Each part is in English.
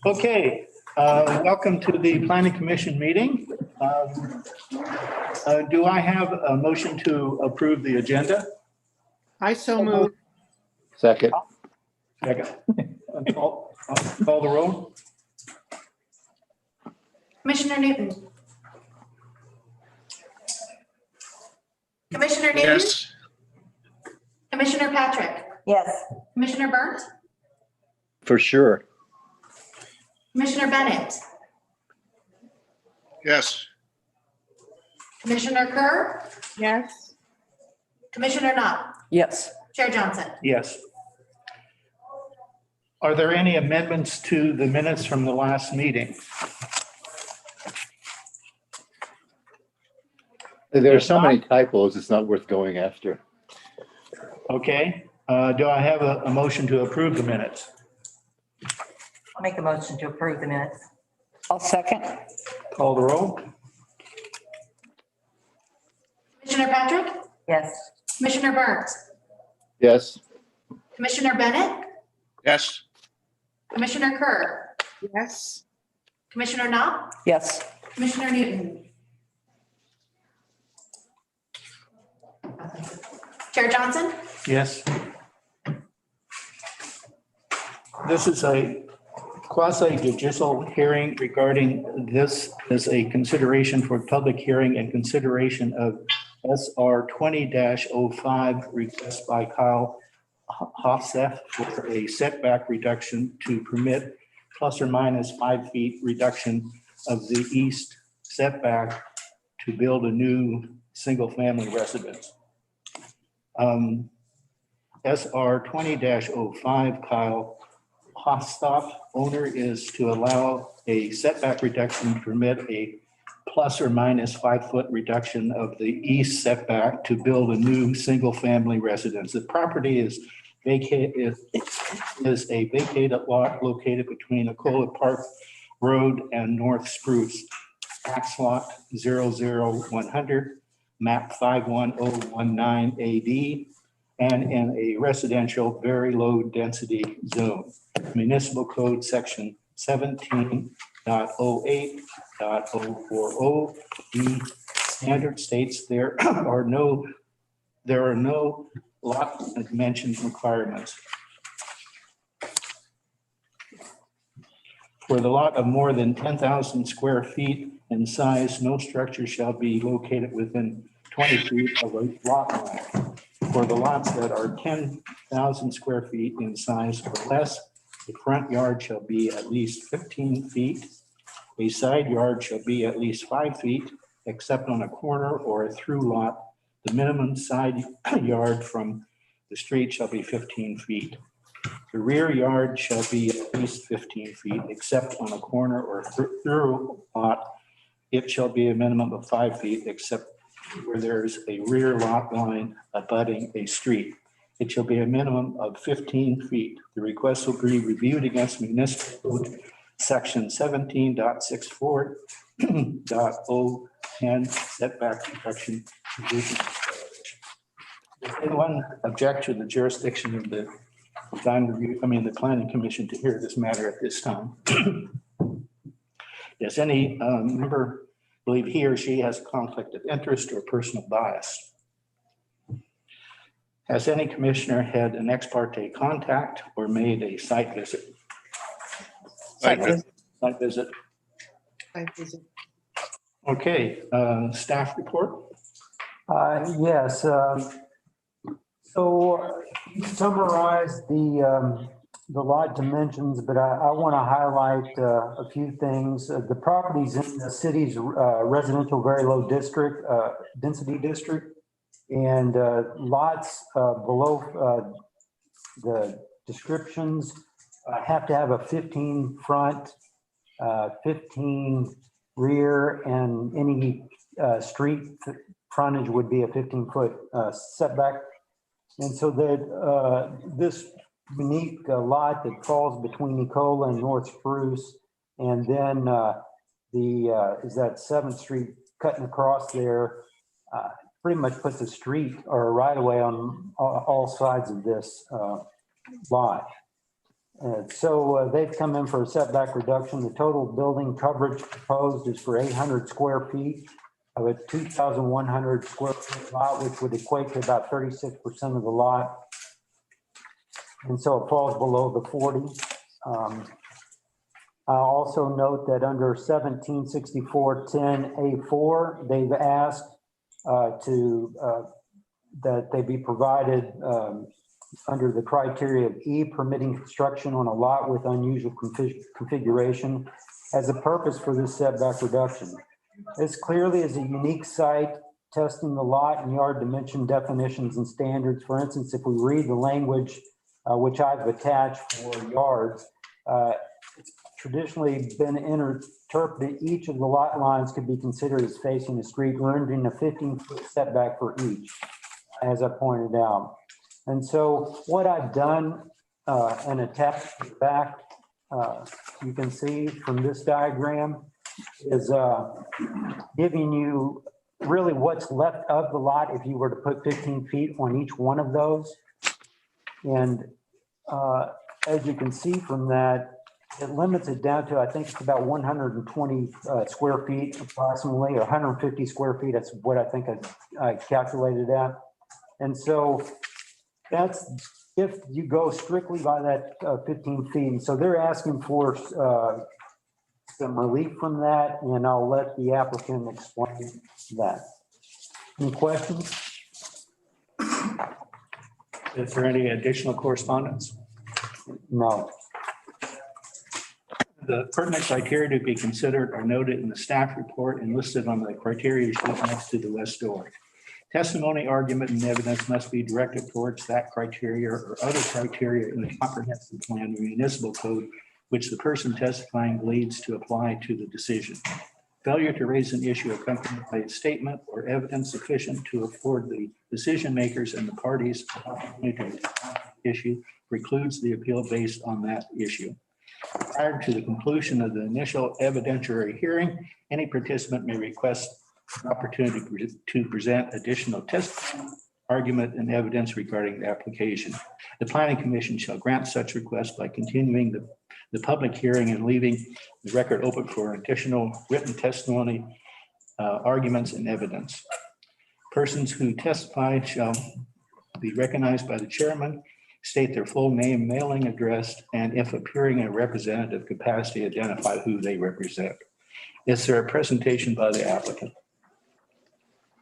Okay, welcome to the Planning Commission meeting. Do I have a motion to approve the agenda? I so move. Second. Second. Call the roll. Commissioner Newton. Commissioner Newton. Yes. Commissioner Patrick. Yes. Commissioner Burnt. For sure. Commissioner Bennett. Yes. Commissioner Kerr. Yes. Commissioner Knopf. Yes. Chair Johnson. Yes. Are there any amendments to the minutes from the last meeting? There are so many typos, it's not worth going after. Okay, do I have a motion to approve the minutes? I'll make a motion to approve the minutes. I'll second. Call the roll. Commissioner Patrick. Yes. Commissioner Burnt. Yes. Commissioner Bennett. Yes. Commissioner Kerr. Yes. Commissioner Knopf. Yes. Commissioner Newton. Chair Johnson. Yes. This is a quasi judicial hearing regarding this as a consideration for public hearing and consideration of SR 20-05 request by Kyle Hossef for a setback reduction to permit plus or minus 5 feet reduction of the east setback to build a new single-family residence. SR 20-05, Kyle Hostoff, owner, is to allow a setback reduction to permit a plus or minus 5 foot reduction of the east setback to build a new single-family residence. The property is a vacated lot located between Acola Park Road and North Spruce, tax lot 00100, map 51019 AD, and in a residential very low density zone. Municipal Code Section 17.08.040 D standard states there are no lot dimension requirements. For the lot of more than 10,000 square feet in size, no structure shall be located within 20 feet of a lot line. For the lots that are 10,000 square feet in size or less, the front yard shall be at least 15 feet. A side yard shall be at least 5 feet, except on a corner or a through lot. The minimum side yard from the street shall be 15 feet. The rear yard shall be at least 15 feet, except on a corner or through lot. It shall be a minimum of 5 feet, except where there is a rear lot line abutting a street. It shall be a minimum of 15 feet. The request will be reviewed against municipal code section 17.64.010 setback reduction. Does anyone object to the jurisdiction of the the Planning Commission to hear this matter at this time? Does any member believe he or she has a conflict of interest or personal bias? Has any commissioner had an ex parte contact or made a site visit? Site visit. Site visit. I visit. Okay, staff report. Yes. So you summarized the lot dimensions, but I want to highlight a few things. The properties in the city's residential very low district, density district, and lots below the descriptions have to have a 15 front, 15 rear, and any street frontage would be a 15-foot setback. And so that this unique lot that falls between Nicola and North Spruce, and then is that 7th Street cutting across there, pretty much puts a street or a right of way on all sides of this lot. They've come in for a setback reduction. The total building coverage proposed is for 800 square feet of a 2,100 square foot lot, which would equate to about 36% of the lot. And so it falls below the 40. I'll also note that under 1764-10A4, they've asked that they be provided under the criteria of E, permitting construction on a lot with unusual configuration as a purpose for this setback reduction. This clearly is a unique site, testing the lot and yard dimension definitions and standards. For instance, if we read the language, which I've attached for yards, it's traditionally been interpreted each of the lot lines could be considered as facing the street, earning a 15-foot setback for each, as I pointed out. And so what I've done and attached to the back, you can see from this diagram, is giving you really what's left of the lot if you were to put 15 feet on each one of those. And as you can see from that, it limits it down to, I think it's about 120 square feet approximately, or 150 square feet. That's what I think I calculated at. And so that's if you go strictly by that 15 feet. And so they're asking for some relief from that, and I'll let the applicant explain that. Any questions? Is there any additional correspondence? No. The pertinent criteria to be considered are noted in the staff report and listed on the criteria sheet next to the west door. Testimony, argument, and evidence must be directed towards that criteria or other criteria in the comprehensive plan or municipal code, which the person testifying believes to apply to the decision. Failure to raise an issue accompanied by a statement or evidence sufficient to afford the decision makers and the parties opportunity to respond to the issue precludes the appeal based on that issue. Prior to the conclusion of the initial evidentiary hearing, any participant may request an opportunity to present additional testimony, argument, and evidence regarding the application. The Planning Commission shall grant such request by continuing the public hearing and leaving the record open for additional written testimony, arguments, and evidence. Persons who testify shall be recognized by the chairman, state their full name, mailing address, and if appearing in a representative capacity, identify who they represent. Is there a presentation by the applicant?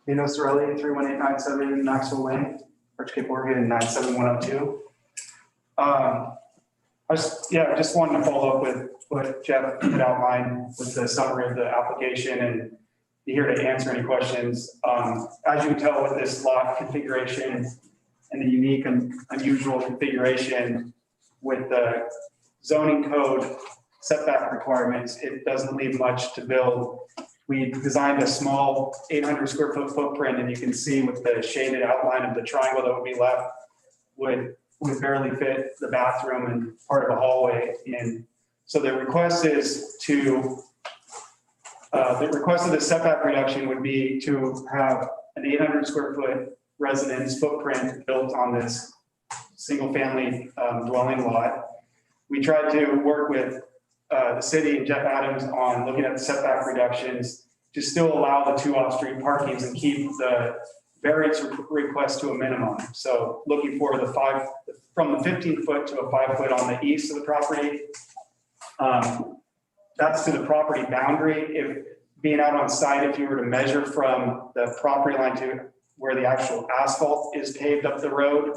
Nino Sorelli, 31897 Knoxville Lane, Arch Cape, Oregon, 97102. I just wanted to follow up with what Jeff had outlined with the summary of the application and be here to answer any questions. As you can tell with this lot configuration and the unique and unusual configuration with the zoning code setback requirements, it doesn't leave much to build. We designed a small 800 square foot footprint, and you can see with the shaded outline of the triangle that would be left would barely fit the bathroom and part of the hallway in. So the request is to, the request of the setback reduction would be to have an 800 square foot residence footprint built on this single family dwelling lot. We tried to work with the city and Jeff Adams on looking at the setback reductions to still allow the two off-street parkings and keep the variance request to a minimum. So looking for from the 15 foot to a 5 foot on the east of the property. That's to the property boundary. If being out on site, if you were to measure from the property line to where the actual asphalt is paved up the road,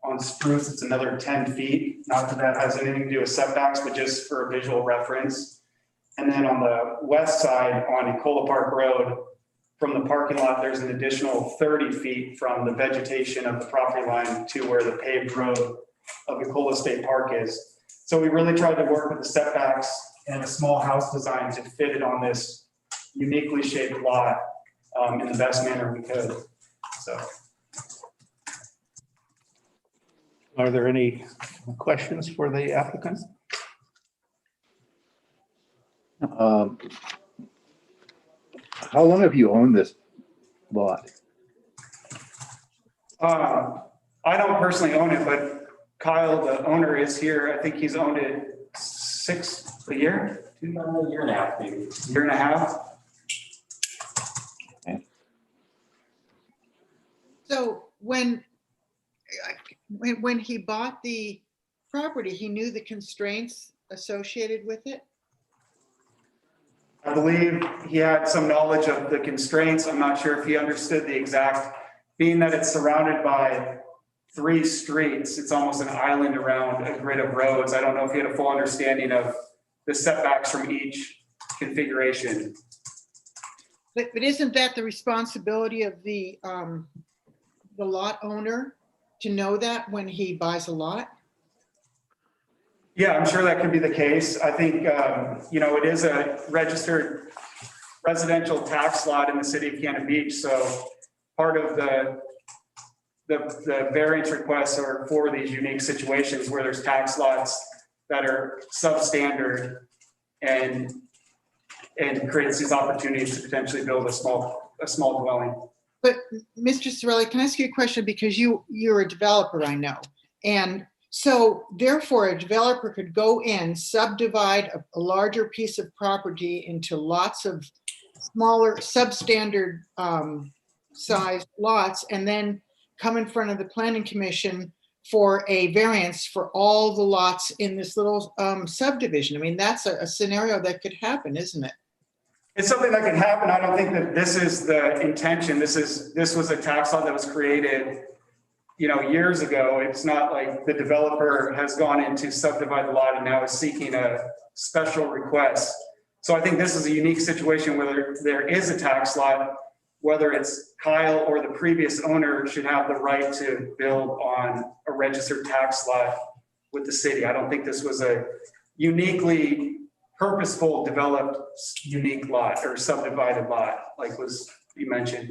on Spruce, it's another 10 feet. Not that that has anything to do with setbacks, but just for a visual reference. And then on the west side on Ecola Park Road, from the parking lot, there's an additional 30 feet from the vegetation of the property line to where the paved road of Ecola State Park is. So we really tried to work with the setbacks and a small house design to fit it on this uniquely shaped lot in the best manner we could. So. Are there any questions for the applicant? How long have you owned this lot? I don't personally own it, but Kyle, the owner, is here. I think he's owned it a year? Year and a half, maybe. Year and a half. So when he bought the property, he knew the constraints associated with it? I believe he had some knowledge of the constraints. I'm not sure if he understood the exact, being that it's surrounded by 3 streets, it's almost an island around a grid of roads. I don't know if he had a full understanding of the setbacks from each configuration. But isn't that the responsibility of the lot owner to know that when he buys a lot? Yeah, I'm sure that could be the case. I think, it is a registered residential tax lot in the city of Cannon Beach. So part of the variance requests are for these unique situations where there's tax lots that are substandard and creates these opportunities to potentially build a small dwelling. But Mr. Sorelli, can I ask you a question? Because you're a developer, I know. And so therefore a developer could go in, subdivide a larger piece of property into lots of smaller substandard sized lots, and then come in front of the planning commission for a variance for all the lots in this little subdivision. I mean, that's a scenario that could happen, isn't it? It's something that can happen. I don't think that this is the intention. This was a tax law that was created, years ago. It's not like the developer has gone in to subdivide the lot and now is seeking a special request. So I think this is a unique situation where there is a tax lot, whether it's Kyle or the previous owner should have the right to build on a registered tax lot with the city. I don't think this was a uniquely purposeful developed unique lot or subdivided lot like you mentioned.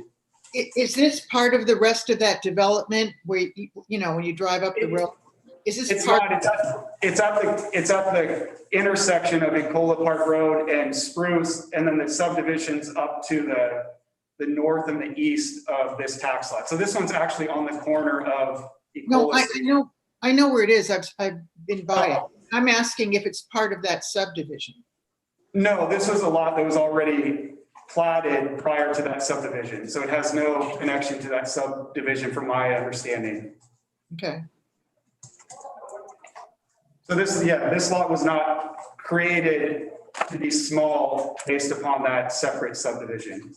Is this part of the rest of that development where, when you drive up the road? Is this It's part? not, it's at the intersection of Ecola Park Road and Spruce, and then the subdivisions up to the north and the east of this tax lot. So this one's actually on the corner of No, Ecola. I know where it is. I've been by it. I'm asking if it's part of that subdivision. No, this was a lot that was already platted prior to that subdivision. So it has no connection to that subdivision from my understanding. Okay. So this lot was not created to be small based upon that separate subdivision.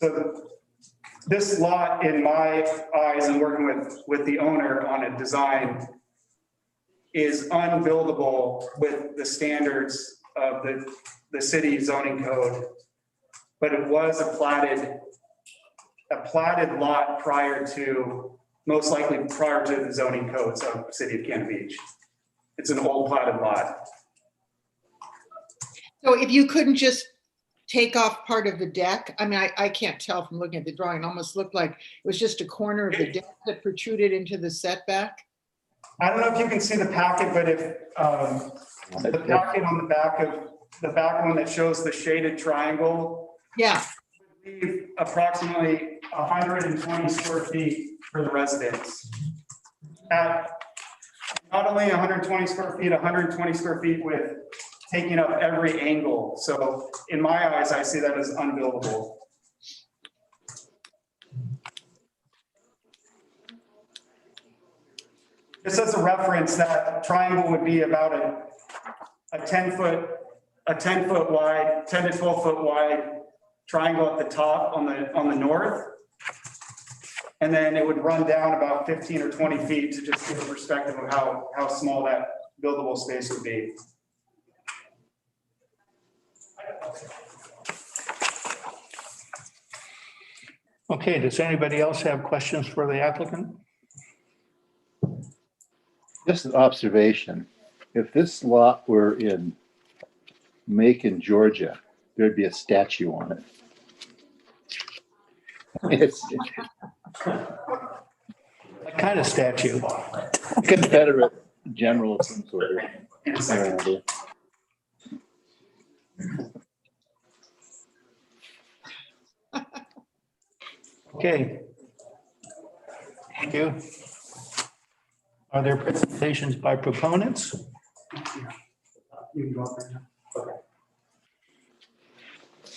So this lot, in my eyes, and working with the owner on a design, is unbuildable with the standards of the city zoning code. But it was a platted lot most likely prior to the zoning codes of the city of Cannon Beach. It's an old platted lot. So if you couldn't just take off part of the deck, I mean, I can't tell from looking at the drawing, it almost looked like it was just a corner of the deck that protruded into the setback. I don't know if you can see the packet, but if the packet on the back one that shows the shaded triangle, Yeah, leave approximately 120 square feet for the residents. At not only 120 square feet, 120 square feet with taking up every angle. So in my eyes, I see that as unbuildable. Just as a reference, that triangle would be about a 10 foot wide, 10 to 12 foot wide triangle at the top on the north. And then it would run down about 15 or 20 feet to just give a perspective of how small that buildable space would be. Okay, does anybody else have questions for the applicant? Just an observation. If this lot were in Macon, Georgia, there'd be a statue on it. It's What kind of statue? a Confederate general of some sort. In a second. Okay. Thank you. Are there presentations by proponents? You can go up there now.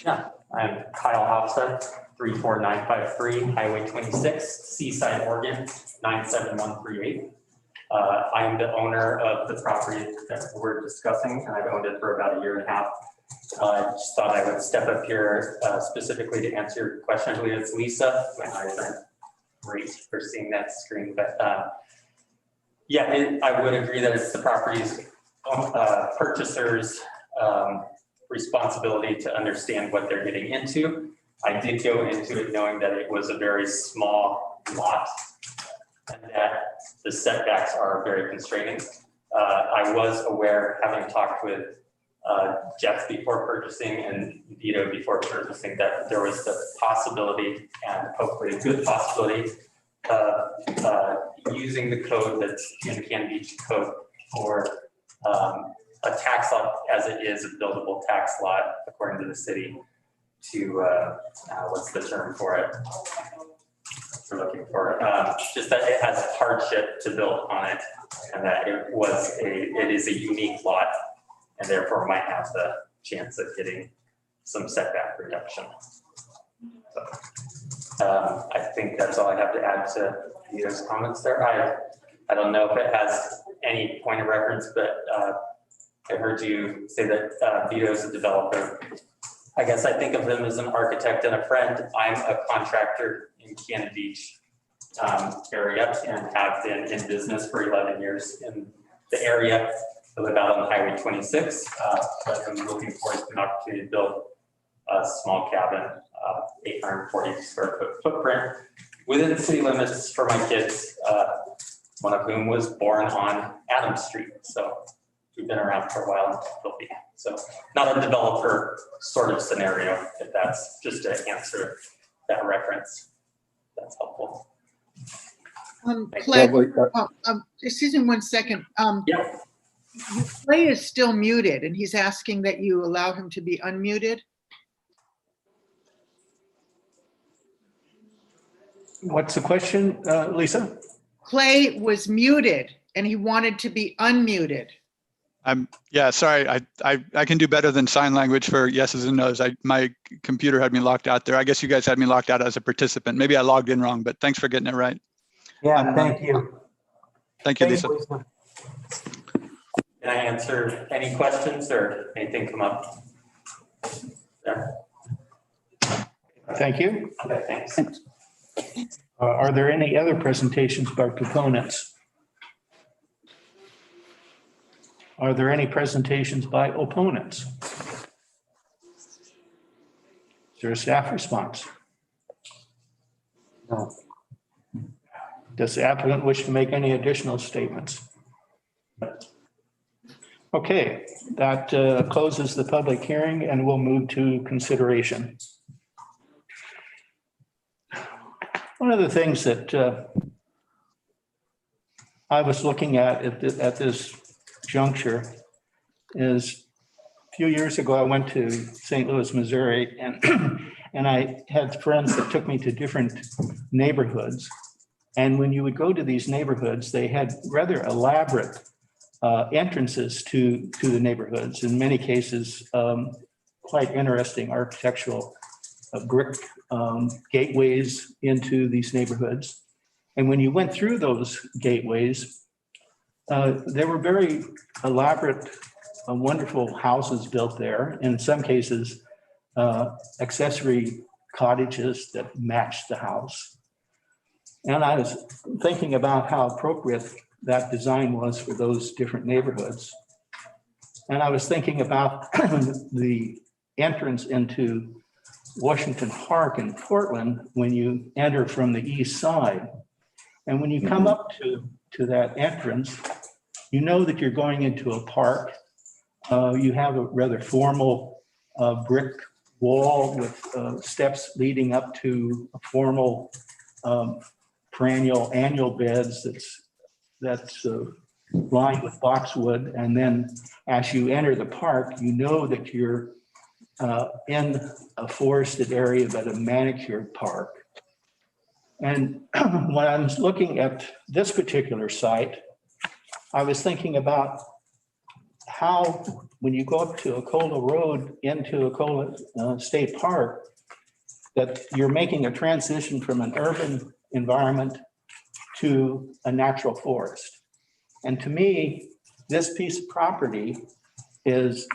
Yeah, I'm Kyle Hofstad, 34953 Highway 26, Seaside, Oregon, 97138. I am the owner of the property that we're discussing, and I've owned it for about a year and a half. I just thought I would step up here specifically to answer your question. I believe it's Lisa. My eyes aren't great for seeing that screen, but yeah, I would agree that it's the property's purchasers' responsibility to understand what they're getting into. I did go into it knowing that it was a very small lot and that the setbacks are very constraining. I was aware, having talked with Jeff before purchasing and Vito before purchasing, that there was the possibility, and hopefully a good possibility, of using the code that's in Cannon Beach code for a tax lot as it is a buildable tax lot according to the city to, what's the term for it? We're looking for, just that it has hardship to build on it and that it is a unique lot and therefore might have the chance of getting some setback reduction. So, I think that's all I have to add to Vito's comments there. I don't know if it has any point of reference, but I heard you say that Vito is a developer. I guess I think of him as an architect and a friend. I'm a contractor in Cannon Beach area and have been in business for 11 years in the area. I live out on Highway 26, but I'm looking forward to an opportunity to build a small cabin, 840 square foot footprint within the city limits for my kids, one of whom was born on Adams Street. So we've been around for a while. So not a developer sort of scenario, if that's just to answer that reference. That's helpful. Clay, Lovely. excuse me 1 second. Yeah. Clay is still muted and he's asking that you allow him to be unmuted. What's the question, Lisa? Clay was muted and he wanted to be unmuted. Yeah, sorry, I can do better than sign language for yeses and nos. My computer had me locked out there. I guess you guys had me locked out as a participant. Maybe I logged in wrong, but thanks for getting it right. Yeah, thank you. Thank you, Thanks, Lisa. Lisa. Can I answer any questions or anything come up? There. Thank you. Okay, thanks. Are there any other presentations by proponents? Are there any presentations by opponents? Is there a staff response? No. Does the applicant wish to make any additional statements? Okay, that closes the public hearing and we'll move to consideration. One of the things that I was looking at this juncture is a few years ago, I went to St. Louis, Missouri, and I had friends that took me to different neighborhoods. And when you would go to these neighborhoods, they had rather elaborate entrances to the neighborhoods. In many cases, quite interesting architectural brick gateways into these neighborhoods. And when you went through those gateways, there were very elaborate, wonderful houses built there. In some cases, accessory cottages that matched the house. And I was thinking about how appropriate that design was for those different neighborhoods. And I was thinking about the entrance into Washington Park in Portland when you enter from the east side. And when you come up to that entrance, you know that you're going into a park. You have a rather formal brick wall with steps leading up to a formal perennial annual beds that's lined with boxwood. And then as you enter the park, you know that you're in a forested area, but a manicured park. And when I was looking at this particular site, I was thinking about how, when you go up to Acola Road into Acola State Park, that you're making a transition from an urban environment to a natural forest. And to me, this piece of property is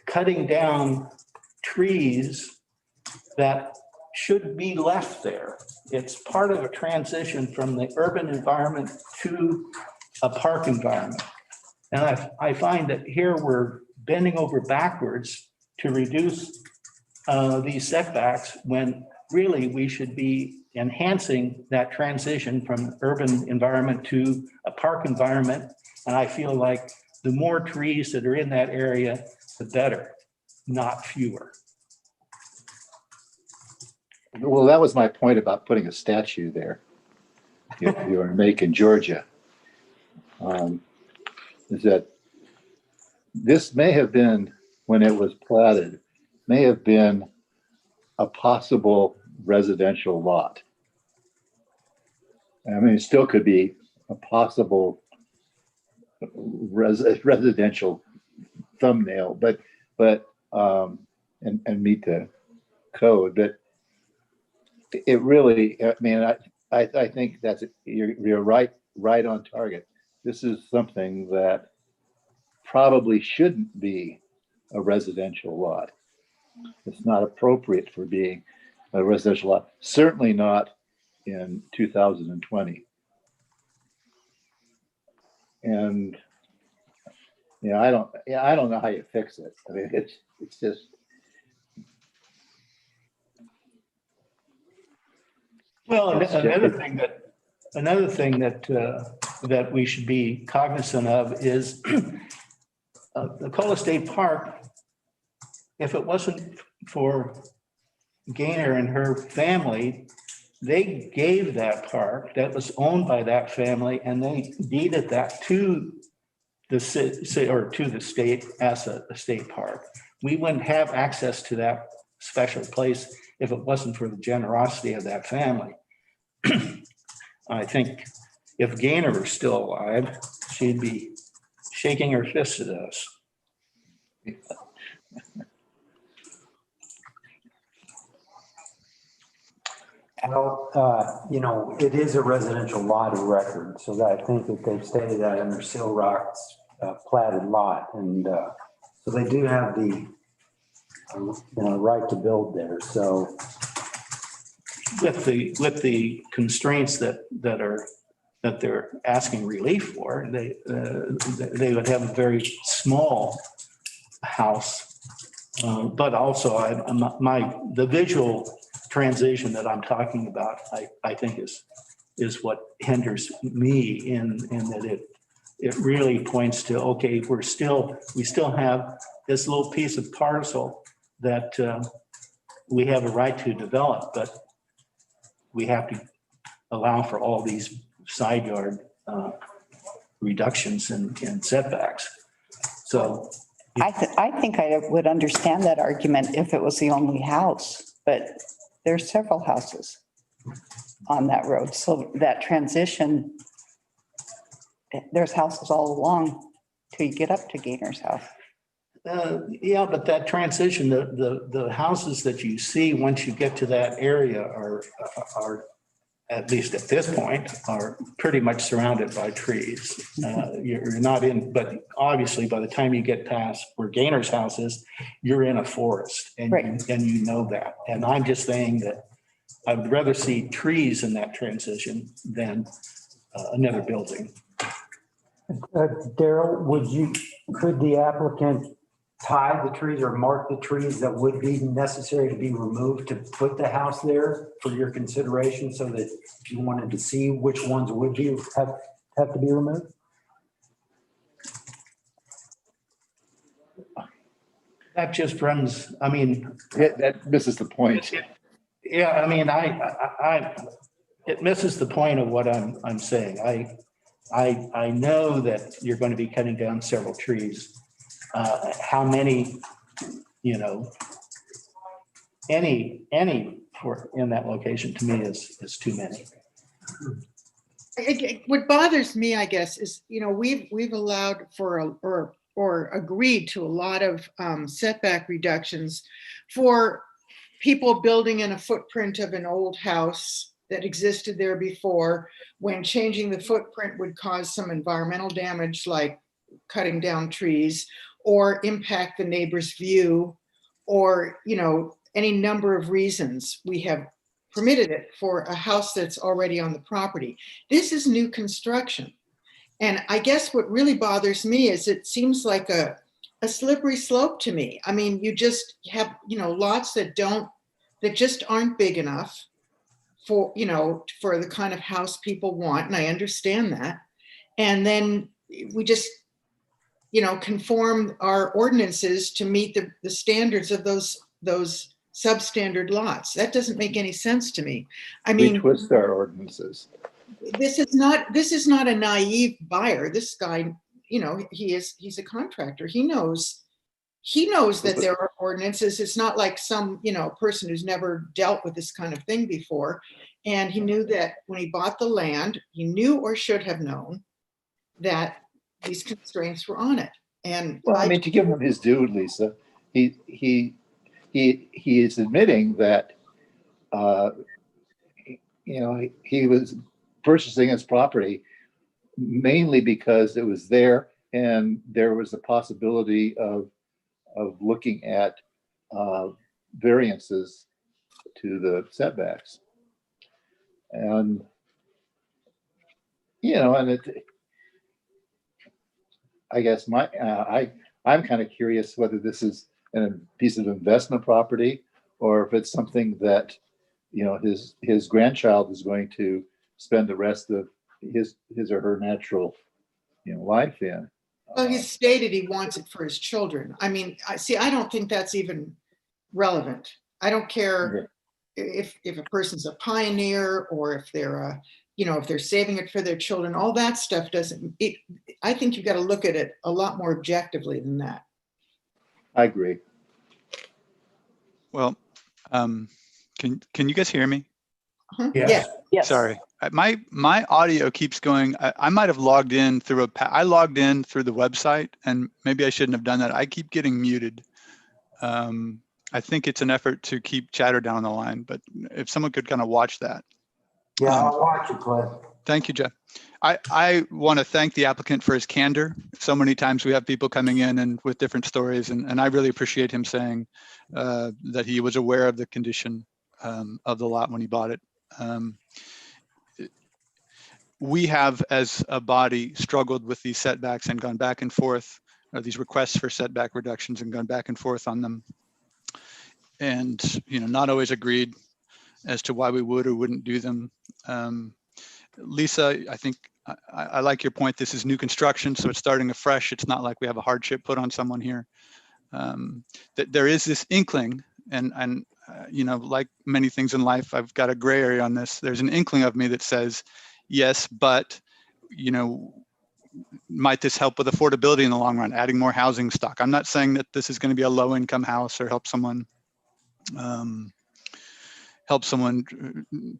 cutting down trees that should be left there. It's part of a transition from the urban environment to a park environment. And I find that here we're bending over backwards to reduce these setbacks when really we should be enhancing that transition from urban environment to a park environment. And I feel like the more trees that are in that area, the better, not fewer. Well, that was my point about putting a statue there. If you're in Macon, Georgia. Is that this may have been, when it was platted, may have been a possible residential lot. I mean, it still could be a possible residential thumbnail, but and meet the code. But it really, I mean, I think that's, you're right on target. This is something that probably shouldn't be a residential lot. It's not appropriate for being a residential lot, certainly not in 2020. And I don't know how you fix it. I mean, it's just. Well, another thing that we should be cognizant of is the Acola State Park. If it wasn't for Gaynor and her family, they gave that park that was owned by that family, and they deeded that to the city or to the state as a state park. We wouldn't have access to that special place if it wasn't for the generosity of that family. I think if Gaynor were still alive, she'd be shaking her fist at us. Well, it is a residential lot of record, so that I think that they've stated that under Seal Rock's platted lot, and so they do have the right to build there. So With the constraints that they're asking relief for, they would have a very small house, but also the visual transition that I'm talking about, I think is what hinders me in that it really points to, okay, we still have this little piece of parcel that we have a right to develop, but we have to allow for all these side yard reductions and setbacks. So I think I would understand that argument if it was the only house, but there's several houses on that road. So that transition, there's houses all along till you get up to Gaynor's house. yeah, but that transition, the houses that you see once you get to that area are at least at this point, are pretty much surrounded by trees. You're not in, but obviously by the time you get past where Gaynor's house is, you're in a forest, and Right. you know that. And I'm just saying that I would rather see trees in that transition than another building. Daryl, could the applicant tie the trees or mark the trees that would be necessary to be removed to put the house there for your consideration, so that if you wanted to see which ones would have to be removed? That just runs, I mean. That misses the point. Yeah, I mean, it misses the point of what I'm saying. I know that you're going to be cutting down several trees. How many, any for in that location to me is too many. What bothers me, I guess, is, we've allowed or agreed to a lot of setback reductions for people building in a footprint of an old house that existed there before, when changing the footprint would cause some environmental damage, like cutting down trees, or impact the neighbor's view, or, any number of reasons we have permitted it for a house that's already on the property. This is new construction. And I guess what really bothers me is it seems like a slippery slope to me. I mean, you just have, lots that just aren't big enough for, for the kind of house people want. And I understand that. And then we just, conform our ordinances to meet the standards of those substandard lots. That doesn't make any sense to me. I mean, We twist our ordinances. this is not a naive buyer. This guy, he's a contractor. He knows that there are ordinances. It's not like some, person who's never dealt with this kind of thing before. And he knew that when he bought the land, he knew or should have known that these constraints were on it. And Well, I mean, to give him his due, Lisa, he is admitting that, he was purchasing his property mainly because it was there and there was a possibility of looking at variances to the setbacks. And, I guess I'm kind of curious whether this is a piece of investment property or if it's something that, his grandchild is going to spend the rest of his or her natural, life in. well, he stated he wants it for his children. I mean, I don't think that's even relevant. I don't care if a person's a pioneer or if they're if they're saving it for their children. All that stuff I think you've got to look at it a lot more objectively than that. I agree. Well, can you guys hear me? Yeah. Yes. Sorry, my audio keeps going. I might have logged in through I logged in through the website, and maybe I shouldn't have done that. I keep getting muted. I think it's an effort to keep chatter down the line, but if someone could kind of watch that. Yeah, I'll watch it, Cliff. Thank you, Jeff. I want to thank the applicant for his candor. So many times we have people coming in and with different stories, and I really appreciate him saying that he was aware of the condition of the lot when he bought it. We have, as a body, struggled with these setbacks and gone back and forth, or these requests for setback reductions, and gone back and forth on them. And, not always agreed as to why we would or wouldn't do them. Lisa, I think I like your point. This is new construction, so it's starting afresh. It's not like we have a hardship put on someone here. That there is this inkling, and like many things in life, I've got a gray area on this. There's an inkling of me that says, yes, but, might this help with affordability in the long run, adding more housing stock? I'm not saying that this is going to be a low income house or help someone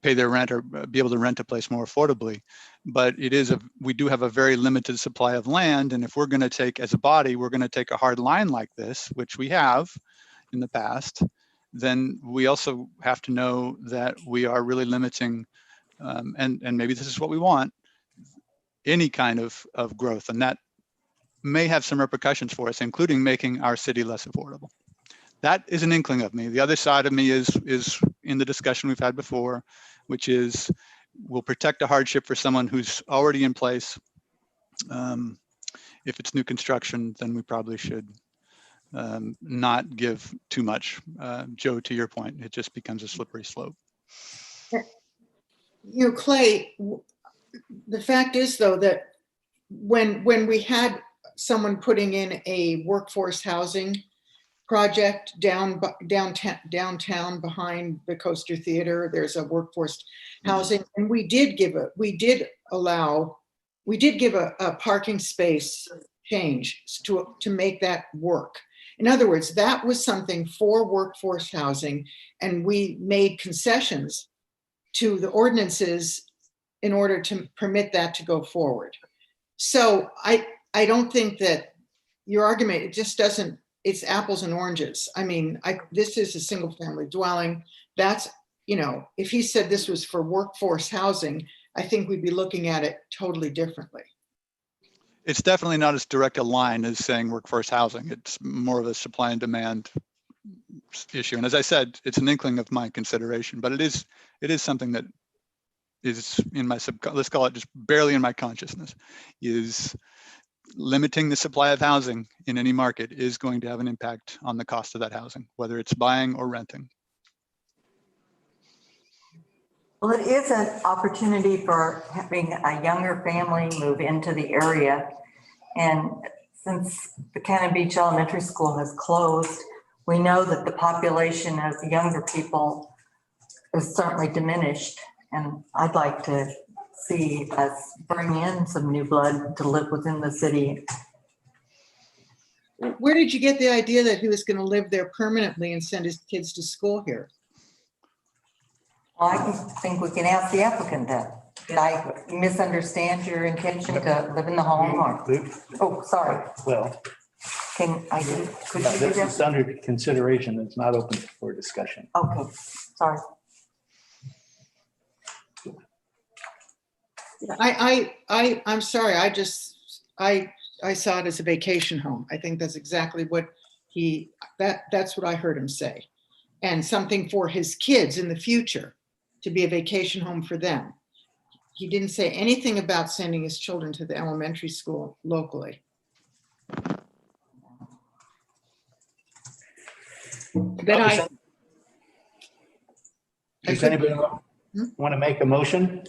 pay their rent or be able to rent a place more affordably. But we do have a very limited supply of land. And if we're going to take, as a body, we're going to take a hard line like this, which we have in the past, then we also have to know that we are really limiting, and maybe this is what we want, any kind of growth. And that may have some repercussions for us, including making our city less affordable. That is an inkling of me. The other side of me is in the discussion we've had before, which is we'll protect a hardship for someone who's already in place. If it's new construction, then we probably should not give too much. Joe, to your point, it just becomes a slippery slope. Clay, the fact is, though, that when we had someone putting in a workforce housing project downtown behind the Coaster Theater, there's a workforce housing, and we did give a parking space change to make that work. In other words, that was something for workforce housing, and we made concessions to the ordinances in order to permit that to go forward. So I don't think that your argument, it just doesn't, it's apples and oranges. I mean, this is a single family dwelling. That's, you know, if he said this was for workforce housing, I think we'd be looking at it totally differently. It's definitely not as direct a line as saying workforce housing. It's more of a supply and demand issue. And as I said, it's an inkling of my consideration, but it is something that is in my let's call it just barely in my consciousness, is limiting the supply of housing in any market is going to have an impact on the cost of that housing, whether it's buying or renting. Well, it is an opportunity for having a younger family move into the area. And since the Cannon Beach Elementary School has closed, we know that the population of the younger people is certainly diminished. And I'd like to see us bring in some new blood to live within the city. Where did you get the idea that he was going to live there permanently and send his kids to school here? Well, I think we can ask the applicant that. Did I misunderstand your intention to live in the home or? Oh, sorry. Well, Can I do, could you do this that? is under consideration. It's not open for discussion. Okay, sorry. I'm sorry. I saw it as a vacation home. I think that's exactly what that's what I heard him say. And something for his kids in the future to be a vacation home for them. He didn't say anything about sending his children to the elementary school locally. Then Does anybody want to make a motion?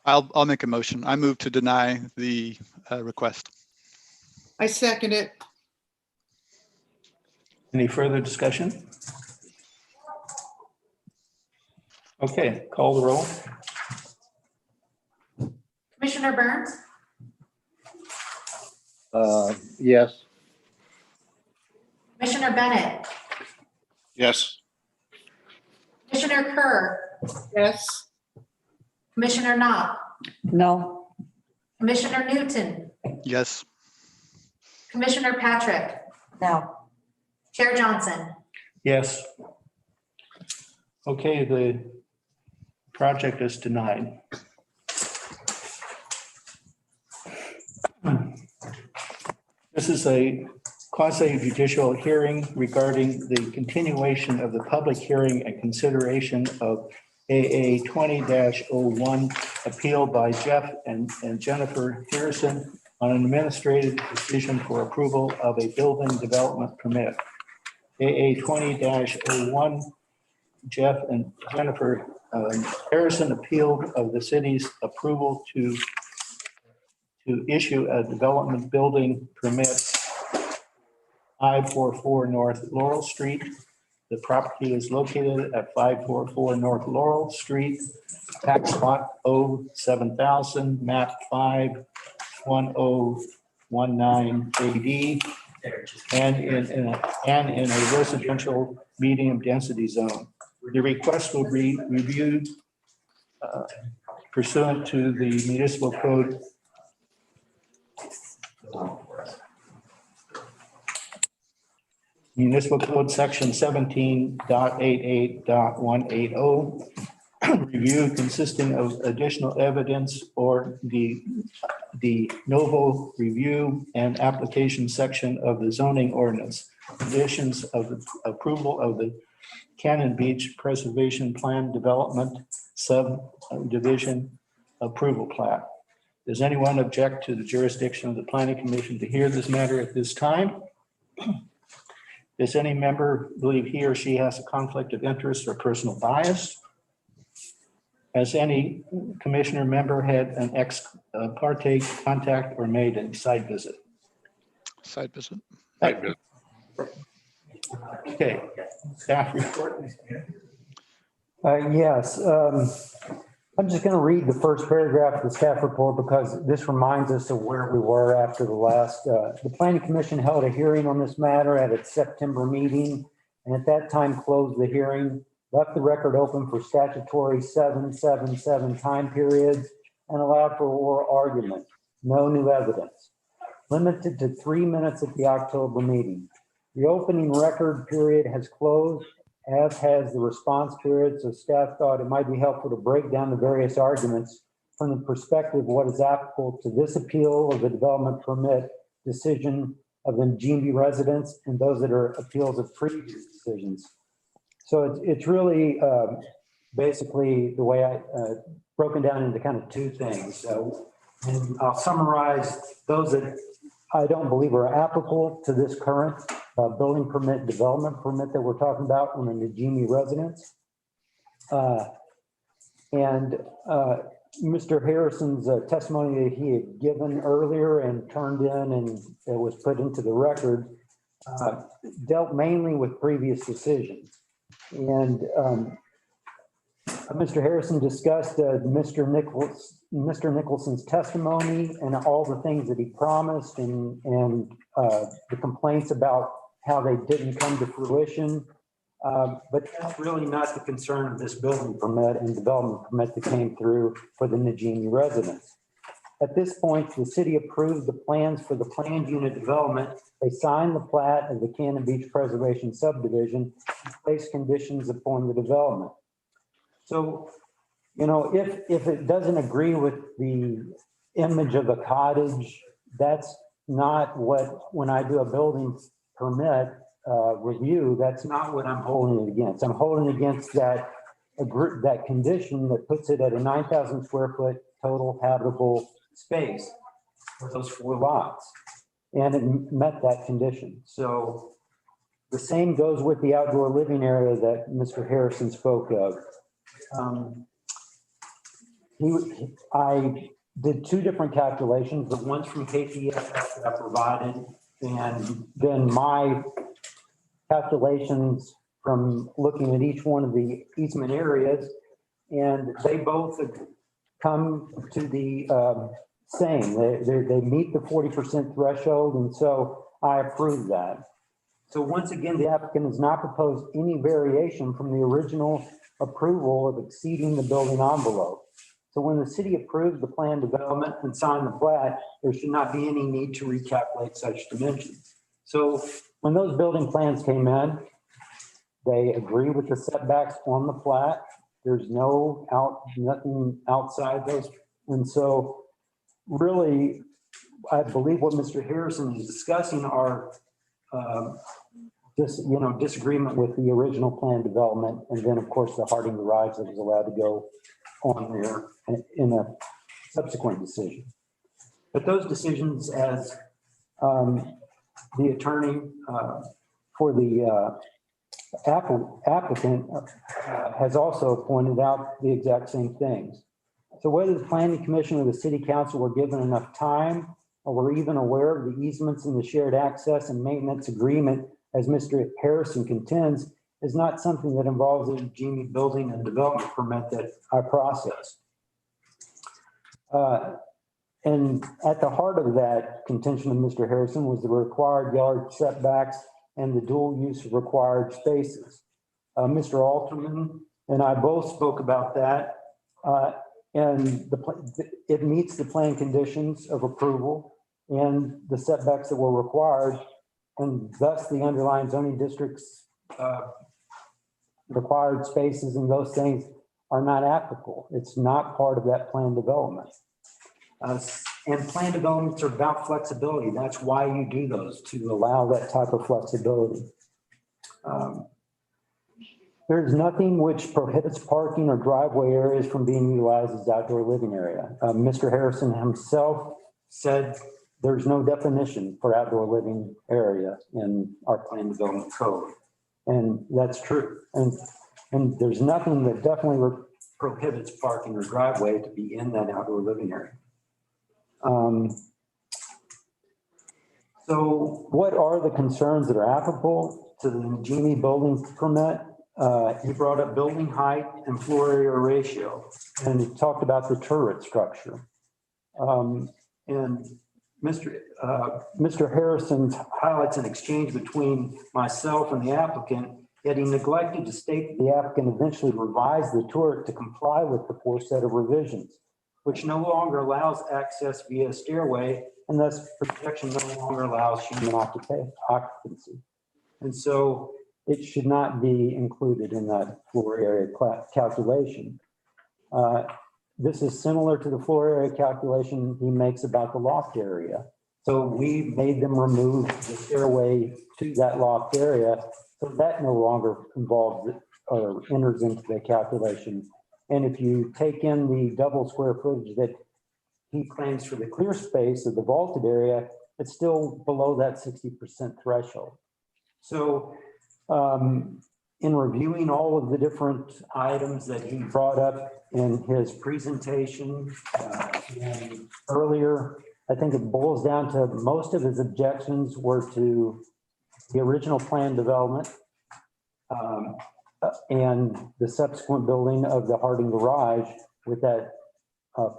I'll make a motion. I move to deny the request. I second it. Any further discussion? Okay, call the roll. Commissioner Burns, Yes. Commissioner Bennett, Yes. Commissioner Kerr, Yes. Commissioner Knopf, No, Commissioner Newton, Yes. Commissioner Patrick, Now, Chair Johnson. Yes. Okay, the project is denied. This is a quasi-judicial hearing regarding the continuation of the public hearing and consideration of AA 20-01 appeal by Jeff and Jennifer Harrison on an administrative decision for approval of a building development permit. AA 20-01, Jeff and Jennifer Harrison appealed of the city's approval to issue a development building permit 544 North Laurel Street. The property is located at 544 North Laurel Street, tax lot 07000, map 51019 AD, and in a residential medium density zone. The request will be reviewed pursuant to the municipal code section 17.88.180. Review consisting of additional evidence or the novo review and application section of the zoning ordinance. Conditions of the approval of the Cannon Beach Preservation Plan Development Subdivision Approval Plat. Does anyone object to the jurisdiction of the Planning Commission to hear this matter at this time? Does any member believe he or she has a conflict of interest or personal bias? Has any commissioner member had an ex parte contact or made a site visit? Site visit. Right, good. Okay, staff report. Yes. I'm just going to read the first paragraph of the staff report because this reminds us of where we were after the last. The Planning Commission held a hearing on this matter at its September meeting, and at that time closed the hearing, left the record open for statutory 777 time periods, and allowed for oral argument. No new evidence. Limited to 3 minutes at the October meeting. The opening record period has closed, as has the response period, so staff thought it might be helpful to break down the various arguments from the perspective of what is applicable to this appeal of the development permit decision of the Najimbi residents and those that are appeals of previous decisions. So it's really basically the way I broken down into kind of two things. So, and I'll summarize those that I don't believe are applicable to this current building permit, development permit that we're talking about on the Najimbi residents. Mr. Harrison's testimony that he had given earlier and turned in and it was put into the record dealt mainly with previous decisions. And Mr. Harrison discussed Mr. Nicholson's testimony and all the things that he promised and the complaints about how they didn't come to fruition. But that's really not the concern of this building permit and development permit that came through for the Najimbi residents. At this point, the city approved the plans for the planned unit development. They signed the plat of the Cannon Beach Preservation Subdivision and placed conditions upon the development. So, you know, if it doesn't agree with the image of a cottage, that's not what, when I do a building permit review, that's not what I'm holding it against. I'm holding it against that condition that puts it at a 9,000 square foot total habitable space for those 4 lots. And it met that condition. So the same goes with the outdoor living area that Mr. Harrison spoke of. I did 2 different calculations, the ones from KPF that I provided, and then my calculations from looking at each one of the easement areas, and they both come to the same. They meet the 40% threshold, and so I approve that. So once again, the applicant has not proposed any variation from the original approval of exceeding the building envelope. So when the city approves the plan development and sign the plat, there should not be any need to recalculate such dimensions. So when those building plans came in, they agree with the setbacks on the plat. There's nothing outside those. And so really, I believe what Mr. Harrison is discussing are disagreement with the original plan development. And then of course the Harding Garage that was allowed to go on there in a subsequent decision. But those decisions, as the attorney for the applicant has also pointed out the exact same things. So whether the planning commission or the city council were given enough time or were even aware of the easements in the shared access and maintenance agreement, as Mr. Harrison contends, is not something that involves a Najimbi building and development permit that I process. And at the heart of that contention of Mr. Harrison was the required yard setbacks and the dual use of required spaces. Mr. Alterman and I both spoke about that. And it meets the plan conditions of approval and the setbacks that were required, and thus the underlying zoning district's required spaces and those things are not applicable. It's not part of that plan development. And plan developments are about flexibility. That's why you do those, to allow that type of flexibility. There's nothing which prohibits parking or driveway areas from being utilized as outdoor living area. Mr. Harrison himself said there's no definition for outdoor living area in our plan development code. And that's true. And there's nothing that definitely prohibits parking or driveway to be in that outdoor living area. So what are the concerns that are applicable to the Najimbi building permit? He brought up building height and floor area ratio, and he talked about the turret structure. And Mr. Harrison highlights an exchange between myself and the applicant, yet he neglected to state that the applicant eventually revised the turret to comply with the 4 set of revisions, which no longer allows access via stairway, and thus protection no longer allows human occupancy. And so it should not be included in that floor area calculation. This is similar to the floor area calculation he makes about the loft area. So we made them remove the stairway to that loft area, so that no longer involves or enters into the calculation. And if you take in the double square footage that he claims for the clear space of the vaulted area, it's still below that 60% threshold. So in reviewing all of the different items that he brought up in his presentation and earlier, I think it boils down to most of his objections were to the original plan development and the subsequent building of the Harding Garage with that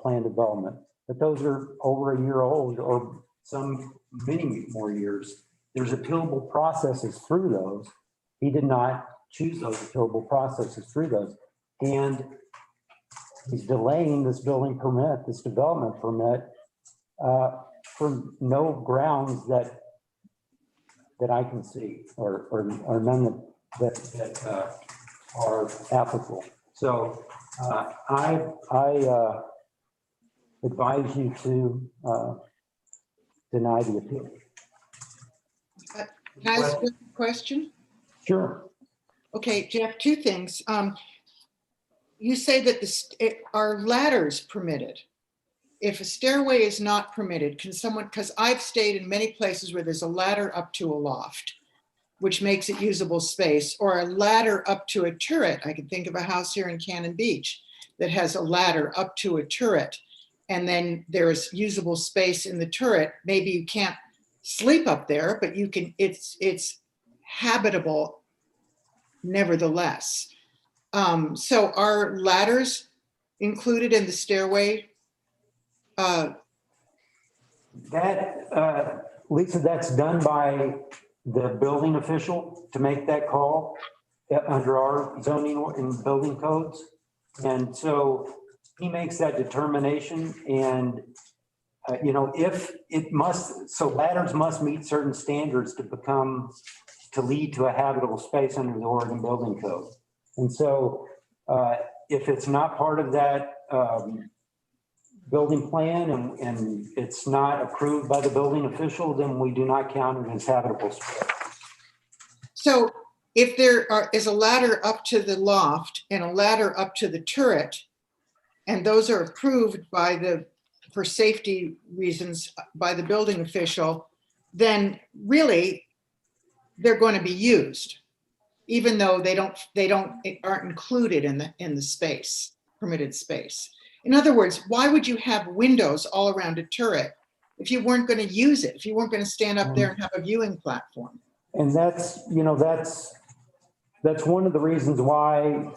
plan development. But those are over a year old or some many more years. There's appealable processes through those. He did not choose those appealable processes through those. And he's delaying this building permit, this development permit, for no grounds that I can see or none that are applicable. So I advise you to deny the appeal. Can I ask a question? Sure. Okay, Jeff, 2 things. You say that are ladders permitted? If a stairway is not permitted, can someone, because I've stayed in many places where there's a ladder up to a loft, which makes it usable space, or a ladder up to a turret. I can think of a house here in Cannon Beach that has a ladder up to a turret, and then there's usable space in the turret. Maybe you can't sleep up there, but you can, it's habitable nevertheless. So are ladders included in the stairway? Lisa, that's done by the building official to make that call under our zoning and building codes. And so he makes that determination, and if it must, so ladders must meet certain standards to lead to a habitable space under the Oregon Building Code. And so if it's not part of that building plan and it's not approved by the building official, then we do not count it as habitable space. So if there is a ladder up to the loft and a ladder up to the turret, and those are approved for safety reasons by the building official, then really they're going to be used, even though they aren't included in the space, permitted space. In other words, why would you have windows all around a turret if you weren't going to use it, if you weren't going to stand up there and have a viewing platform? And that's one of the reasons why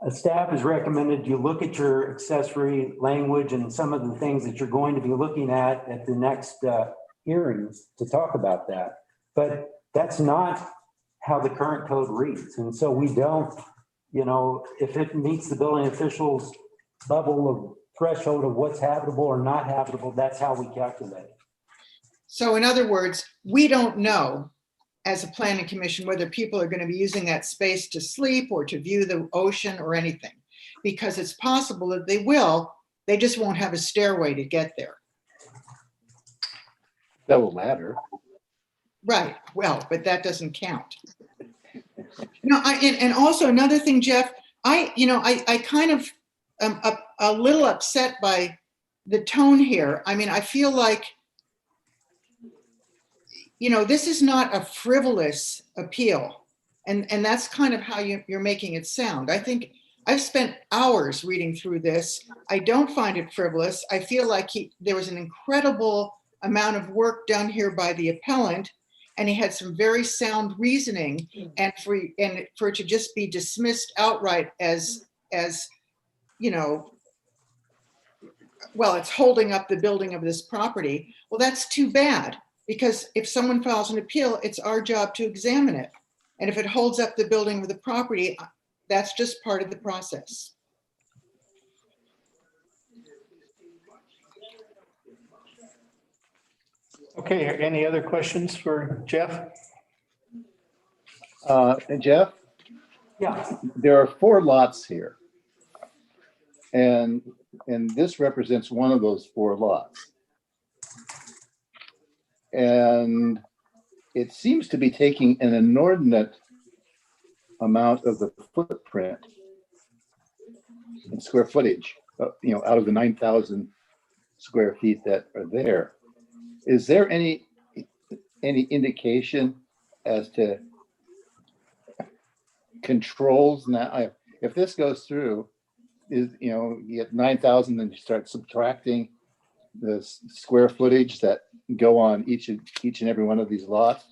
staff has recommended you look at your accessory language and some of the things that you're going to be looking at the next hearings to talk about that. But that's not how the current code reads. And so we don't, if it meets the building official's level of threshold of what's habitable or not habitable, that's how we calculate it. So in other words, we don't know as a planning commission whether people are going to be using that space to sleep or to view the ocean or anything, because it's possible that they will, they just won't have a stairway to get there. That will matter. Right, well, but that doesn't count. And also another thing, Jeff, I kind of am a little upset by the tone here. I mean, I feel like, this is not a frivolous appeal. And that's kind of how you're making it sound. I think I've spent hours reading through this. I don't find it frivolous. I feel like there was an incredible amount of work done here by the appellant. and he had some very sound reasoning, and for it to just be dismissed outright as, you know, well, it's holding up the building of this property. Well, that's too bad, because if someone files an appeal, it's our job to examine it. And if it holds up the building of the property, that's just part of the process. Okay, any other questions for Jeff? And Jeff, Yeah, there are 4 lots here. And this represents one of those 4 lots. And it seems to be taking an inordinate amount of the footprint in square footage, you know, out of the 9,000 square feet that are there. Is there any indication as to controls now? If this goes through, is, you know, you get 9,000, then you start subtracting the square footage that go on each and every one of these lots,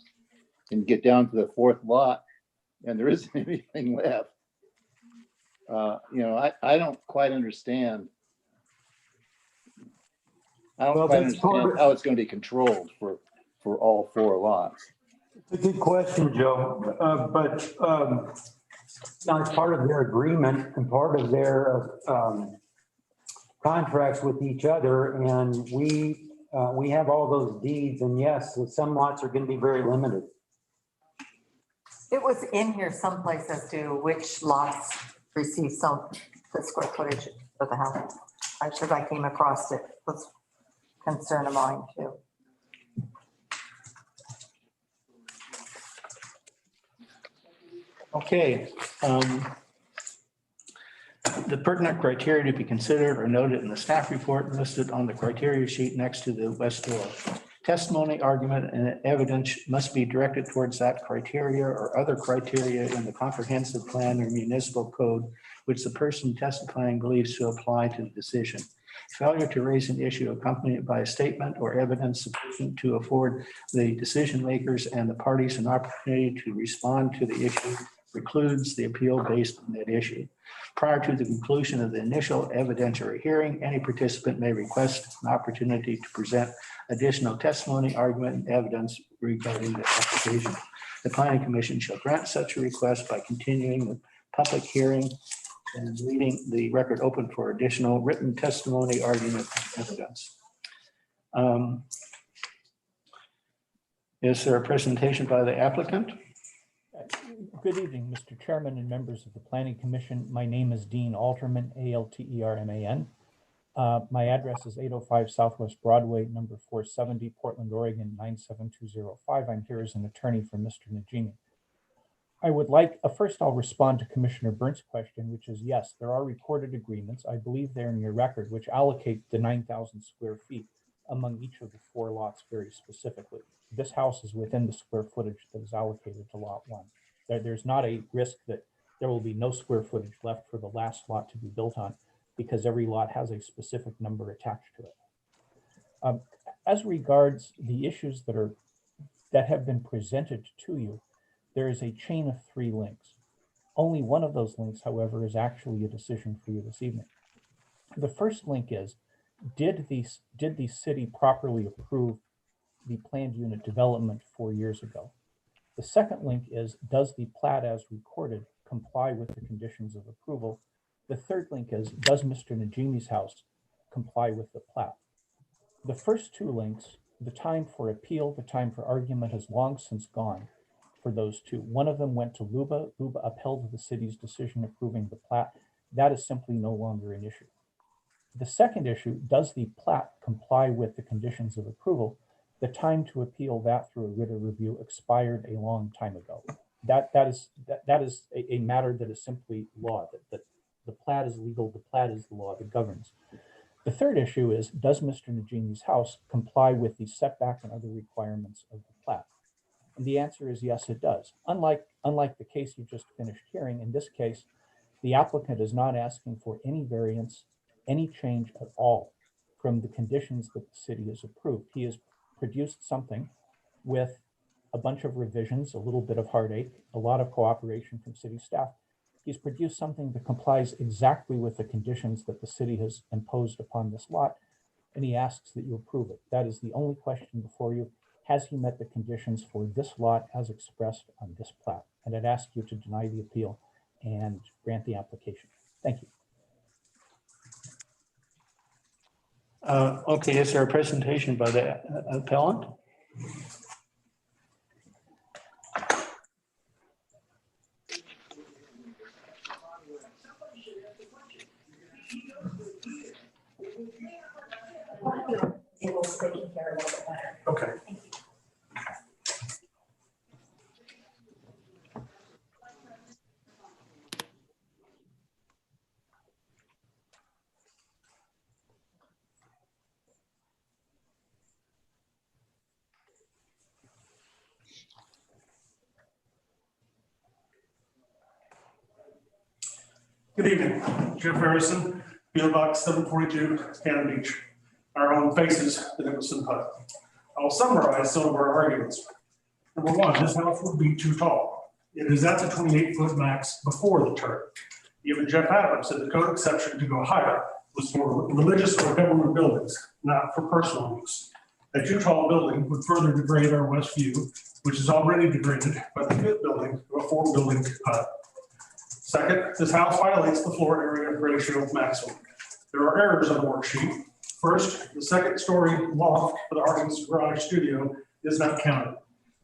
and get down to the 4th lot, and there isn't anything left. You know, I don't quite understand. I don't quite understand how it's going to be controlled for all 4 lots. it's a good question, Joe. Now, it's part of their agreement and part of their contracts with each other, and we have all those deeds, and yes, some lots are going to be very limited. It was in here someplace as to which lots receive the square footage of the house. I should, I came across it, was a concern of mine too. Okay. The pertinent criteria to be considered are noted in the staff report listed on the criteria sheet next to the west door. Testimony, argument, and evidence must be directed towards that criteria or other criteria in the comprehensive plan or municipal code which the person testifying believes to apply to the decision. Failure to raise an issue accompanied by a statement or evidence sufficient to afford the decision makers and the parties an opportunity to respond to the issue precludes the appeal based on that issue. Prior to the conclusion of the initial evidentiary hearing, any participant may request an opportunity to present additional testimony, argument, and evidence regarding the application. The Planning Commission shall grant such a request by continuing the public hearing and leaving the record open for additional written testimony, argument, and evidence. Is there a presentation by the applicant? Good evening, Mr. Chairman and members of the Planning Commission. My name is Dean Alterman, Alterman. My address is 805 Southwest Broadway, number 470, Portland, Oregon, 97205. I'm here as an attorney for Mr. Najimi. I would like, first I'll respond to Commissioner Burnt's question, which is yes, there are recorded agreements. I believe they're in your record, which allocate the 9,000 square feet among each of the 4 lots very specifically. This house is within the square footage that is allocated to lot 1. There's not a risk that there will be no square footage left for the last lot to be built on because every lot has a specific number attached to it. As regards the issues that have been presented to you, there is a chain of 3 links. Only one of those links, however, is actually a decision for you this evening. The first link is, did the city properly approve the planned unit development 4 years ago? The second link is, does the plat as recorded comply with the conditions of approval? The third link is, does Mr. Najimi's house comply with the plat? The first 2 links, the time for appeal, the time for argument has long since gone for those 2. One of them went to LUBA. LUBA upheld the city's decision approving the plat. That is simply no longer an issue. The second issue, does the plat comply with the conditions of approval? The time to appeal that through a writ of review expired a long time ago. That is a matter that is simply law, that the plat is legal, the plat is the law that governs. The third issue is, does Mr. Najimi's house comply with the setback and other requirements of the plat? And the answer is yes, it does. Unlike the case you just finished hearing, in this case, the applicant is not asking for any variance, any change at all from the conditions that the city has approved. He has produced something with a bunch of revisions, a little bit of heartache, a lot of cooperation from city staff. He's produced something that complies exactly with the conditions that the city has imposed upon this lot, and he asks that you approve it. That is the only question before you. Has he met the conditions for this lot as expressed on this plat? And I'd ask you to deny the appeal and grant the application. Thank you. Okay, is there a presentation by the appellant? Okay. Good evening, Jeff Harrison, PO Box 742, Cannon Beach. Our home faces the Nicholson PUD. I'll summarize some of our arguments. Number one, this house would be too tall. It is at the 28-foot max before the turn. Even Jeff Adams said the code exception to go higher was for religious or government buildings, not for personal use. A too tall building would further degrade our west view, which is already degraded by the fifth building to a four-building PUD. Second, this house violates the floor area ratio maximum. There are errors on the worksheet. First, the second-story loft for the Harkins Garage Studio is not counted.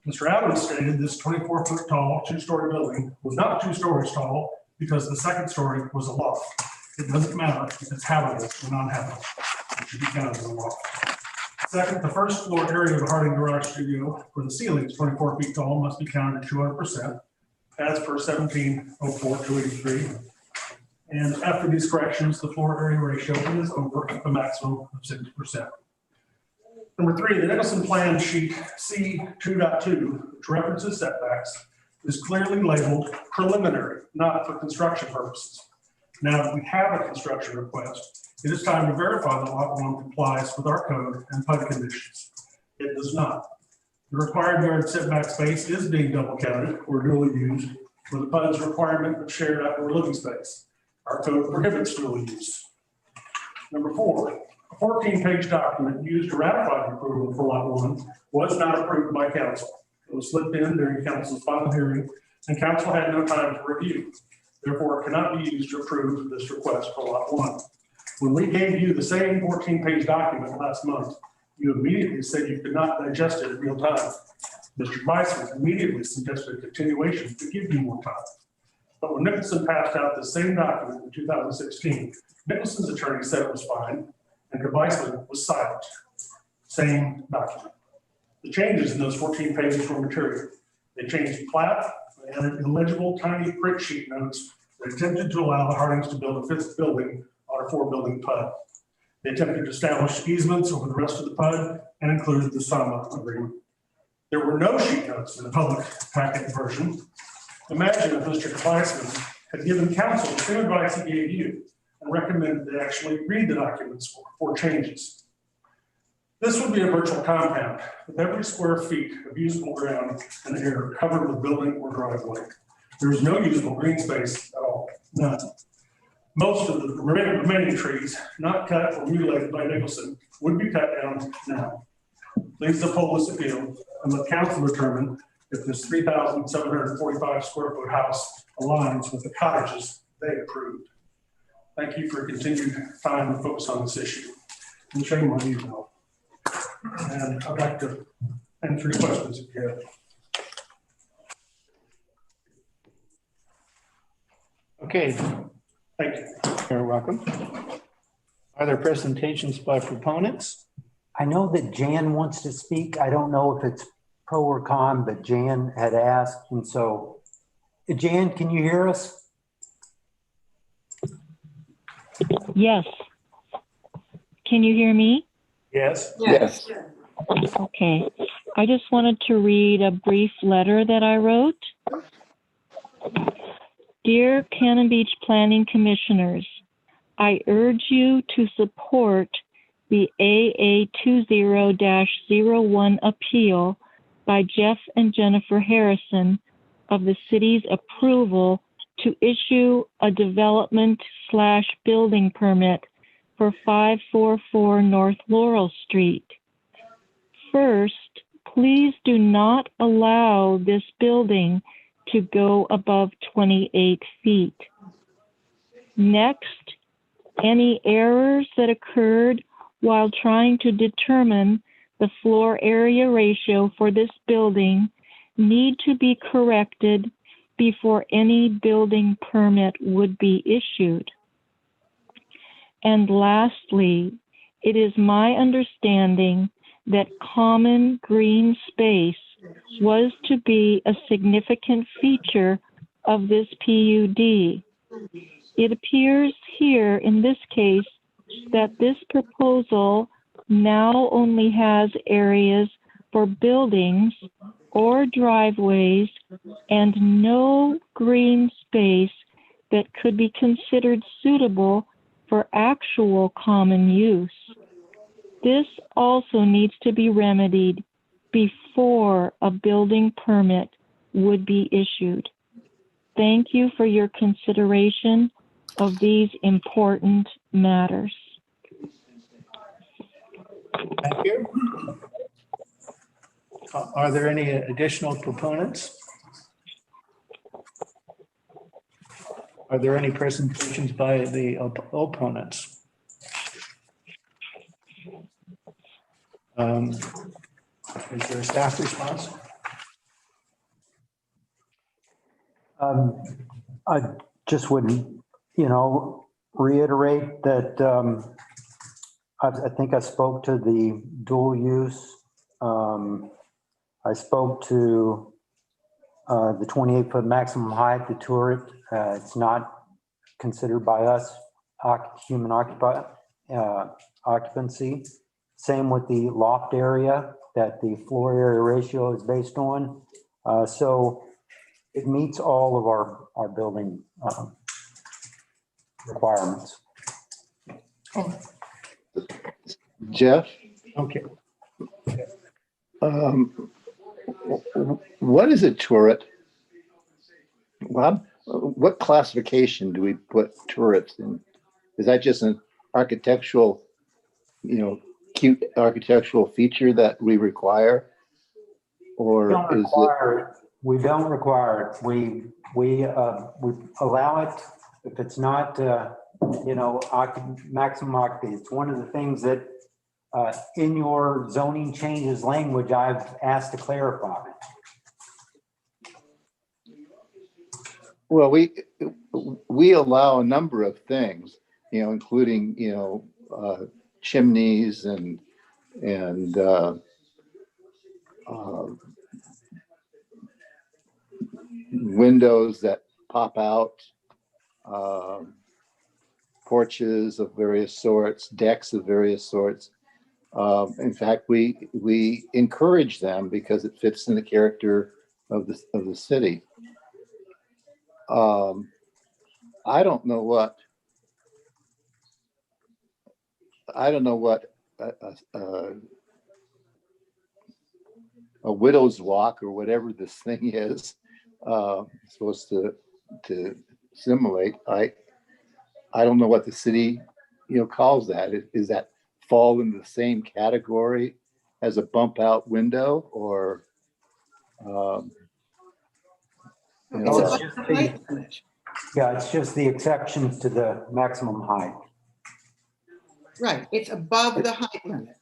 Mr. Adams stated this 24-foot tall, two-story building was not 2 stories tall because the second story was a loft. It doesn't matter if it's habitable or non-habitable. It should be counted as a loft. Second, the first floor area of the Harding Garage Studio where the ceiling is 24 feet tall must be counted at 200% as per 1704-283. And after these corrections, the floor area ratio is over a maximum of 60%. Number three, the Nicholson Plan Sheet C2.2, which references setbacks, is clearly labeled preliminary, not for construction purposes. Now that we have a construction request, it is time to verify that Lot 1 complies with our code and PUD conditions. It does not. The required yard setback space is being double counted or dually used for the PUD's requirement of shared outdoor living space. Our code prohibits dual use. Number four, a 14-page document used to ratify the approval for Lot 1 was not approved by council. It was slipped in during council's final hearing, and council had no time to review. Therefore, it cannot be used to approve this request for Lot 1. When we gave you the same 14-page document last month, you immediately said you could not digest it in real time. Mr. Weissman immediately suggested a continuation to give you more time. But when Nicholson passed out the same document in 2016, Nicholson's attorney said it was fine, and Weissman was silent. Same document. The changes in those 14 pages were material. They changed the plat, they added illegible tiny print sheet notes that attempted to allow the Hardings to build a fifth building on a four-building PUD. They attempted to establish easements over the rest of the PUD and included the SAMA agreement. There were no sheet notes in the public packet version. Imagine if Mr. Weissman had given council the same advice he gave you and recommended they actually read the documents for changes. This would be a virtual compound with every square feet of usable ground and air covered with building or driveway. There is no usable green space at all, none. Most of the remaining trees not cut or mutilated by Nicholson would be cut down now. Please uphold this appeal and let council determine if this 3,745 square foot house aligns with the cottages they approved. Thank you for continued time to focus on this issue. And shame on you, Bill. And I'd like to answer your questions if you have. Okay, Thank you. you're welcome. Are there presentations by proponents? I know that Jan wants to speak. I don't know if it's pro or con, but Jan had asked. And so, Jan, can you hear us? Yes. Can you hear me? Yes. Yes. Okay. I just wanted to read a brief letter that I wrote. Dear Cannon Beach Planning Commissioners, I urge you to support the AA20-01 appeal by Jeff and Jennifer Harrison of the city's approval to issue a development/building permit for 544 North Laurel Street. First, please do not allow this building to go above 28 feet. Next, any errors that occurred while trying to determine the floor area ratio for this building need to be corrected before any building permit would be issued. And lastly, it is my understanding that common green space was to be a significant feature of this PUD. It appears here in this case that this proposal now only has areas for buildings or driveways and no green space that could be considered suitable for actual common use. This also needs to be remedied before a building permit would be issued. Thank you for your consideration of these important matters. Thank you. Are there any additional proponents? Are there any presentations by the opponents? Is there a staff response? I just would, reiterate that I think I spoke to the dual use. I spoke to the 28-foot maximum height, the turret. It's not considered by us human occupancy. Same with the loft area that the floor area ratio is based on. So it meets all of our building requirements. Jeff? Okay. What is a turret? Well, what classification do we put turrets in? Is that just an architectural, cute architectural feature that we require? Or is it? We don't require it. We allow it if it's not, maximum occupancy. It's one of the things that in your zoning changes language, I've asked to clarify. Well, we allow a number of things, including, chimneys and windows that pop out, porches of various sorts, decks of various sorts. In fact, we encourage them because it fits in the character of the city. I don't know what a widow's walk or whatever this thing is supposed to simulate. I don't know what the city calls that. Is that fall in the same category as a bump out window, or it's just the exceptions to the maximum height. Right, it's above the height limit.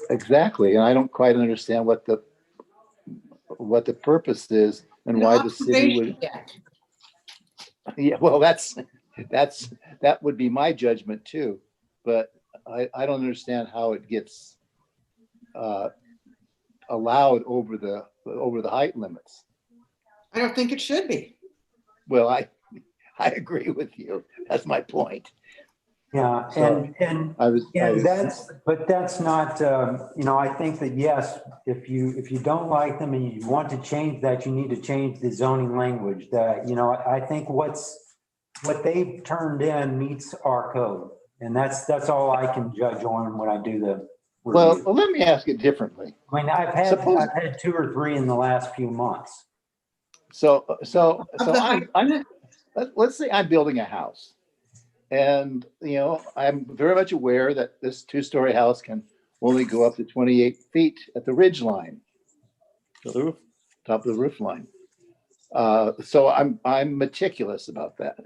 Exactly, and I don't quite understand what the purpose is and why the city would. Yeah, well, that would be my judgment too, but I don't understand how it gets allowed over the height limits. I don't think it should be. Well, I agree with you. That's my point. Yeah, So that's not, I think that yes, if you don't like them and you want to change that, you need to change the zoning language. That, I think what they've turned in meets our code, and that's all I can judge on when I do Well, review. let me ask it differently. I mean, I've Suppose- had 2 or 3 in the last few months. So Of the height limit? let's say I'm building a house. And, I'm very much aware that this 2-story house can only go up to 28 feet at the ridge line. To the roof, top of the roof line. So I'm meticulous about that.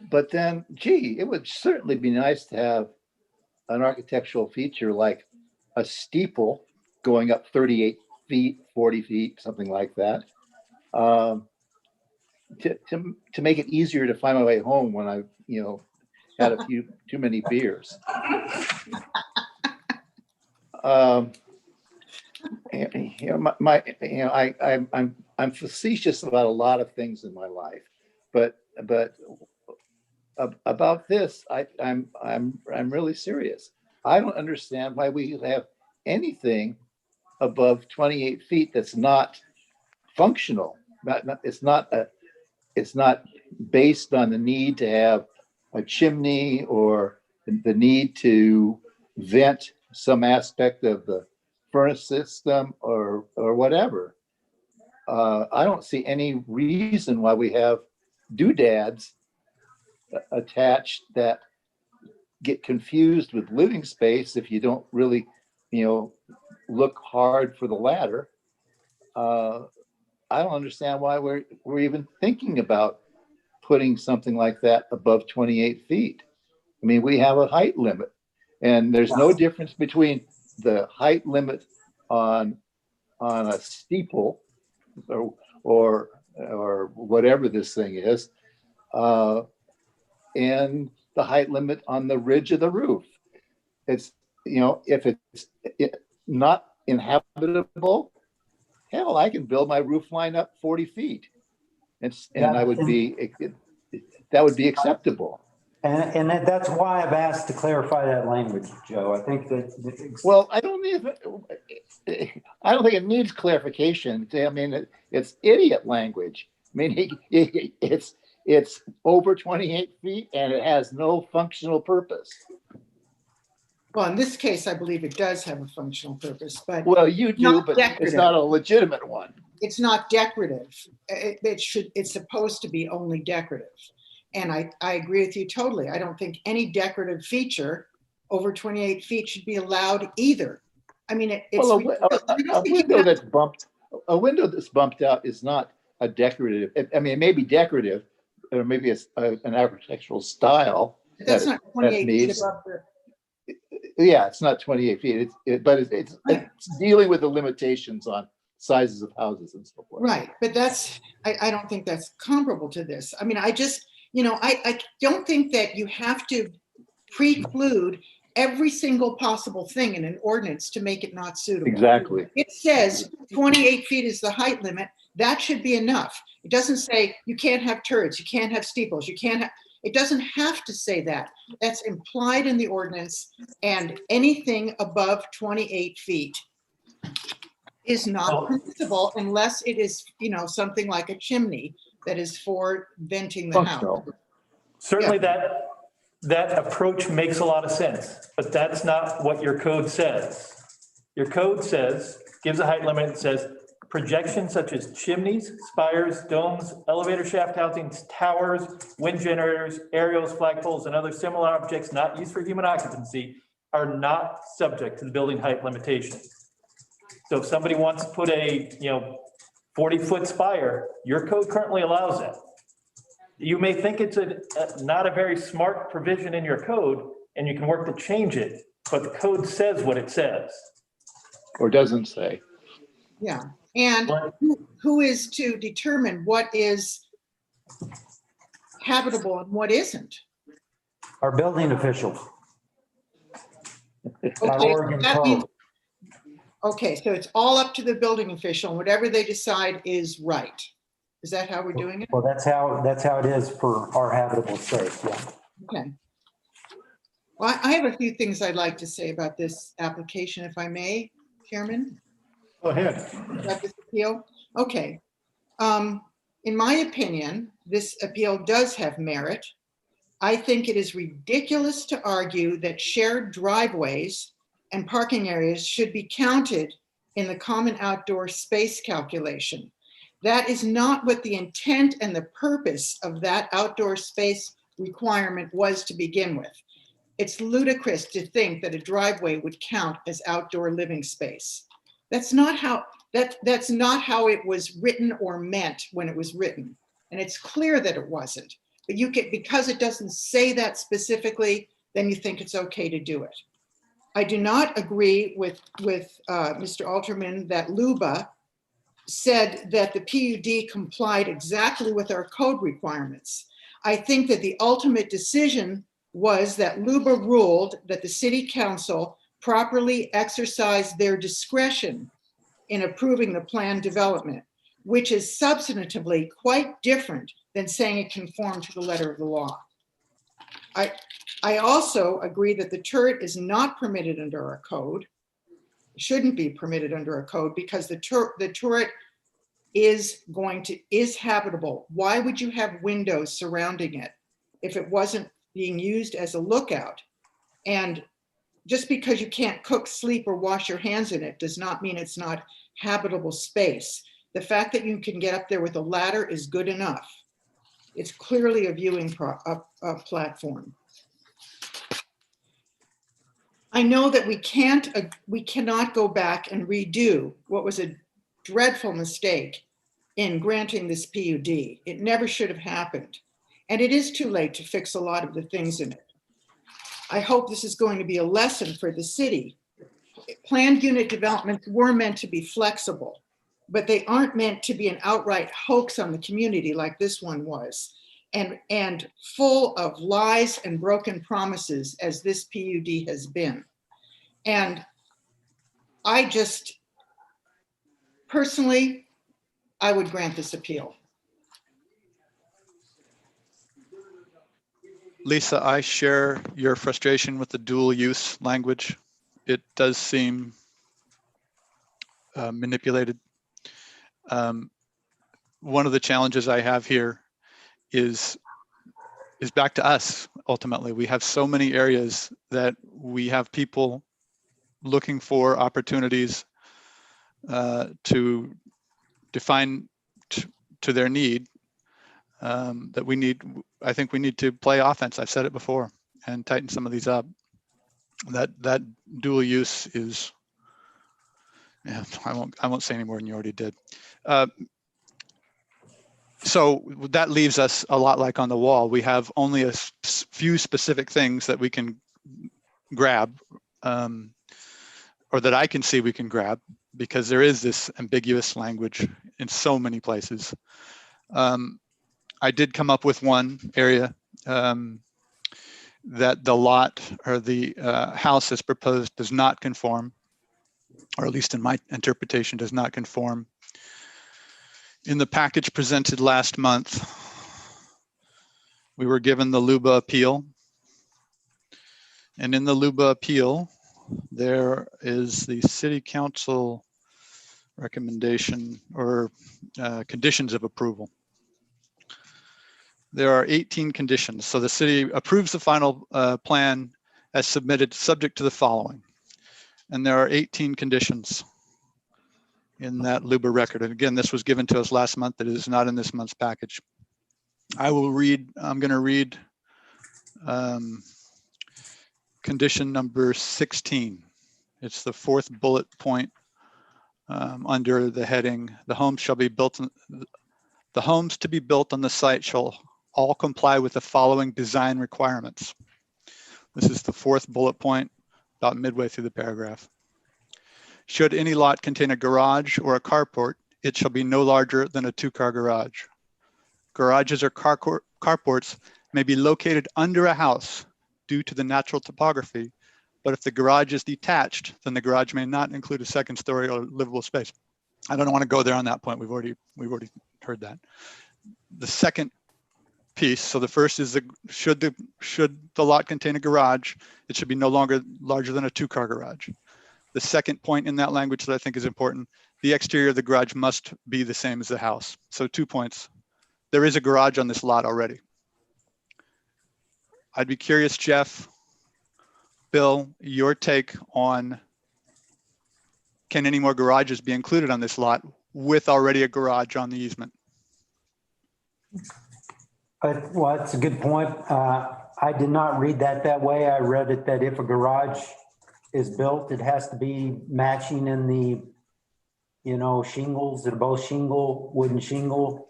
But then, gee, it would certainly be nice to have an architectural feature like a steeple going up 38 feet, 40 feet, something like that. To make it easier to find my way home when I, had a few too many beers. I'm facetious about a lot of things in my life, but about this, I'm really serious. I don't understand why we have anything above 28 feet that's not functional. It's not based on the need to have a chimney or the need to vent some aspect of the furnace system or whatever. I don't see any reason why we have doodads attached that get confused with living space if you don't really, look hard for the ladder. I don't understand why we're even thinking about putting something like that above 28 feet. I mean, we have a height limit, and there's no difference between the height limit on a steeple or whatever this thing is, and the height limit on the ridge of the roof. It's, if it's not inhabitable, hell, I can build my roof line up 40 feet. And that would be acceptable. And that's why I've asked to clarify that language, Joe. I think that. Well, I don't think it needs clarification. I mean, it's idiot language. I mean, it's over 28 feet and it has no functional purpose. Well, in this case, I believe it does have a functional purpose, but. Well, you do, not but decorative. it's not a legitimate one. It's not decorative. It's supposed to be only decorative. And I agree with you totally. I don't think any decorative feature over 28 feet should be allowed either. I mean, Well, a window that's bumped out is not a decorative. I mean, it may be decorative, or maybe it's an architectural style. That's not 28 feet above the. Yeah, it's not 28 feet, but it's dealing with the limitations on sizes of houses and so forth. Right, but I don't think that's comparable to this. I mean, I don't think that you have to preclude every single possible thing in an ordinance to make it not suitable. Exactly. It says 28 feet is the height limit. That should be enough. It doesn't say you can't have turrets, you can't have steeples, it doesn't have to say that. That's implied in the ordinance, and anything above 28 feet is not permissible unless it is, something like a chimney that is for venting the house. Certainly that approach makes a lot of sense, but that's not what your code says. Your code gives a height limit and says projections such as chimneys, spires, domes, elevator shaft housings, towers, wind generators, aerials, flagpoles, and other similar objects not used for human occupancy are not subject to the building height limitation. So if somebody wants to put a 40-foot spire, your code currently allows that. You may think it's not a very smart provision in your code, and you can work to change it, but the code says what it says. Or doesn't say. Yeah, and who is to determine what is habitable and what isn't? Our building official. Our Okay, Oregon that code. means, okay, so it's all up to the building official, and whatever they decide is right. Is that how we're doing it? Well, that's how it is for our habitable space, yeah. Okay. Well, I have a few things I'd like to say about this application, if I may, Chairman. Go ahead. About this appeal? Okay. In my opinion, this appeal does have merit. I think it is ridiculous to argue that shared driveways and parking areas should be counted in the common outdoor space calculation. That is not what the intent and the purpose of that outdoor space requirement was to begin with. It's ludicrous to think that a driveway would count as outdoor living space. That's not how it was written or meant when it was written. And it's clear that it wasn't. But because it doesn't say that specifically, then you think it's okay to do it. I do not agree with Mr. Alterman that LUBA said that the PUD complied exactly with our code requirements. I think that the ultimate decision was that LUBA ruled that the city council properly exercised their discretion in approving the planned development, which is substantively quite different than saying it conformed to the letter of the law. I also agree that the turret is not permitted under our code, shouldn't be permitted under our code, because the turret is habitable. Why would you have windows surrounding it if it wasn't being used as a lookout? And just because you can't cook, sleep, or wash your hands in it does not mean it's not habitable space. The fact that you can get up there with a ladder is good enough. It's clearly a viewing platform. I know that we cannot go back and redo what was a dreadful mistake in granting this PUD. It never should have happened. And it is too late to fix a lot of the things in it. I hope this is going to be a lesson for the city. Planned unit developments were meant to be flexible, but they aren't meant to be an outright hoax on the community like this one was, and full of lies and broken promises as this PUD has been. And I just, personally, I would grant this appeal. Lisa, I share your frustration with the dual use language. It does seem manipulated. One of the challenges I have here is back to us. Ultimately, we have so many areas that we have people looking for opportunities to define to their need, that we need. I think we need to play offense. I've said it before, and tighten some of these up. That dual use is. Yeah, I won't say any more than you already did. So that leaves us a lot like on the wall. We have only a few specific things that we can grab, or that I can see we can grab, because there is this ambiguous language in so many places. I did come up with one area that the lot or the house as proposed does not conform, or at least in my interpretation does not conform. In the package presented last month, we were given the LUBA appeal. And in the LUBA appeal, there is the city council recommendation or conditions of approval. There are 18 conditions. So the city approves the final plan as submitted, subject to the following. And there are 18 conditions in that LUBA record. And again, this was given to us last month. It is not in this month's package. I'm going to read condition number 16. It's the fourth bullet point under the heading, the homes to be built on the site shall all comply with the following design requirements. This is the fourth bullet point, about midway through the paragraph. Should any lot contain a garage or a carport, it shall be no larger than a 2-car garage. Garages or carports may be located under a house due to the natural topography, but if the garage is detached, then the garage may not include a second story or livable space. I don't want to go there on that point. We've already heard that. The second piece, so the first is should the lot contain a garage, it should be no longer larger than a 2-car garage. The second point in that language that I think is important, the exterior of the garage must be the same as the house. So 2 points. There is a garage on this lot already. I'd be curious, Jeff, Bill, your take on, can any more garages be included on this lot with already a garage on the easement? Well, that's a good point. I did not read that way. I read it that if a garage is built, it has to be matching in the, shingles, they're both wooden shingle.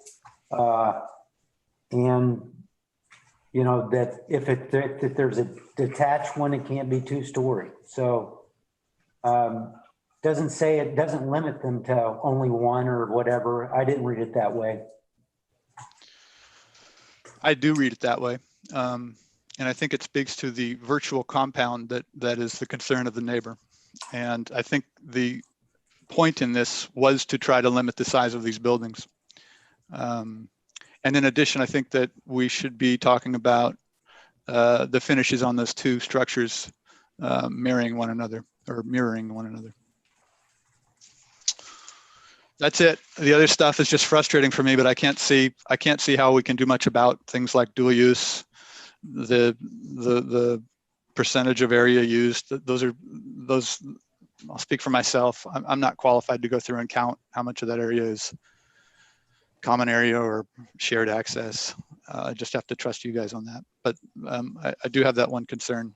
And, that if there's a detached one, it can't be 2-story. So it doesn't limit them to only one or whatever. I didn't read it that way. I do read it that way. And I think it speaks to the virtual compound that is the concern of the neighbor. And I think the point in this was to try to limit the size of these buildings. And in addition, I think that we should be talking about the finishes on those two structures mirroring one another. That's it. The other stuff is just frustrating for me, but I can't see how we can do much about things like dual use, the percentage of area used. Those, I'll speak for myself. I'm not qualified to go through and count how much of that area is common area or shared access. I just have to trust you guys on that. But I do have that one concern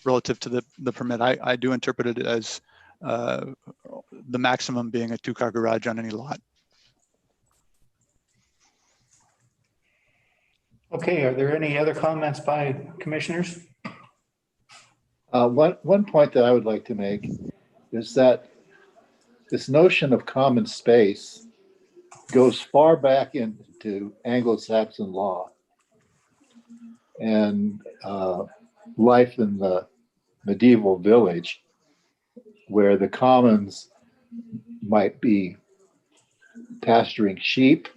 relative to the permit. I do interpret it as the maximum being a 2-car garage on any lot. Okay, are there any other comments by commissioners? One point that I would like to make is that this notion of common space goes far back into Anglo-Saxon law and life in the medieval village, where the commons might be pasturing sheep,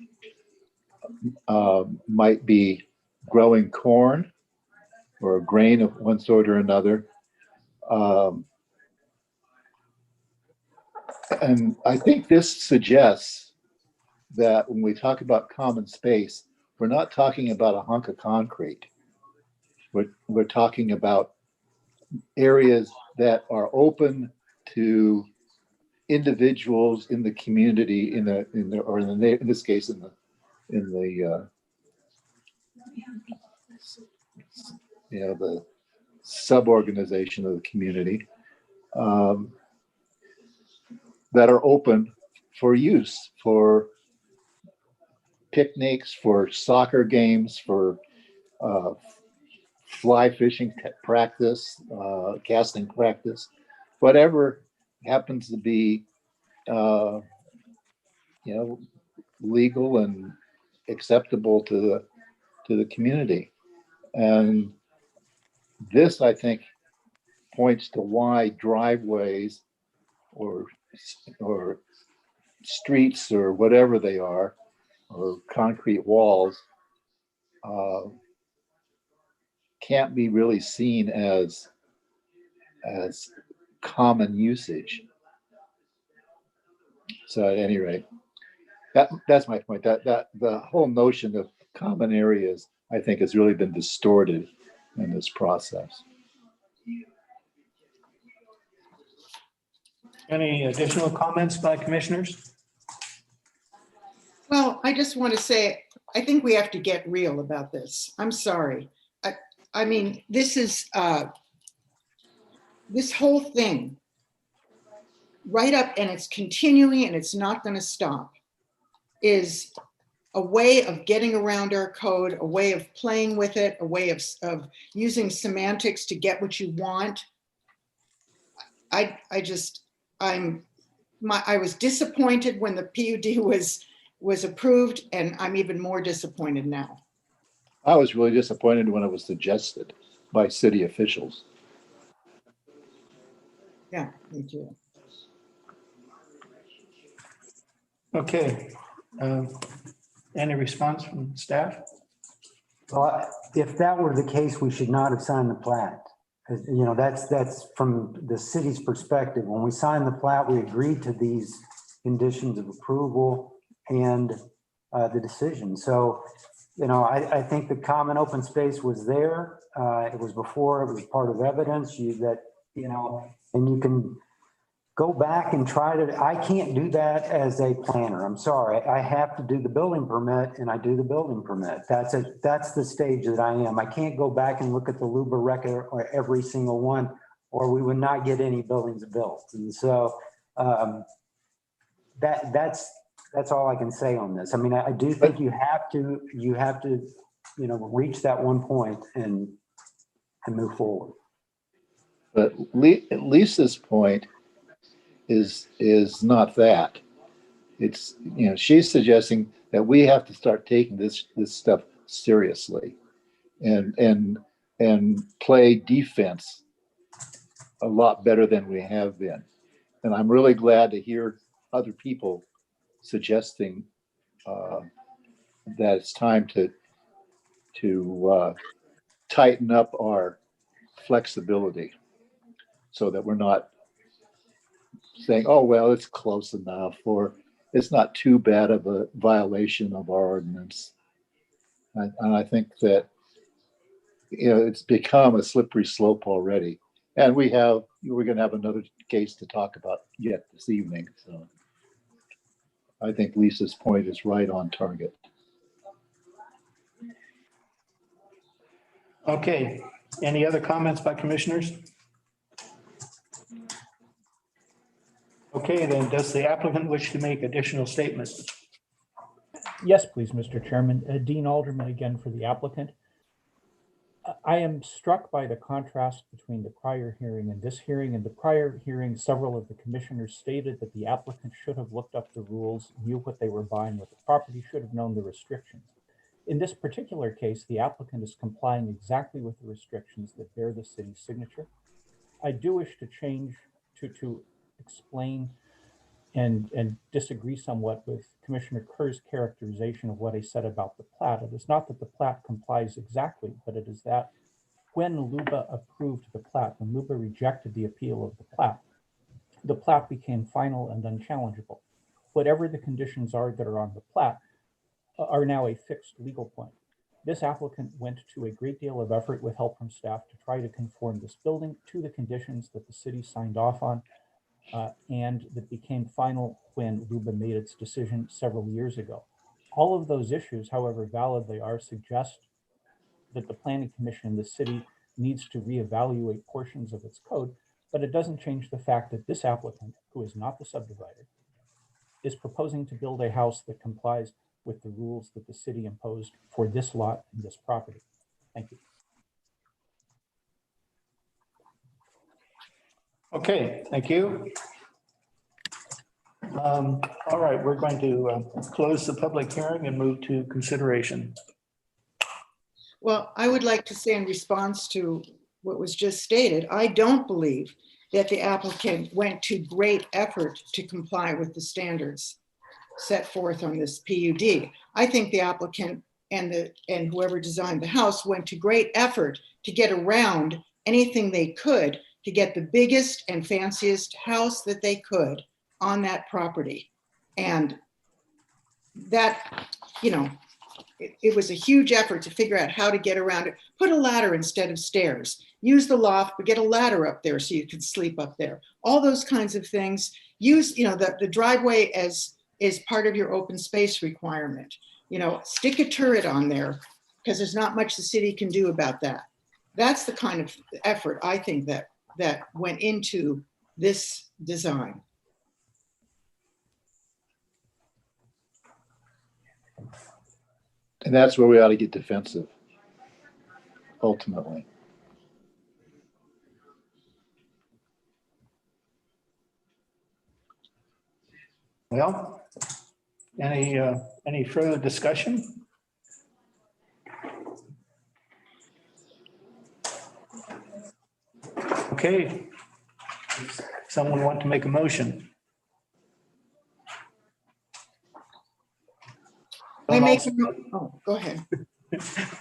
might be growing corn or grain of one sort or another. And I think this suggests that when we talk about common space, we're not talking about a hunk of concrete. We're talking about areas that are open to individuals in the community, in this case, in the the sub-organization of the community, that are open for use, for picnics, for soccer games, for fly fishing practice, casting practice, whatever happens to be, legal and acceptable to the community. And this, I think, points to why driveways or streets or whatever they are, or concrete walls, can't be really seen as common usage. So at any rate, that's my point. That the whole notion of common areas, I think, has really been distorted in this process. Any additional comments by commissioners? Well, I just want to say, I think we have to get real about this. I'm sorry. I mean, this is, this whole thing, right up, and it's continuing and it's not going to stop, is a way of getting around our code, a way of playing with it, a way of using semantics to get what you want. I was disappointed when the PUD was approved, and I'm even more disappointed now. I was really disappointed when it was suggested by city officials. Yeah, me too. Okay. Any response from staff? Well, if that were the case, we should not have signed the plat. That's from the city's perspective. When we signed the plat, we agreed to these conditions of approval and the decision. So You know, I think the common open space was there. It was before, it was part of evidence and you can go back and try to, I can't do that as a planner. I'm sorry. I have to do the building permit and I do the building permit. That's the stage that I am. I can't go back and look at the LUBA record or every single one, or we would not get any buildings built. And so that's all I can say on this. I mean, I do think you have to, reach that one point and move forward. But Lisa's point is not that. It's, she's suggesting that we have to start taking this stuff seriously and play defense a lot better than we have been. And I'm really glad to hear other people suggesting that it's time to tighten up our flexibility so that we're not saying, oh, well, it's close enough, or it's not too bad of a violation of our ordinance. And I think that, it's become a slippery slope already. And we're going to have another case to talk about yet this evening. So I think Lisa's point is right on target. Okay, any other comments by commissioners? Okay, then does the applicant wish to make additional statements? Yes, please, Mr. Chairman. Dean Alderman again for the applicant. I am struck by the contrast between the prior hearing and this hearing. In the prior hearing, several of the commissioners stated that the applicant should have looked up the rules, knew what they were buying with the property, should have known the restrictions. In this particular case, the applicant is complying exactly with the restrictions that bear the city's signature. I do wish to change to explain and disagree somewhat with Commissioner Kerr's characterization of what I said about the plat. It is not that the plat complies exactly, but it is that when LUBA approved the plat, when LUBA rejected the appeal of the plat became final and unchallengeable. Whatever the conditions are that are on the plat are now a fixed legal point. This applicant went to a great deal of effort with help from staff to try to conform this building to the conditions that the city signed off on and that became final when LUBA made its decision several years ago. All of those issues, however valid they are, suggest that the Planning Commission in the city needs to reevaluate portions of its code, but it doesn't change the fact that this applicant, who is not the subdivider, is proposing to build a house that complies with the rules that the city imposed for this lot and this property. Thank you. Okay, thank you. All right, we're going to close the public hearing and move to consideration. Well, I would like to say in response to what was just stated, I don't believe that the applicant went to great effort to comply with the standards set forth on this PUD. I think the applicant and whoever designed the house went to great effort to get around anything they could to get the biggest and fanciest house that they could on that property. And that, it was a huge effort to figure out how to get around it. Put a ladder instead of stairs. Use the loft, but get a ladder up there so you can sleep up there. All those kinds of things. Use, the driveway as part of your open space requirement. Stick a turret on there because there's not much the city can do about that. That's the kind of effort I think that went into this design. And that's where we ought to get defensive, ultimately. Well, any further discussion? Okay. Someone want to make a motion? Go ahead.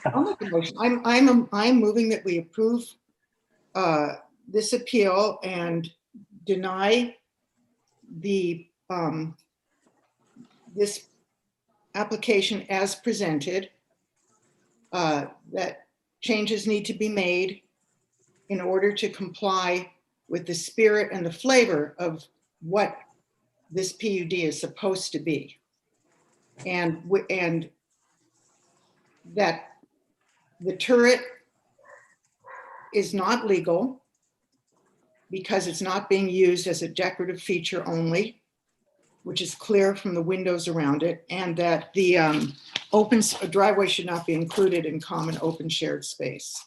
I'll make a motion. I'm moving that we approve this appeal and deny the this application as presented that changes need to be made in order to comply with the spirit and the flavor of what this PUD is supposed to be. And that the turret is not legal because it's not being used as a decorative feature only, which is clear from the windows around it, and that the a driveway should not be included in common open shared space.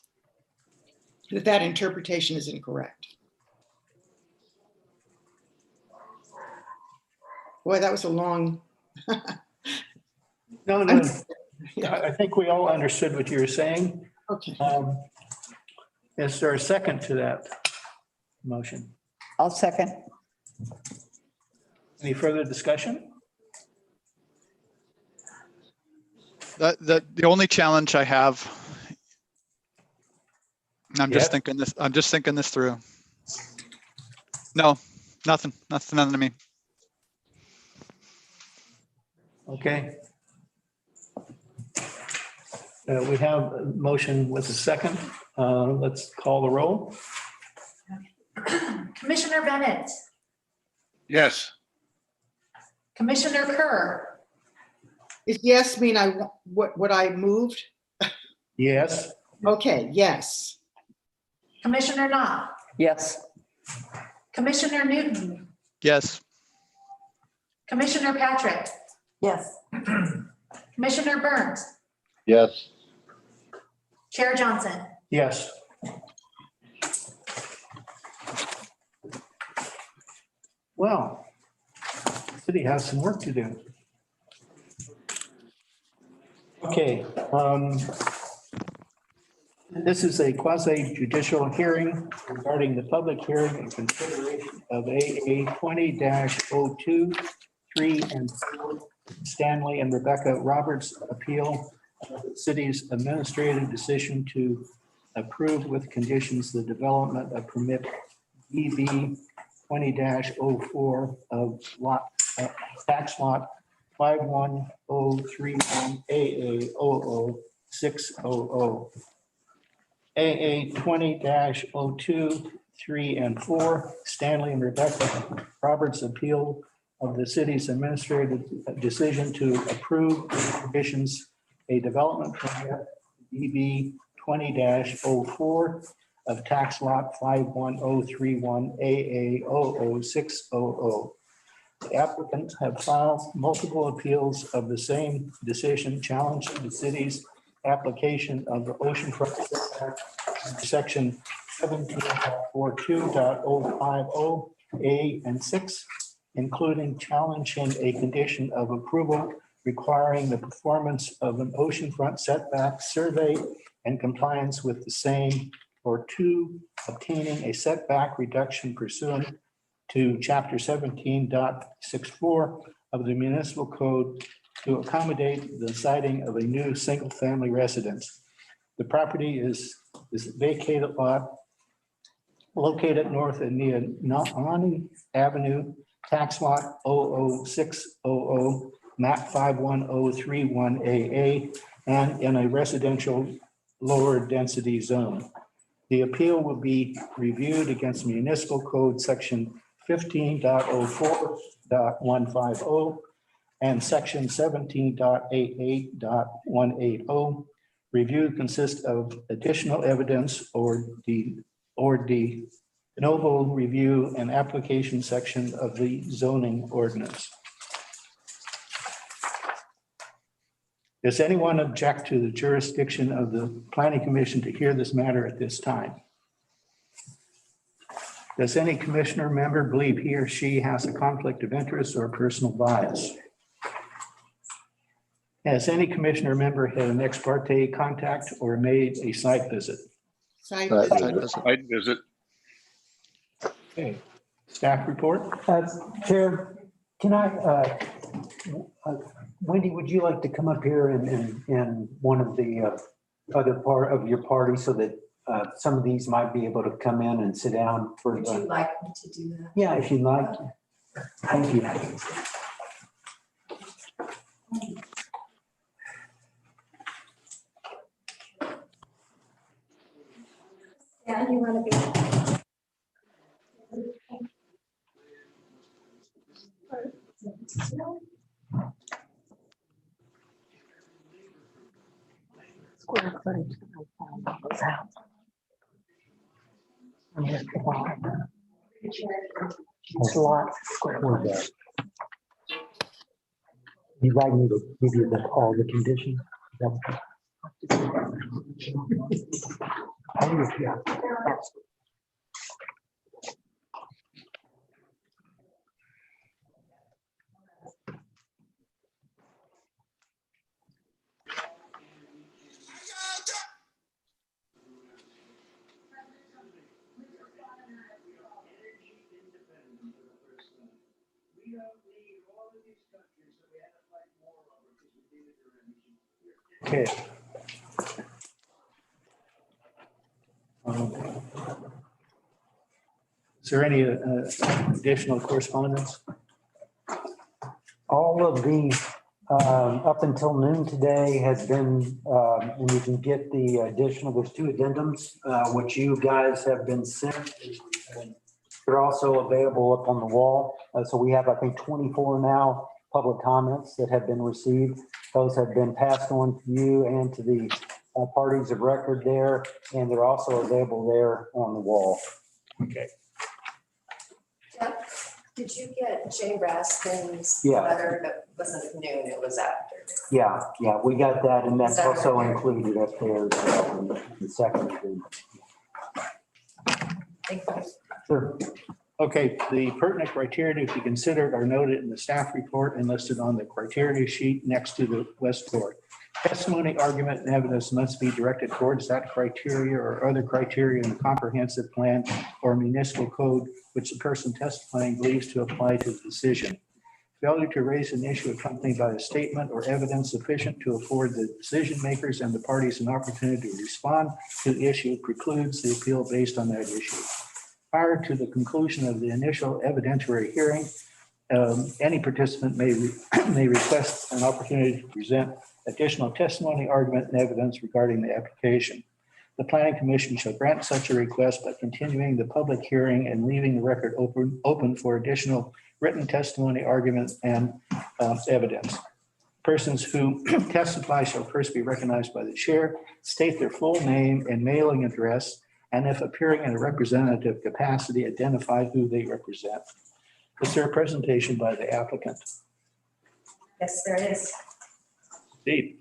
That interpretation is incorrect. Boy, that was a long. No, I think we all understood what you were saying. Okay. Is there a second to that motion? I'll second. Any further discussion? The only challenge I have, I'm just thinking this through. No, nothing to me. Okay. We have a motion with a second. Let's call the roll. Commissioner Bennett, Yes. Commissioner Kerr, Is yes mean what I moved? Yes. Okay, yes. Commissioner Knopf, Yes. Commissioner Newton, Yes. Commissioner Patrick, Yes. Commissioner Burns, Yes. Chair Johnson. Yes. Well, the city has some work to do. Okay. This is a quasi judicial hearing regarding the public hearing and consideration of AA 20-02, 3 and 4, Stanley and Rebecca Roberts appeal of the city's administrative decision to approve with conditions the development of permit EB 20-04 of tax lot 51031 AA 00600. AA 20-02, 3 and 4, Stanley and Rebecca Roberts appeal of the city's administrative decision to approve with conditions a development permit EB 20-04 of tax lot 51031 AA 00600. The applicants have filed multiple appeals of the same decision challenging the city's application of the oceanfront setback, section 17.42.050 A and 6, including challenging a condition of approval requiring the performance of an oceanfront setback survey and compliance with the same, or 2, obtaining a setback reduction pursuant to chapter 17.64 of the municipal code to accommodate the siting of a new single-family residence. The property is vacated lot located north of Neonani Avenue, tax lot 00600, map 51031 AA, and in a residential lower density zone. The appeal will be reviewed against municipal code section 15.04.150 and section 17.88.180. Review consists of additional evidence or de novo review and application section of the zoning ordinance. Does anyone object to the jurisdiction of the Planning Commission to hear this matter at this time? Does any commissioner member believe he or she has a conflict of interest or personal bias? Has any commissioner member had an ex parte contact or made a site visit? Site visit. Site visit. Okay, staff report? Chair, can I, Wendy, would you like to come up here in one of the other part of your party so that some of these might be able to come in and sit down for Would you like me to do that? Yeah, if you'd like. Thank you. Jen, you want to be? Square footage. Goes out. And here's the lot. It's lots of square footage. You'd like me to give you all the conditions? Yeah. Okay. Is there any additional correspondence? All of the, up until noon today has been, and you can get the additional, there's 2 addendums, which you guys have been sent. They're also available up on the wall. So we have, I think, 24 now public comments that have been received. Those have been passed on to you and to the parties of record there, and they're also available there on the wall. Okay. Jeff, did you get Jay Raskin's Yeah. letter that wasn't noon, it was after? Yeah, we got that, and that's Is that also right? included up there as well in the second addendum. Thank you. Sure. Okay, the pertinent criteria to be considered are noted in the staff report and listed on the criteria sheet next to the west door. Testimony, argument, and evidence must be directed towards that criteria or other criteria in the comprehensive plan or municipal code which the person testifying believes to apply to the decision. Failure to raise an issue accompanied by a statement or evidence sufficient to afford the decision makers and the parties an opportunity to respond to the issue precludes the appeal based on that issue. Prior to the conclusion of the initial evidentiary hearing, any participant may request an opportunity to present additional testimony, argument, and evidence regarding the application. The Planning Commission shall grant such a request by continuing the public hearing and leaving the record open for additional written testimony, argument, and evidence. Persons who testify shall first be recognized by the chair, state their full name and mailing address, and if appearing in a representative capacity, identify who they represent. Is there a presentation by the applicant? Yes, there is. Indeed.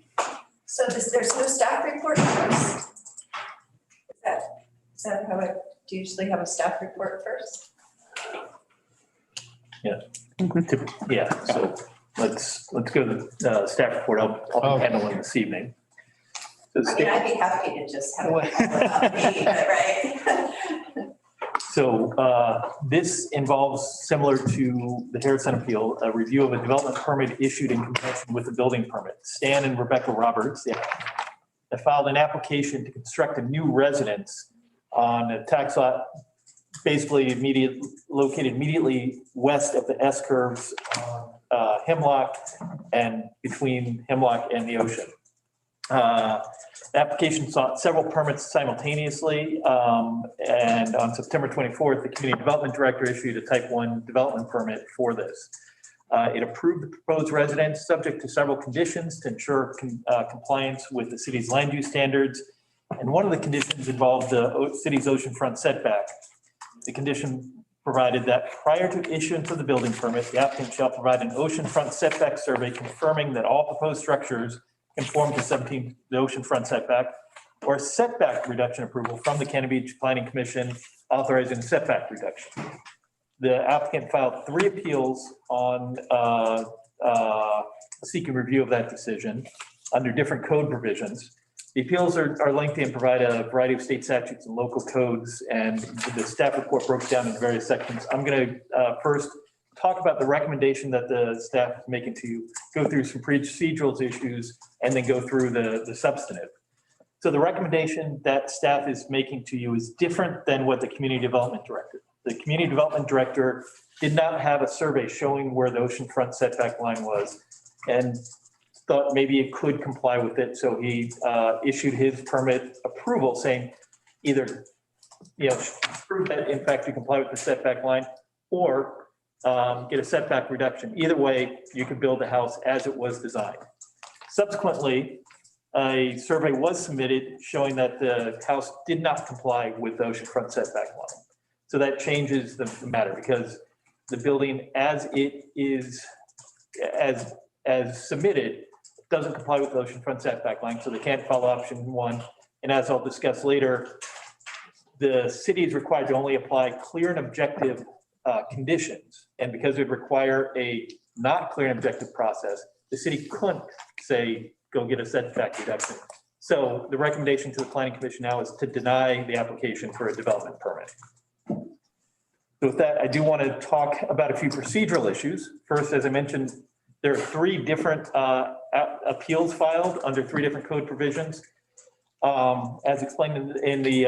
So there's no staff report first? Is that how it, do you usually have a staff report first? Yeah, so let's go to the staff report. I'll handle it this evening. So I mean, I'd be happy to just have it, right? So this involves, similar to the Harrison appeal, a review of a development permit issued in conjunction with the building permit. Stan and Rebecca Roberts have filed an application to construct a new residence on a tax lot basically located immediately west of the S-curves on Hemlock and between Hemlock and the ocean. The application sought several permits simultaneously, and on September 24th, the Community Development Director issued a Type 1 development permit for this. It approved the proposed residence subject to several conditions to ensure compliance with the city's land use standards, and one of the conditions involved the city's oceanfront setback. The condition provided that prior to issuance of the building permit, the applicant shall provide an oceanfront setback survey confirming that all proposed structures conform to the oceanfront setback, or setback reduction approval from the Cannon Beach Planning Commission authorizing setback reduction. The applicant filed 3 appeals on seeking review of that decision under different code provisions. The appeals are lengthy and provide a variety of state statutes and local codes, and the staff report broke down into various sections. I'm going to first talk about the recommendation that the staff is making to you, go through some procedural issues, and then go through the substantive. So the recommendation that staff is making to you is different than what the Community Development Director. The Community Development Director did not have a survey showing where the oceanfront setback line was and thought maybe it could comply with it. So he issued his permit approval saying either prove that in fact you comply with the setback line, or get a setback reduction. Either way, you could build the house as it was designed. Subsequently, a survey was submitted showing that the house did not comply with the oceanfront setback line. So that changes the matter, because the building as it is, as submitted, doesn't comply with the oceanfront setback line, so they can't follow option one. And as I'll discuss later, the city is required to only apply clear and objective conditions. And because it would require a not clear and objective process, the city couldn't say, go get a setback reduction. So the recommendation to the Planning Commission now is to deny the application for a development permit. So with that, I do want to talk about a few procedural issues. First, as I mentioned, there are 3 different appeals filed under 3 different code provisions. As explained in the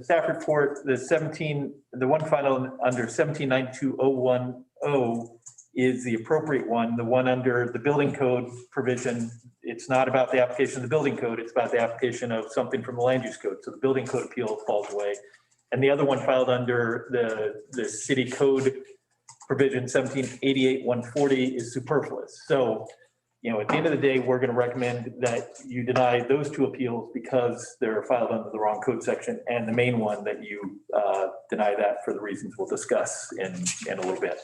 staff report, the one filed under 1792.010 is the appropriate one. The one under the building code provision, it's not about the application of the building code, it's about the application of something from the land use code. So the building code appeal falls away. And the other one filed under the city code provision 1788.140 is superfluous. So, at the end of the day, we're going to recommend that you deny those 2 appeals because they're filed under the wrong code section, and the main one that you deny that for the reasons we'll discuss in a little bit.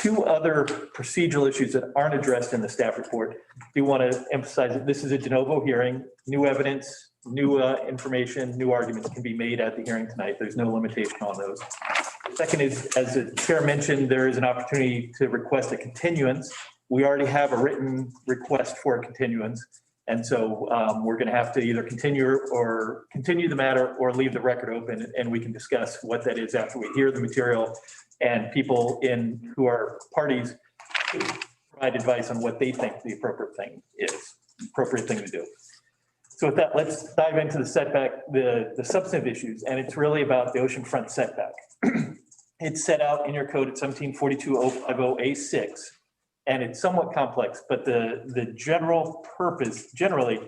2 other procedural issues that aren't addressed in the staff report. We want to emphasize that this is a de novo hearing, new evidence, new information, new arguments can be made at the hearing tonight. There's no limitation on those. Second is, as the chair mentioned, there is an opportunity to request a continuance. We already have a written request for a continuance. And so we're going to have to either continue the matter or leave the record open, and we can discuss what that is after we hear the material, and people who are parties provide advice on what they think the appropriate thing to do. So with that, let's dive into the setback, the substantive issues, and it's really about the oceanfront setback. It's set out in your code at 1742.050A6, and it's somewhat complex, but the general purpose, generally,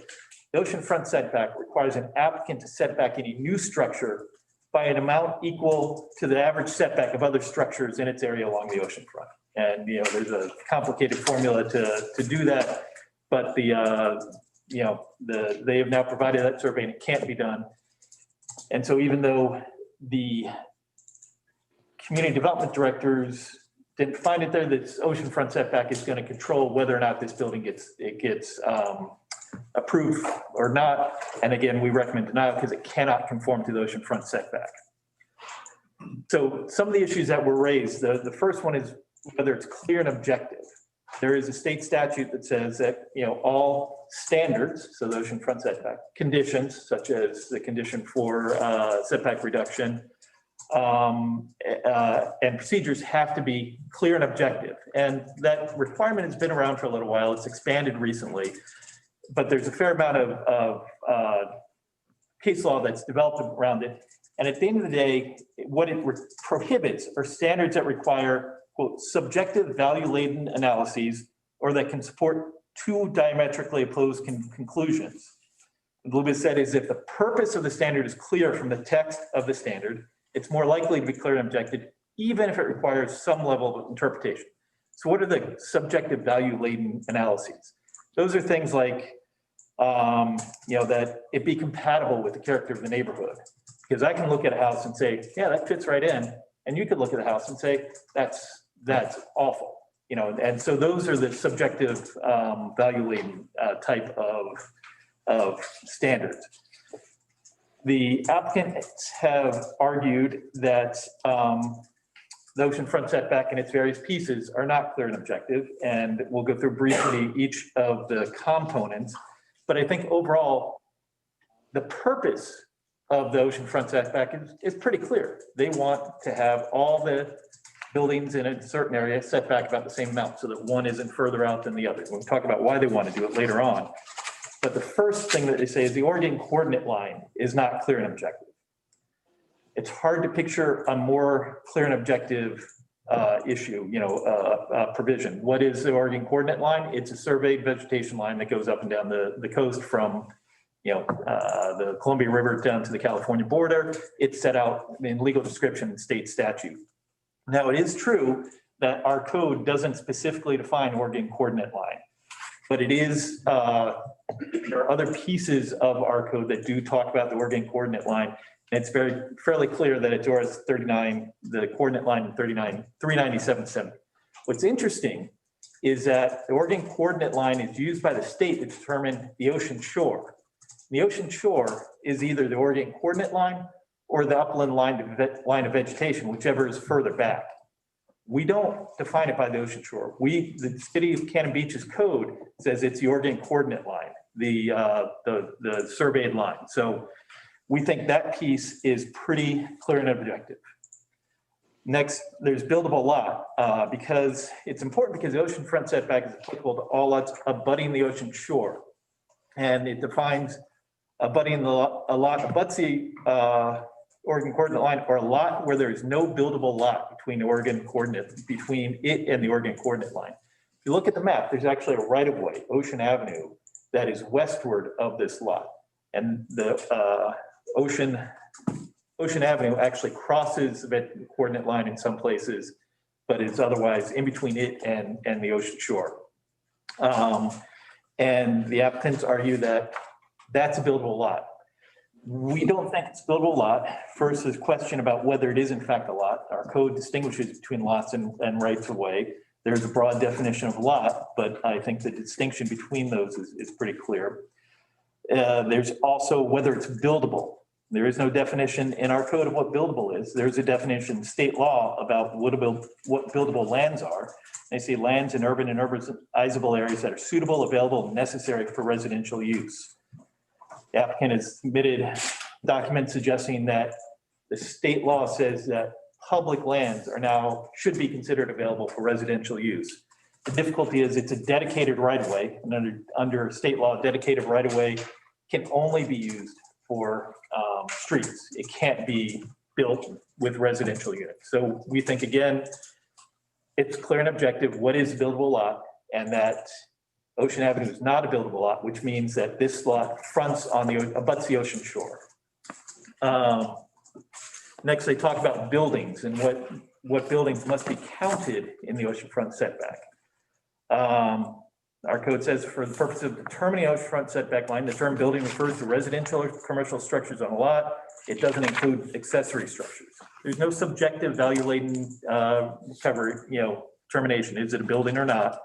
the oceanfront setback requires an applicant to set back any new structure by an amount equal to the average setback of other structures in its area along the oceanfront. And, there's a complicated formula to do that, but they have now provided that survey and it can't be done. And so even though the community development directors didn't find it there, this oceanfront setback is going to control whether or not this building gets approved or not. And again, we recommend denial because it cannot conform to the oceanfront setback. So some of the issues that were raised, the first one is whether it's clear and objective. There is a state statute that says that, all standards, so the oceanfront setback, conditions, such as the condition for setback reduction, and procedures have to be clear and objective. And that requirement has been around for a little while. It's expanded recently, but there's a fair amount of case law that's developed around it. And at the end of the day, what it prohibits are standards that require, quote, subjective value-laden analyses, or that can support 2 diametrically opposed conclusions. What Lubis said is if the purpose of the standard is clear from the text of the standard, it's more likely to be clear and objective, even if it requires some level of interpretation. So what are the subjective value-laden analyses? Those are things like, that it be compatible with the character of the neighborhood. Because I can look at a house and say, yeah, that fits right in. And you could look at the house and say, that's awful. And so those are the subjective value-laden type of standards. The applicants have argued that the oceanfront setback and its various pieces are not clear and objective, and we'll go through briefly each of the components. But I think overall, the purpose of the oceanfront setback is pretty clear. They want to have all the buildings in a certain area set back about the same amount so that one isn't further out than the other. We'll talk about why they want to do it later on. But the first thing that they say is the Oregon coordinate line is not clear and objective. It's hard to picture a more clear and objective issue, provision. What is the Oregon coordinate line? It's a surveyed vegetation line that goes up and down the coast from the Columbia River down to the California border. It's set out in legal description in state statute. Now, it is true that our code doesn't specifically define Oregon coordinate line, but it is, there are other pieces of our code that do talk about the Oregon coordinate line. And it's fairly clear that it's ORS 39, the coordinate line in 397.7. What's interesting is that the Oregon coordinate line is used by the state to determine the ocean shore. The ocean shore is either the Oregon coordinate line or the upland line of vegetation, whichever is further back. We don't define it by the ocean shore. The city of Cannon Beach's code says it's the Oregon coordinate line, the surveyed line. So we think that piece is pretty clear and objective. Next, there's buildable lot, because it's important because the oceanfront setback is applicable to all lots abutting the ocean shore. And it defines abutting a lot abuts the Oregon coordinate line, or a lot where there is no buildable lot between the Oregon coordinate, between it and the Oregon coordinate line. If you look at the map, there's actually a right of way, Ocean Avenue, that is westward of this lot. And the Ocean Avenue actually crosses the coordinate line in some places, but it's otherwise in between it and the ocean shore. And the applicants argue that that's a buildable lot. We don't think it's a buildable lot. First, there's a question about whether it is in fact a lot. Our code distinguishes between lots and rights of way. There's a broad definition of lot, but I think the distinction between those is pretty clear. There's also whether it's buildable. There is no definition in our code of what buildable is. There's a definition in state law about what buildable lands are. They say lands in urban and urbanizable areas that are suitable, available, and necessary for residential use. The applicant has submitted documents suggesting that the state law says that public lands should be considered available for residential use. The difficulty is it's a dedicated right of way, and under state law, dedicated right of way can only be used for streets. It can't be built with residential units. So we think, again, it's clear and objective what is a buildable lot, and that Ocean Avenue is not a buildable lot, which means that this lot abuts the ocean shore. Next, they talk about buildings and what buildings must be counted in the oceanfront setback. Our code says for the purpose of determining oceanfront setback line, the term building refers to residential or commercial structures on a lot. It doesn't include accessory structures. There's no subjective value laden determination. Is it a building or not?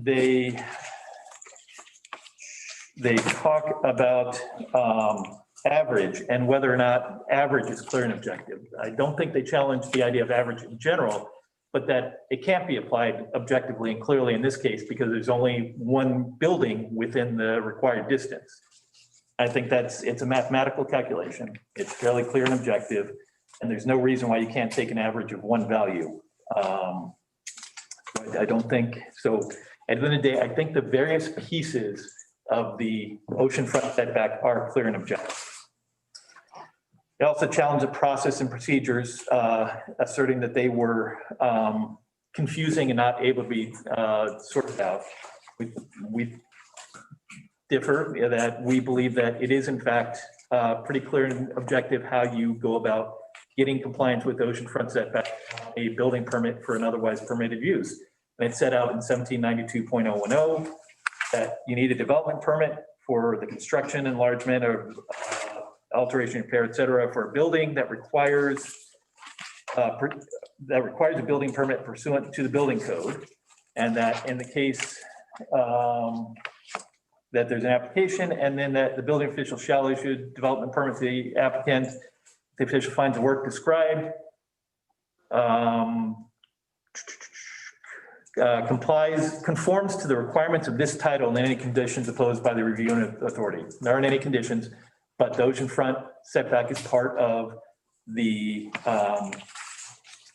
They talk about average and whether or not average is clear and objective. I don't think they challenge the idea of average in general, but that it can't be applied objectively and clearly in this case because there's only one building within the required distance. I think it's a mathematical calculation. It's fairly clear and objective, and there's no reason why you can't take an average of one value. I don't think so. At the end of the day, I think the various pieces of the oceanfront setback are clear and objective. They also challenge the process and procedures, asserting that they were confusing and not able to be sorted out. We differ that we believe that it is in fact pretty clear and objective how you go about getting compliance with the oceanfront setback, a building permit for an otherwise permitted use. And it's set out in 1792.010 that you need a development permit for the construction, enlargement, or alteration, repair, et cetera, for a building that requires a building permit pursuant to the building code. And that in the case that there's an application, and then that the building official shall issue development permit to the applicant. The official finds the work described, conforms to the requirements of this title and any conditions imposed by the reviewing authority. There aren't any conditions, but the oceanfront setback is part of the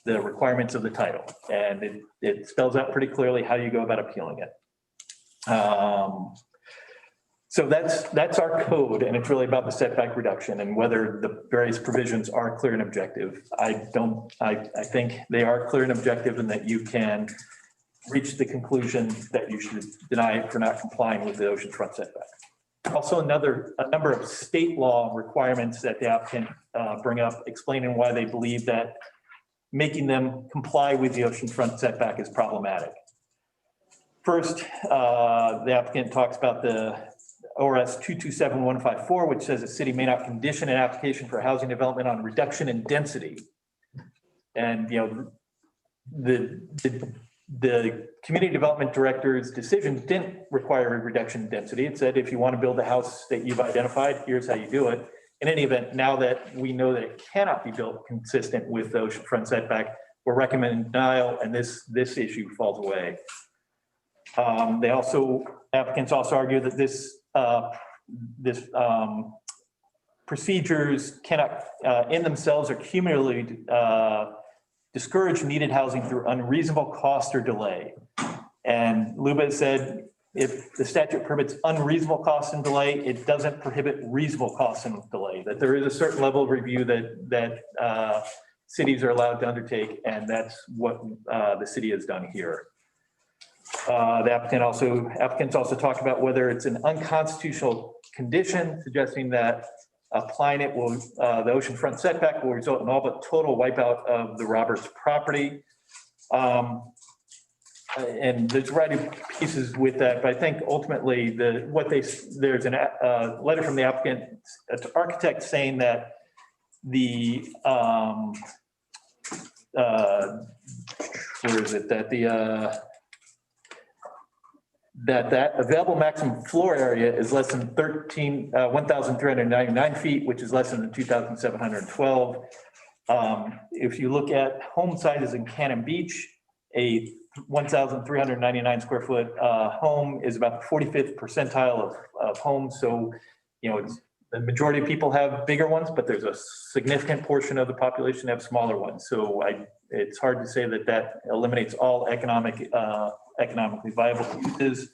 requirements of the title, and it spells out pretty clearly how you go about appealing it. So that's our code, and it's really about the setback reduction and whether the various provisions are clear and objective. I think they are clear and objective, and that you can reached the conclusion that you should deny it for not complying with the oceanfront setback. Also, a number of state law requirements that the applicant bring up, explaining why they believe that making them comply with the oceanfront setback is problematic. First, the applicant talks about the ORS 227154, which says a city may not condition an application for housing development on reduction in density. And, the community development director's decision didn't require a reduction in density. It said, if you want to build a house that you've identified, here's how you do it. In any event, now that we know that it cannot be built consistent with the oceanfront setback, we're recommending denial, and this issue falls away. Applicants also argue that this procedures cannot in themselves or cumulatively discourage needed housing through unreasonable cost or delay. And Luba said, if the statute permits unreasonable costs and delay, it doesn't prohibit reasonable costs and delay, that there is a certain level of review that cities are allowed to undertake, and that's what the city has done here. The applicants also talk about whether it's an unconstitutional condition, suggesting that applying it will, the oceanfront setback will result in all but total wipeout of the Roberts property. And there's a variety of pieces with that, but I think ultimately there's a letter from the applicant, architect, saying that the where is it, that that available maximum floor area is less than 1,399 feet, which is less than 2,712. If you look at home sizes in Cannon Beach, a 1,399 square foot home is about the 45th percentile of homes. So, it's, the majority of people have bigger ones, but there's a significant portion of the population that have smaller ones. So it's hard to say that eliminates all economically viable uses.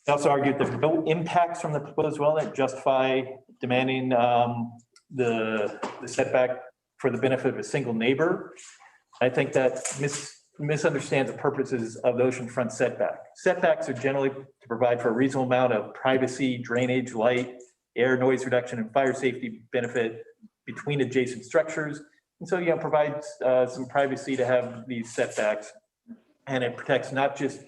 They also argued that no impacts from the proposed wellhead justify demanding the setback for the benefit of a single neighbor. I think that misunderstands the purposes of the oceanfront setback. Setbacks are generally to provide for a reasonable amount of privacy, drainage, light, air, noise reduction, and fire safety benefit between adjacent structures. And so, provides some privacy to have these setbacks, and it protects not just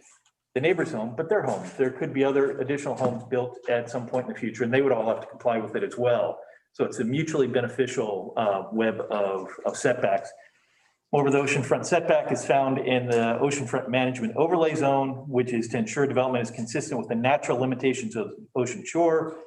the neighbor's home, but their homes. There could be other additional homes built at some point in the future, and they would all have to comply with it as well. So it's a mutually beneficial web of setbacks. Moreover, the oceanfront setback is found in the oceanfront management overlay zone, which is to ensure development is consistent with the natural limitations of ocean shore,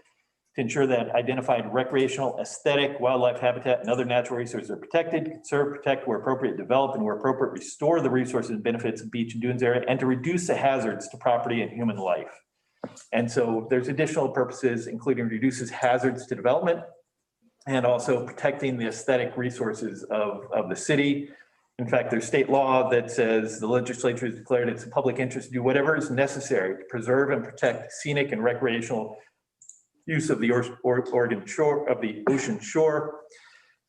to ensure that identified recreational, aesthetic, wildlife habitat, and other natural resources are protected, conserve, protect where appropriate, develop, and where appropriate, restore the resources and benefits of beach and dunes area, and to reduce the hazards to property and human life. And so there's additional purposes, including reduces hazards to development, and also protecting the aesthetic resources of the city. In fact, there's state law that says the legislature has declared it's a public interest to do whatever is necessary to preserve and protect scenic and recreational use of the Oregon shore, of the ocean shore.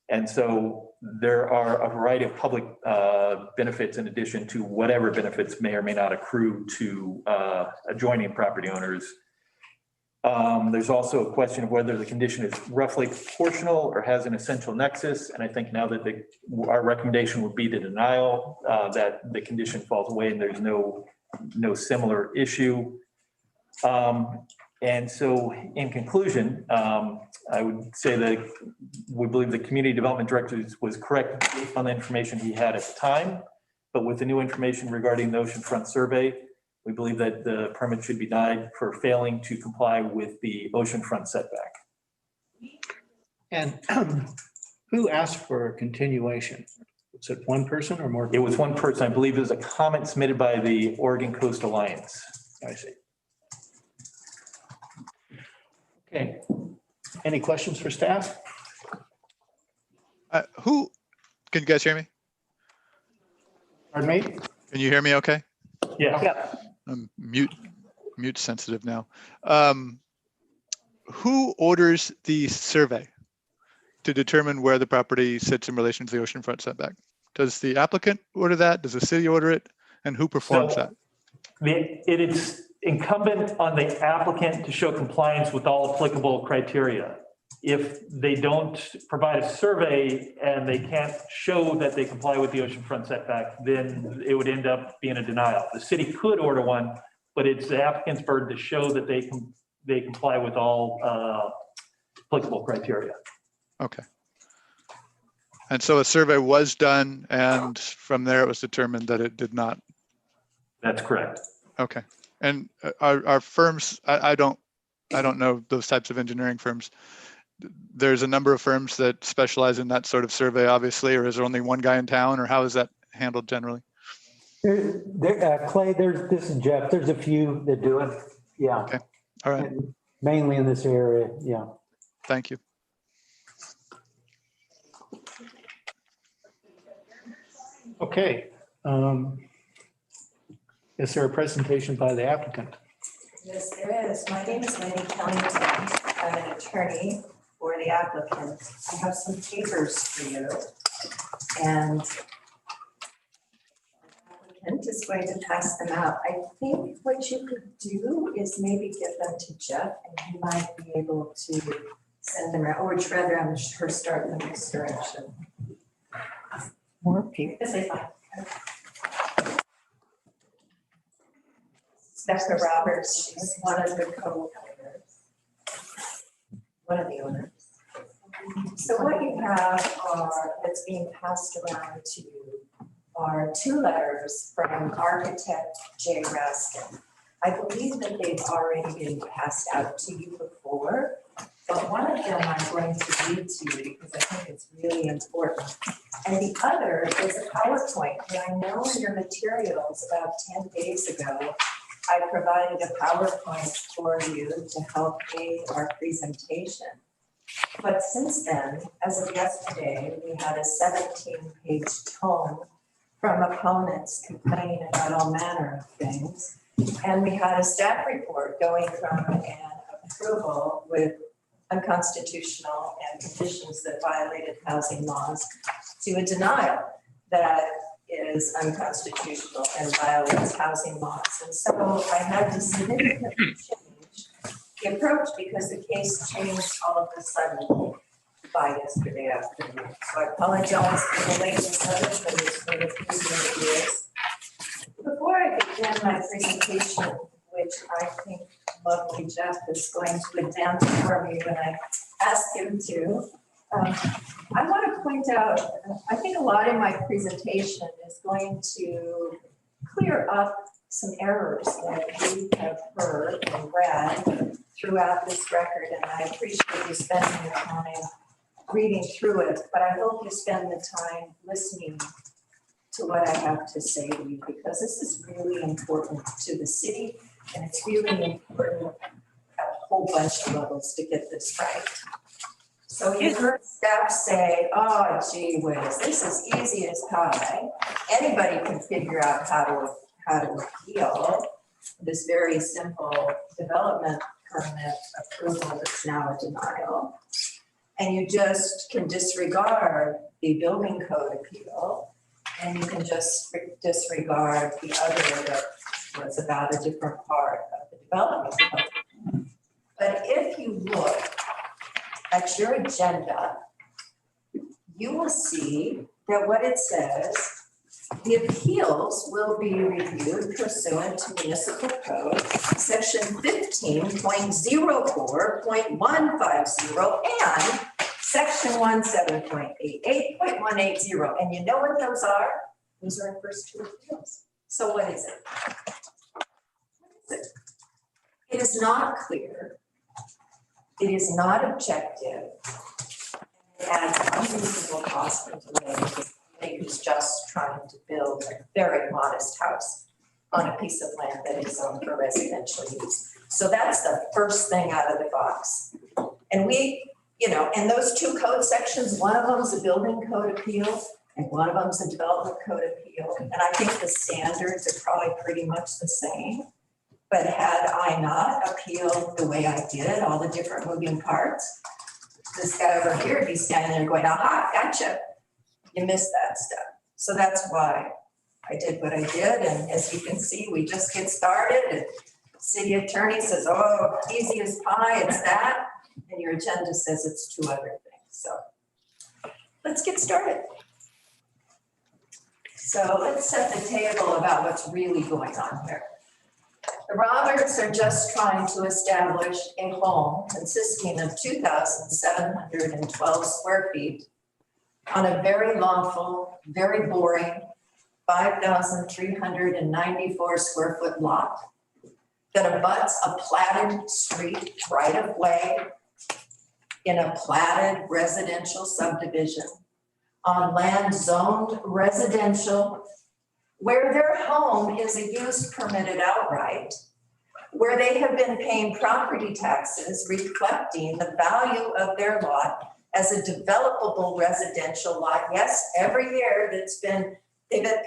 And so there are a variety of public benefits in addition to whatever benefits may or may not accrue to adjoining property owners. There's also a question of whether the condition is roughly proportional or has an essential nexus. And I think now that our recommendation would be to denial, that the condition falls away and there's no similar issue. And so in conclusion, I would say that we believe the community development director was correct based on the information he had at the time, but with the new information regarding the oceanfront survey, we believe that the permit should be denied for failing to comply with the oceanfront setback. And who asked for a continuation? Was it one person or more? It was one person. I believe it was a comment submitted by the Oregon Coast Alliance. I see. Okay. Any questions for staff? Can you guys hear me? Pardon me? Can you hear me okay? Yeah. Yep. I'm mute sensitive now. Who orders the survey to determine where the property sits in relation to the oceanfront setback? Does the applicant order that? Does the city order it? And who performs So- that? It is incumbent on the applicant to show compliance with all applicable criteria. If they don't provide a survey and they can't show that they comply with the oceanfront setback, then it would end up being a denial. The city could order one, but it's the applicant's burden to show that they comply with all applicable criteria. Okay. And so a survey was done, and from there it was determined that it did not. That's correct. Okay. And our firms, I don't know those types of engineering firms. There's a number of firms that specialize in that sort of survey, obviously, or is there only one guy in town, or how is that handled generally? Clay, this is Jeff. There's a few that do it. Yeah. Okay. All right. And mainly in this area. Yeah. Thank you. Okay. Is there a presentation by the applicant? Yes, there is. My name is Wendy Kellington. I'm an attorney for the applicant. I have some papers for you. And the applicant is going to pass them out. I think what you could do is maybe give them to Jeff and he might be able to send them around, or would you rather have her start in this direction? More people. This is fine. Becca Roberts, she's one of the co-owners. One of the owners. So what you have that's being passed around to you are two letters from architect Jay Raskin. I believe that they've already been passed out to you before, but one of them I'm going to read to you because I think it's really important. And the other is a PowerPoint. And I know in your materials about 10 days ago, I provided a PowerPoint for you to help aid our presentation. But since then, as of yesterday, we had a 17-page tome from opponents complaining about all manner of things. And we had a staff report going from an approval with unconstitutional and conditions that violated housing laws to a denial that is unconstitutional and violates housing laws. And so I had to significantly change the approach because the case changed all of a sudden by yesterday afternoon. So I apologize for the lateness of it, but it's been a few years. Before I begin my presentation, which I think lovely Jeff is going to advance for me when I ask him to, I want to point out, I think a lot in my presentation is going to clear up some errors that we have heard and read throughout this record, and I appreciate you spending your time reading through it, but I hope you spend the time listening to what I have to say to you, because this is really important to the city, and it's really important at a whole bunch of levels to get this right. So you heard staff say, oh, gee whiz, this is easy as pie. Anybody can figure out how to appeal this very simple development permit approval that's now a denial. And you just can disregard the building code appeal, and you can just disregard the other that was about a different part of the development code. But if you look at your agenda, you will see that what it says, the appeals will be reviewed pursuant to municipal code, section 15.04.150 and section 17.88.180. And you know what those are? Those are our first two appeals. So what is it? It is not clear. It is not objective. It adds unreasonable cost and delay to somebody who's just trying to build a very modest house on a piece of land that is zoned for residential use. So that's the first thing out of the box. And we, and those two code sections, one of them is a building code appeal and one of them is a development code appeal. And I think the standards are probably pretty much the same. But had I not appealed the way I did, all the different moving parts, this guy over here would be standing there going, aha, gotcha. You missed that step. So that's why I did what I did, and as you can see, we just get started, and city attorney says, oh, easy as pie, it's that, and your agenda says it's 2 other things, so let's get started. So let's set the table about what's really going on here. The Roberts are just trying to establish a home consisting of 2,712 square feet on a very lawful, very boring 5,394 square foot lot that abuts a platted street right of way in a platted residential subdivision on land zoned residential, where their home is a use permitted outright, where they have been paying property taxes reflecting the value of their lot as a developable residential lot. Yes, every year they've been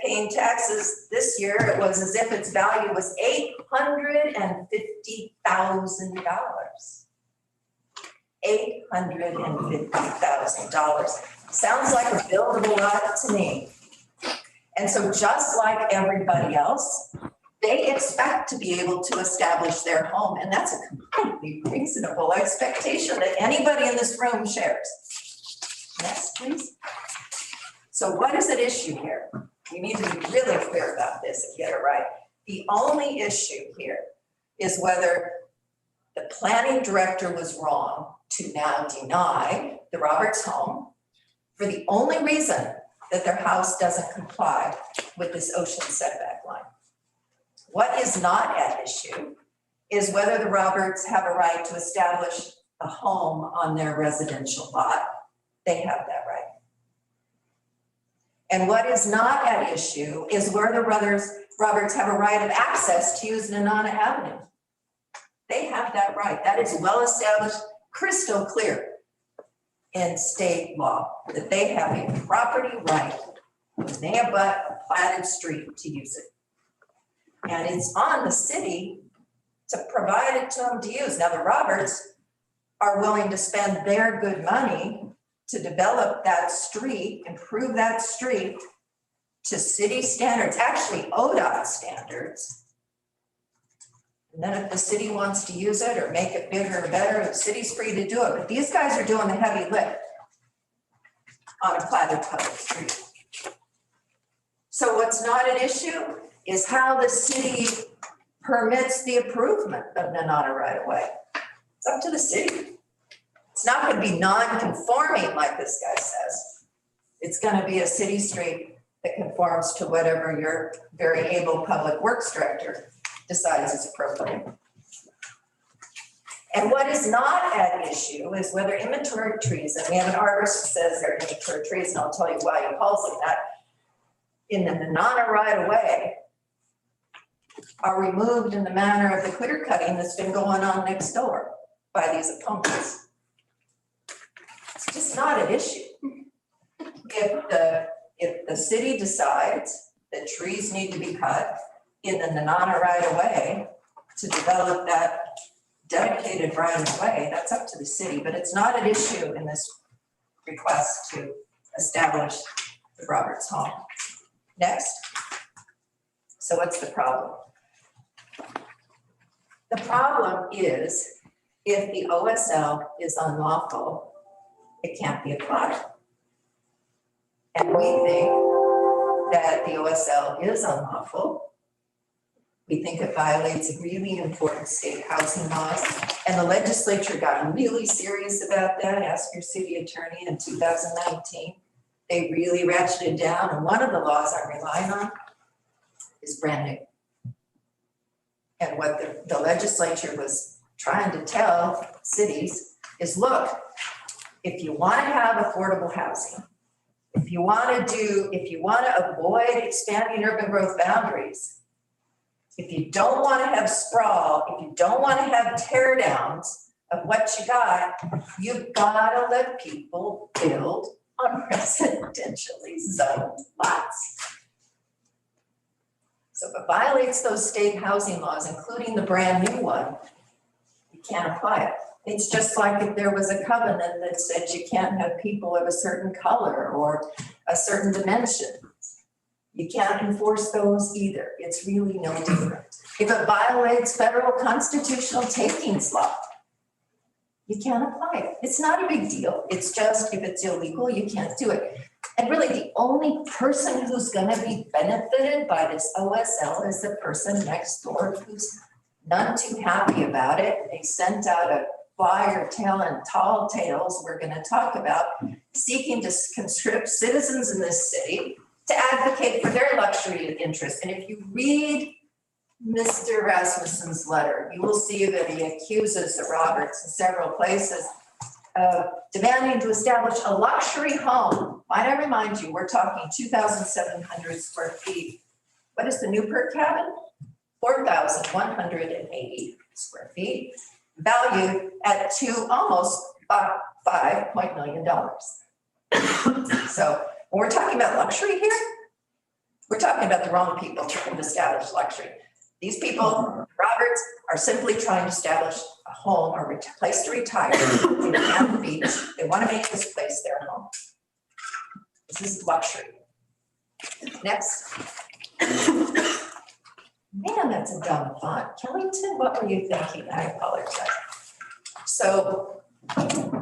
paying taxes. This year, it was as if its value was $850,000. $850,000. Sounds like a buildable lot to me. And so just like everybody else, they expect to be able to establish their home. And that's a completely reasonable expectation that anybody in this room shares. Next, please. So what is at issue here? We need to be really clear about this and get it right. The only issue here is whether the planning director was wrong to now deny the Roberts home for the only reason that their house doesn't comply with this ocean setback line. What is not at issue is whether the Roberts have a right to establish a home on their residential lot. They have that right. And what is not at issue is where the Roberts have a right of access to use Nenana Avenue. They have that right. That is well established, crystal clear in state law, that they have a property right when they abut a platted street to use it. And it's on the city to provide it to them to use. Now, the Roberts are willing to spend their good money to develop that street, improve that street to city standards, actually ODOT standards. And then if the city wants to use it or make it bigger or better, the city's free to do it. But these guys are doing the heavy lift on a platted public street. So what's not an issue is how the city permits the improvement of Nenana right away. It's up to the city. It's not going to be non-conforming like this guy says. It's going to be a city street that conforms to whatever your very able public works director decides is appropriate. And what is not at issue is whether inventory trees, and we have an arborist who says they're inventory trees, and I'll tell you why he calls them that, in the Nenana right of way, are removed in the manner of the clear cutting that's been going on next door by these opponents. It's just not an issue. If the city decides that trees need to be cut in the Nenana right of way to develop that dedicated right of way, that's up to the city, but it's not an issue in this request to establish the Roberts home. Next. So what's the problem? The problem is if the OSL is unlawful, it can't be applied. And we think that the OSL is unlawful. We think it violates really important state housing laws. And the legislature got really serious about that. Ask your city attorney in 2019. They really ratcheted down. And one of the laws I'm relying on is brand new. And what the legislature was trying to tell cities is, look, if you want to have affordable housing, if you want to avoid expanding urban growth boundaries, if you don't want to have sprawl, if you don't want to have tear downs of what you got, you've got to let people build on residentially zoned lots. So if it violates those state housing laws, including the brand new one, you can't apply it. It's just like if there was a covenant that said you can't have people of a certain color or a certain dimension. You can't enforce those either. It's really no different. If it violates federal constitutional takings law, you can't apply it. It's not a big deal. It's just if it's illegal, you can't do it. And really, the only person who's gonna be benefited by this OSL is the person next door who's none too happy about it. They sent out a flyer telling tall tales we're gonna talk about, seeking to conscript citizens in this city to advocate for their luxury interests. And if you read Mr. Rasmussen's letter, you will see that he accuses the Roberts in several places of demanding to establish a luxury home. Might I remind you, we're talking 2,700 square feet. What is the Newport cabin? 4,180 square feet, valued at almost $5 million. So when we're talking about luxury here, we're talking about the wrong people trying to establish luxury. These people, Roberts, are simply trying to establish a home or a place to retire in Cannon Beach. They want to make this place their home. This is luxury. Next. Man, that's a dumb font. Killington, what were you thinking? I apologize. So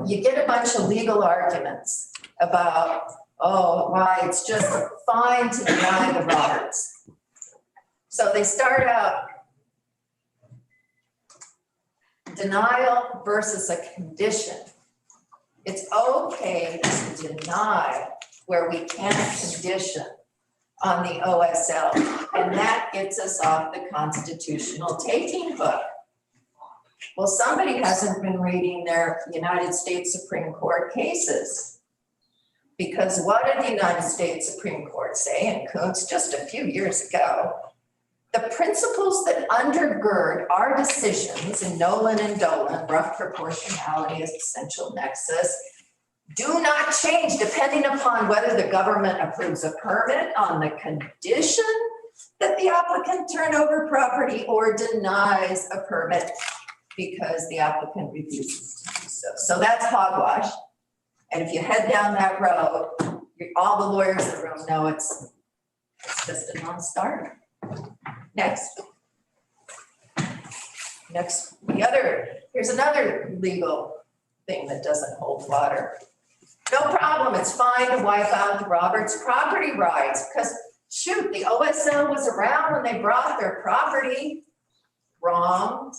you get a bunch of legal arguments about, oh, why it's just fine to deny the Roberts. So they start out denial versus a condition. It's okay to deny where we can't condition on the OSL, and that gets us off the constitutional taking hook. Well, somebody hasn't been reading their United States Supreme Court cases. Because what did the United States Supreme Court say in Kuntz just a few years ago? The principles that undergird our decisions in Nolan and Dolan, rough proportionality as essential nexus, do not change depending upon whether the government approves a permit on the condition that the applicant turn over property or denies a permit because the applicant refuses to do so. So that's hogwash. And if you head down that road, all the lawyers in the room know it's just a non-starter. Next. Here's another legal thing that doesn't hold water. No problem, it's fine to wipe out the Roberts property rights because shoot, the OSL was around when they brought their property. Wrong.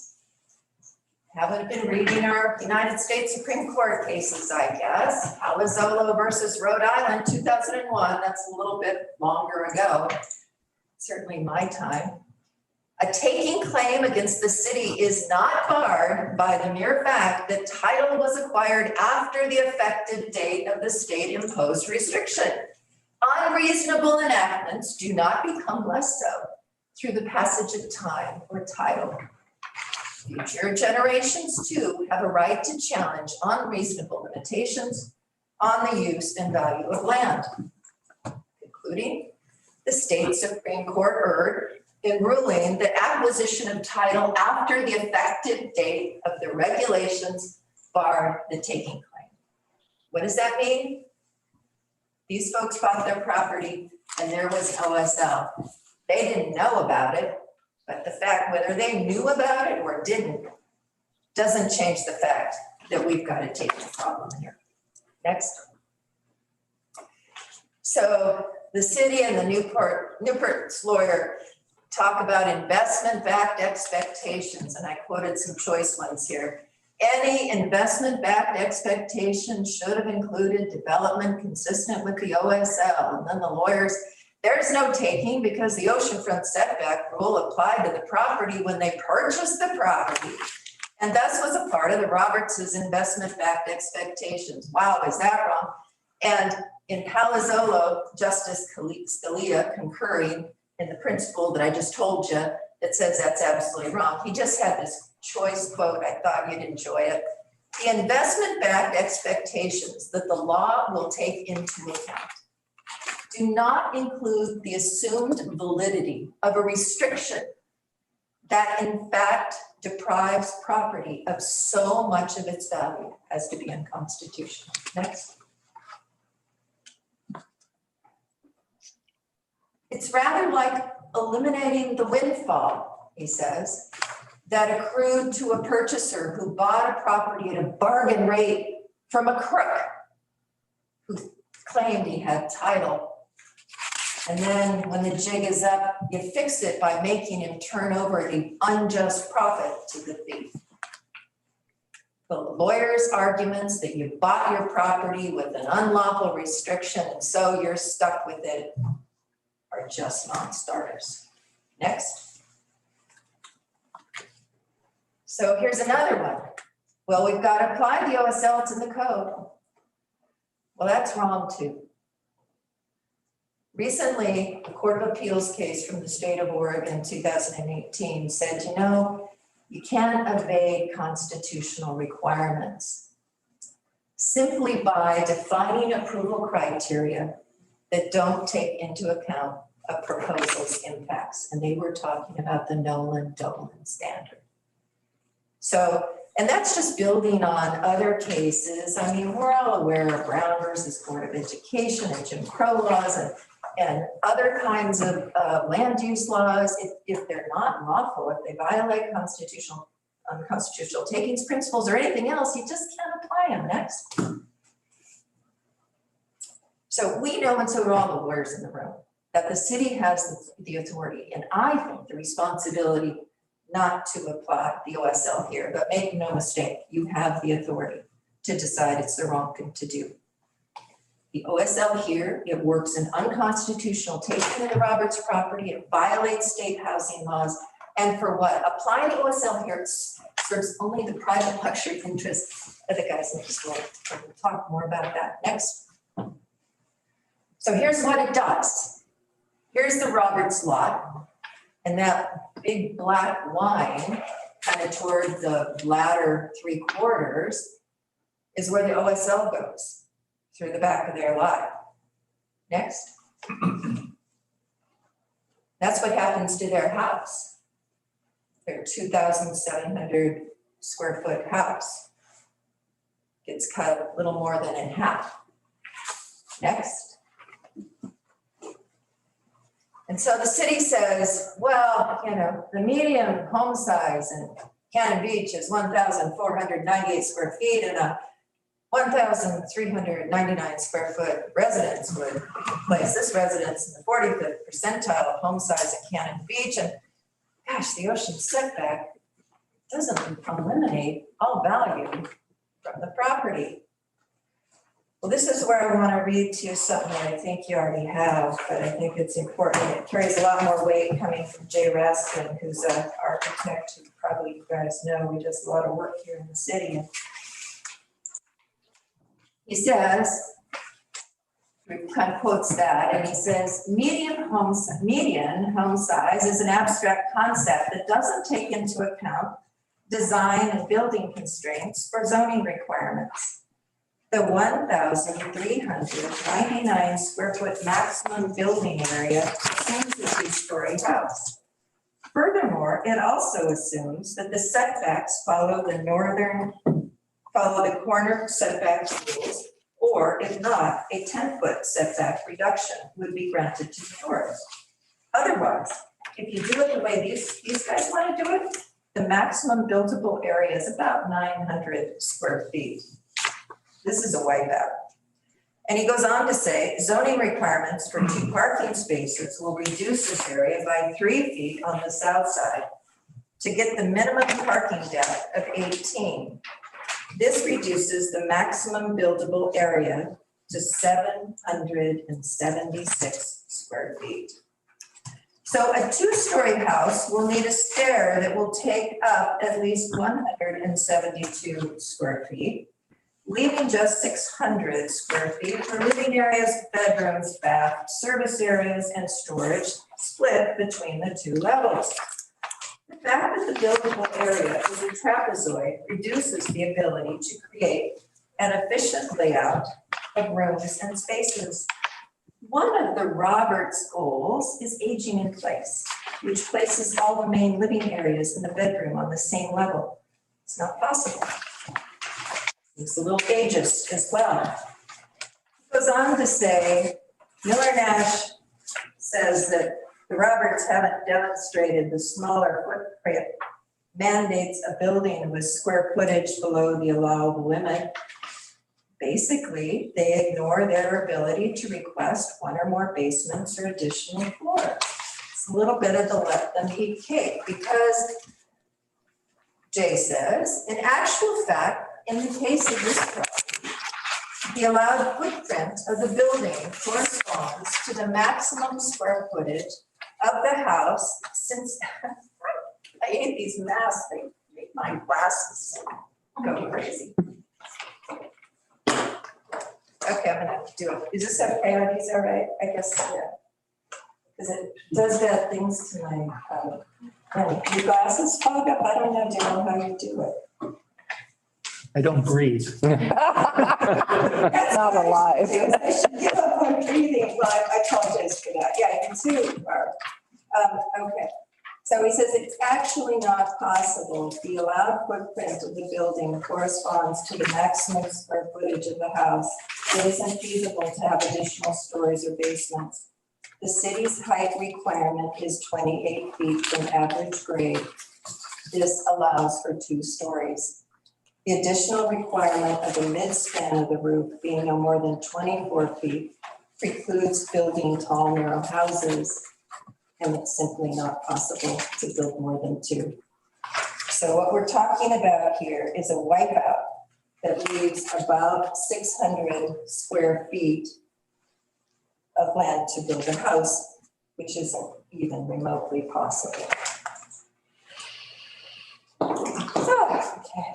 Haven't been reading our United States Supreme Court cases, I guess. Palazzolo versus Rhode Island, 2001, that's a little bit longer ago. Certainly my time. A taking claim against the city is not barred by the mere fact that title was acquired after the effective date of the state imposed restriction. Unreasonable enactments do not become less so through the passage of time or title. Future generations too have a right to challenge unreasonable limitations on the use and value of land, including the state Supreme Court erred in ruling the acquisition of title after the effective date of the regulations barred the taking claim. What does that mean? These folks bought their property and there was OSL. They didn't know about it, but the fact whether they knew about it or didn't doesn't change the fact that we've got a taking problem here. Next. So the city and the Newport's lawyer talk about investment-backed expectations, and I quoted some choice ones here. Any investment-backed expectation should have included development consistent with the OSL. And then the lawyers, there's no taking because the oceanfront setback rule applied to the property when they purchased the property, and thus was a part of the Roberts' investment-backed expectations. Wow, is that wrong? And in Palazzolo, Justice Scalia concurring in the principle that I just told you that says that's absolutely wrong. He just had this choice quote. I thought you'd enjoy it. The investment-backed expectations that the law will take into account do not include the assumed validity of a restriction that in fact deprives property of so much of its value as to be unconstitutional. Next. It's rather like eliminating the windfall, he says, that accrued to a purchaser who bought a property at a bargain rate from a crook who claimed he had title. And then when the jig is up, you fix it by making him turn over the unjust profit to the thief. The lawyer's arguments that you bought your property with an unlawful restriction and so you're stuck with it are just non-starters. Next. So here's another one. Well, we've got to apply the OSL to the code. Well, that's wrong too. Recently, a Court of Appeals case from the state of Oregon, 2018, said, you know, you can't evade constitutional requirements simply by defining approval criteria that don't take into account a proposal's impacts. And they were talking about the Nolan-Dolan standard. So, and that's just building on other cases. I mean, we're all aware of Brown versus Board of Education and Jim Crow laws and other kinds of land use laws. If they're not lawful, if they violate unconstitutional takings principles or anything else, you just can't apply them. Next. So we know, and so do all the lawyers in the room, that the city has the authority, and I think the responsibility not to apply the OSL here, but make no mistake, you have the authority to decide it's the wrong thing to do. The OSL here, it works in unconstitutional taking of the Roberts property, it violates state housing laws, and for what? Applying the OSL here serves only the private luxury interests of the guys next door. We'll talk more about that next. So here's what it does. Here's the Roberts lot, and that big black line kind of toward the latter 3/4 is where the OSL goes, through the back of their lot. Next. That's what happens to their house. Their 2,700 square foot house gets cut a little more than in half. Next. And so the city says, well, you know, the median home size in Cannon Beach is 1,498 square feet and a 1,399 square foot residence would place this residence in the 45th percentile of home size in Cannon Beach. And gosh, the ocean setback doesn't eliminate all value from the property. Well, this is where I want to read to you something that I think you already have, but I think it's important. It carries a lot more weight coming from Jay Raskin, who's an architect who probably you guys know. He does a lot of work here in the city. And he says, he kind of quotes that, and he says, median home size is an abstract concept that doesn't take into account design and building constraints or zoning requirements. The 1,399 square foot maximum building area assumes a two-story house. Furthermore, it also assumes that the setbacks follow the corner setback rules, or if not, a 10-foot setback reduction would be granted to the north. Otherwise, if you do it the way these guys want to do it, the maximum buildable area is about 900 square feet. This is a wipeout. And he goes on to say, zoning requirements for 2 parking spaces will reduce this area by 3 feet on the south side to get the minimum parking depth of 18. This reduces the maximum buildable area to 776 square feet. So a 2-story house will need a stair that will take up at least 172 square feet, leaving just 600 square feet for living areas, bedrooms, bath, service areas, and storage split between the 2 levels. The fact that the buildable area is a trapezoid reduces the ability to create an efficient layout of rooms and spaces. One of the Roberts goals is aging in place, which places all the main living areas in the bedroom on the same level. It's not possible. It's a little ageist as well. It goes on to say, Miller Nash says that the Roberts haven't demonstrated the smaller footprint mandates a building with square footage below the allowable limit. Basically, they ignore their ability to request one or more basements or additional floors. It's a little bit of the let them eat cake, because Jay says, in actual fact, in the case of this property, the allowed footprint of the building corresponds to the maximum square footage of the house, since I hate these masks, they make my glasses go crazy. Okay, I'm gonna do it. Is this okay? Are these all right? I guess, yeah. Because it does bad things to my, when your glasses fog up, I don't know, Daryl, how you do it. I don't breathe. That's not alive. I should give up on breathing, but I apologize for that. Yeah, you too, Barb. Okay. So he says it's actually not possible. The allowed footprint of the building corresponds to the maximum square footage of the house. It isn't feasible to have additional stories or basements. The city's height requirement is 28 feet from average grade. This allows for 2 stories. The additional requirement of the midspan of the roof being no more than 24 feet precludes building tall, narrow houses, and it's simply not possible to build more than 2. So what we're talking about here is a wipeout that leaves about 600 square feet of land to build a house, which isn't even remotely possible. Okay.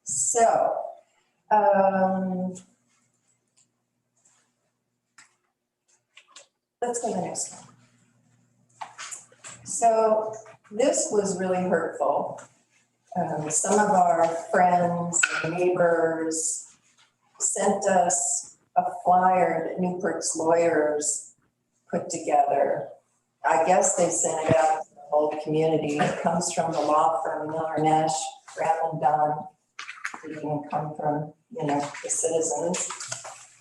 So, let's go to the next one. So this was really hurtful. Some of our friends and neighbors sent us a flyer that Newport's lawyers put together. I guess they sent it out to the whole community. It comes from the law firm Miller Nash, Graham and Dunn. It didn't come from, the citizens.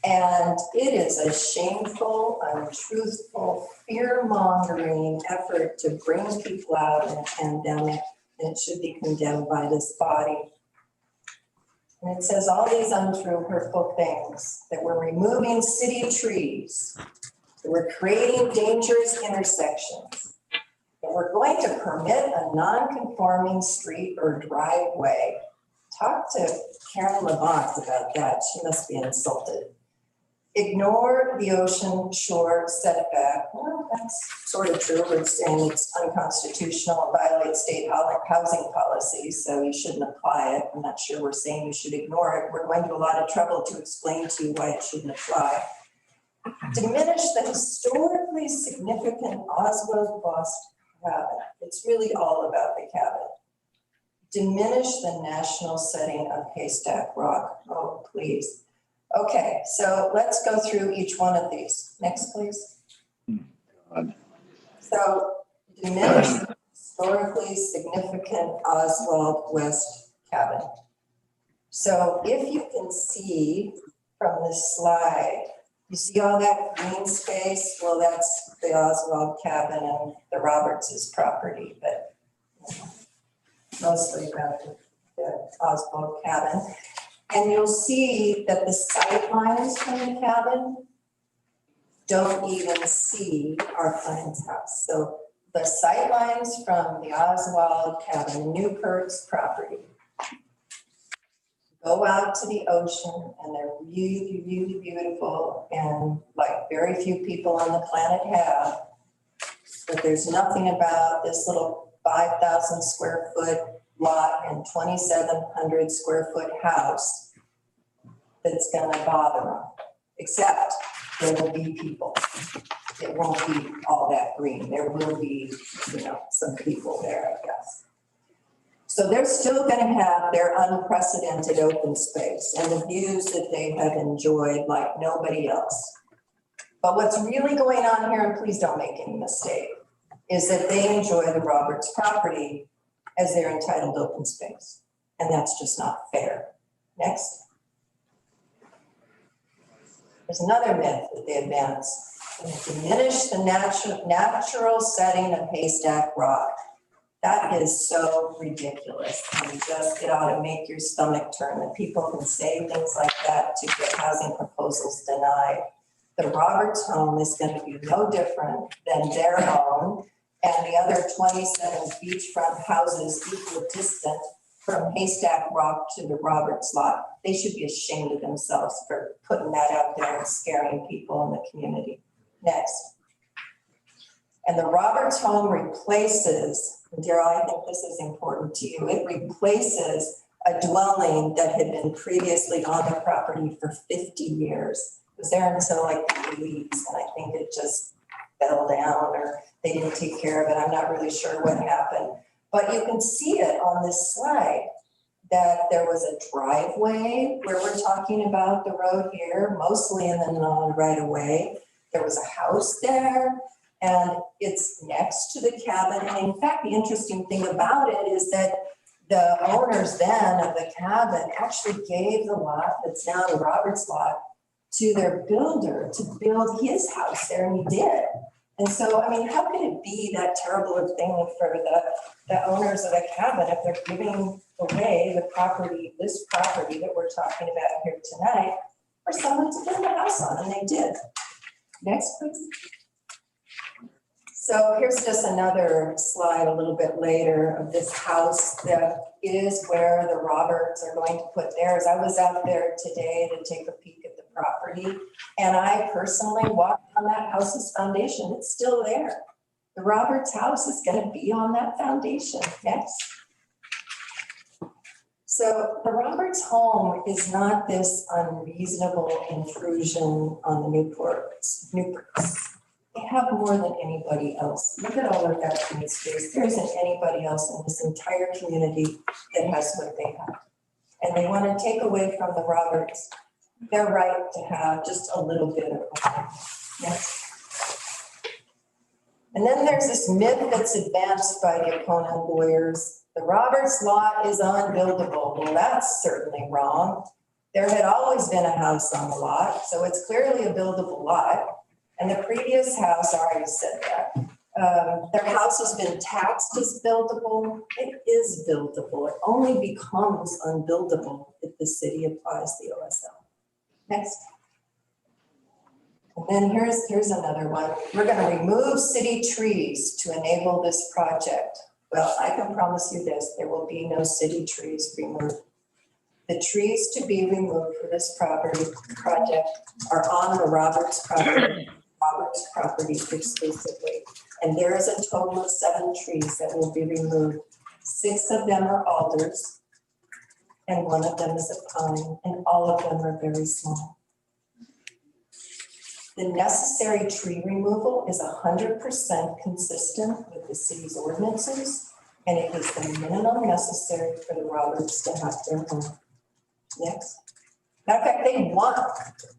And it is a shameful, untruthful, fear-mongering effort to bring people out in a pandemic, and it should be condemned by this body. And it says all these untrue, hurtful things, that we're removing city trees, that we're creating dangerous intersections, that we're going to permit a non-conforming street or driveway. Talk to Karen Levant about that. She must be insulted. Ignore the ocean shore setback. Well, that's sort of true. We're saying it's unconstitutional and violates state housing policies, so you shouldn't apply it. I'm not sure we're saying you should ignore it. We're going to a lot of trouble to explain to you why it shouldn't apply. Diminish the historically significant Oswald Bost cabin. It's really all about the cabin. Diminish the national setting of Haystack Rock. Oh, please. Okay, so let's go through each one of these. Next, please. God. So diminish the historically significant Oswald West cabin. So if you can see from this slide, you see all that green space? Well, that's the Oswald cabin and the Roberts' property, but mostly about the Oswald cabin. And you'll see that the sight lines from the cabin don't even see our client's house. So the sight lines from the Oswald cabin, Newport's property, go out to the ocean, and they're really, really beautiful, and like very few people on the planet have. But there's nothing about this little 5,000 square foot lot and 2,700 square foot house that's gonna bother them, except there will be people. It won't be all that green. There will be, some people there, I guess. So they're still gonna have their unprecedented open space and the views that they have enjoyed like nobody else. But what's really going on here, and please don't make any mistake, is that they enjoy the Roberts property as their entitled open space. And that's just not fair. Next. There's another myth that they advance, going to diminish the natural setting of Haystack Rock. That is so ridiculous. It ought to make your stomach turn that people can say things like that to get housing proposals denied. The Roberts home is going to be no different than their home and the other 27 beachfront houses equidistant from Haystack Rock to the Roberts lot. They should be ashamed of themselves for putting that out there and scaring people in the community. Next. And the Roberts home replaces, Daryl, I think this is important to you, it replaces a dwelling that had been previously on the property for 50 years. It was there until like the 80s, and I think it just fell down or they didn't take care of it. I'm not really sure what happened. But you can see it on this slide that there was a driveway where we're talking about the road here, mostly in the non-right of way. There was a house there and it's next to the cabin. And in fact, the interesting thing about it is that the owners then of the cabin actually gave the lot that's now the Roberts lot to their builder to build his house there, and he did. And so, I mean, how could it be that terrible a thing for the owners of the cabin if they're giving away the property, this property that we're talking about here tonight, for someone to build a house on, and they did. Next, please. So here's just another slide a little bit later of this house that is where the Roberts are going to put theirs. I was out there today to take a peek at the property, and I personally walked on that house's foundation. It's still there. The Roberts house is going to be on that foundation. Next. So the Roberts home is not this unreasonable intrusion on the Newports. They have more than anybody else. Look at all of that green space. There isn't anybody else in this entire community that has what they have. And they want to take away from the Roberts their right to have just a little bit of it. Yes. And then there's this myth that's advanced by the opponent lawyers. The Roberts lot is unbuildable. Well, that's certainly wrong. There had always been a house on the lot, so it's clearly a buildable lot. And the previous house, I already said that. Their house has been taxed as buildable. It is buildable. It only becomes unbuildable if the city applies the OSL. Next. And then here's another one. We're going to remove city trees to enable this project. Well, I can promise you this, there will be no city trees removed. The trees to be removed for this project are on the Roberts property exclusively. And there is a total of 7 trees that will be removed. 6 of them are alders and 1 of them is a pine, and all of them are very small. The necessary tree removal is 100% consistent with the city's ordinances, and it is the minimum necessary for the Roberts to have their home. Next. Matter of fact, they want,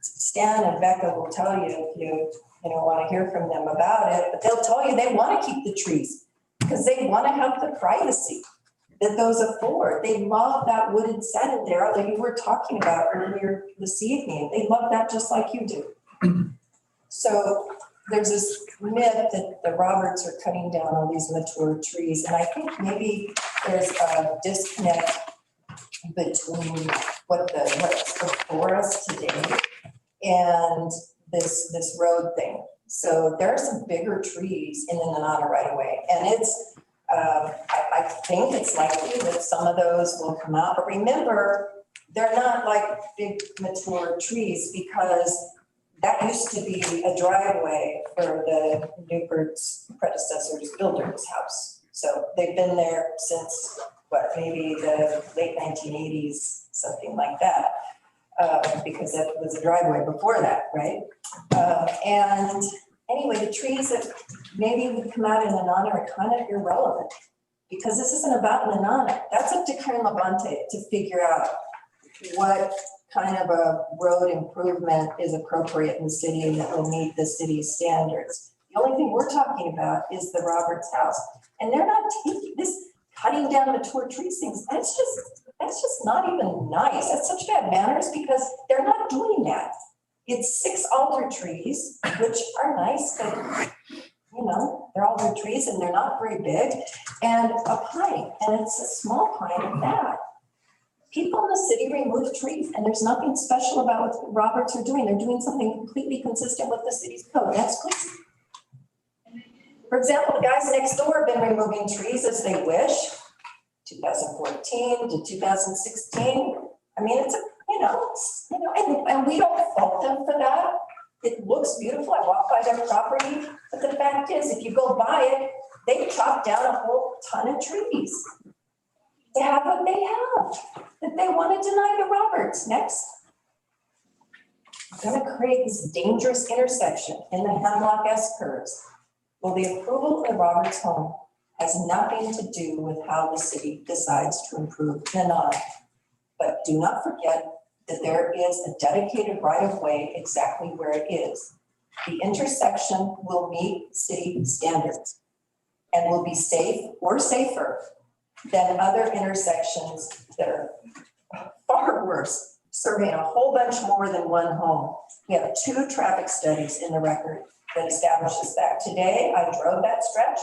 Stan and Becca will tell you if you want to hear from them about it, but they'll tell you they want to keep the trees because they want to have the privacy that those afford. They love that wooded setting there that you were talking about earlier this evening. They love that just like you do. So there's this myth that the Roberts are cutting down all these mature trees, and I think maybe there's a disconnect between what's before us today and this road thing. So there are some bigger trees in the Nenana right away, and it's I think it's likely that some of those will come out. But remember, they're not like big mature trees because that used to be a driveway for the Newport's predecessor's builder's house. So they've been there since maybe the late 1980s, something like that, because that was a driveway before that, right? And anyway, the trees that maybe would come out in Nenana are kind of irrelevant because this isn't about Nenana. That's up to Karen Labonte to figure out what kind of a road improvement is appropriate in the city and that will meet the city's standards. The only thing we're talking about is the Roberts house. And they're not taking this, cutting down mature trees things. That's just not even nice. That's such bad manners because they're not doing that. It's 6 alder trees, which are nice, but you know, they're alder trees and they're not very big, and a pine, and it's a small pine at that. People in the city remove trees, and there's nothing special about what Roberts are doing. They're doing something completely consistent with the city's code. That's good. For example, the guys next door have been removing trees as they wish, 2014 to 2016. I mean, it's a, and we don't fault them for that. It looks beautiful. I walk by their property, but the fact is, if you go by it, they chopped down a whole ton of trees to have what they have, that they want to deny the Roberts. Next. I'm going to create this dangerous intersection in the Hemlock S curves. Well, the approval of Roberts home has nothing to do with how the city decides to improve Nanana. But do not forget that there is a dedicated right-of-way exactly where it is. The intersection will meet city standards and will be safe or safer than other intersections that are far worse, serving a whole bunch more than one home. We have 2 traffic studies in the record that establishes that. Today, I drove that stretch,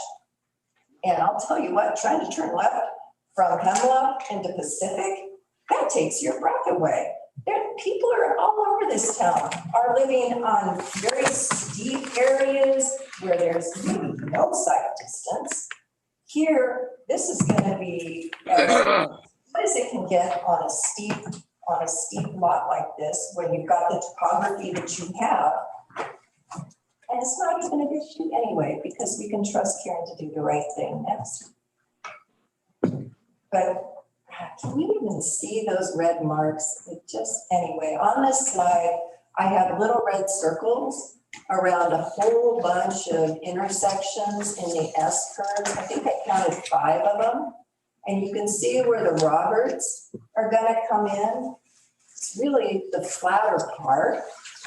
and I'll tell you what, trying to turn left from Hemlock into Pacific, that takes your breath away. People are all over this town, are living on very steep areas where there's maybe no sight distance. Here, this is going to be as as it can get on a steep lot like this, where you've got the topography that you have. And it's not even an issue anyway, because we can trust Karen to do the right thing next. But can you even see those red marks? It just, anyway, on this slide, I have little red circles around a whole bunch of intersections in the S curve. I think I counted 5 of them. And you can see where the Roberts are going to come in. It's really the flatter part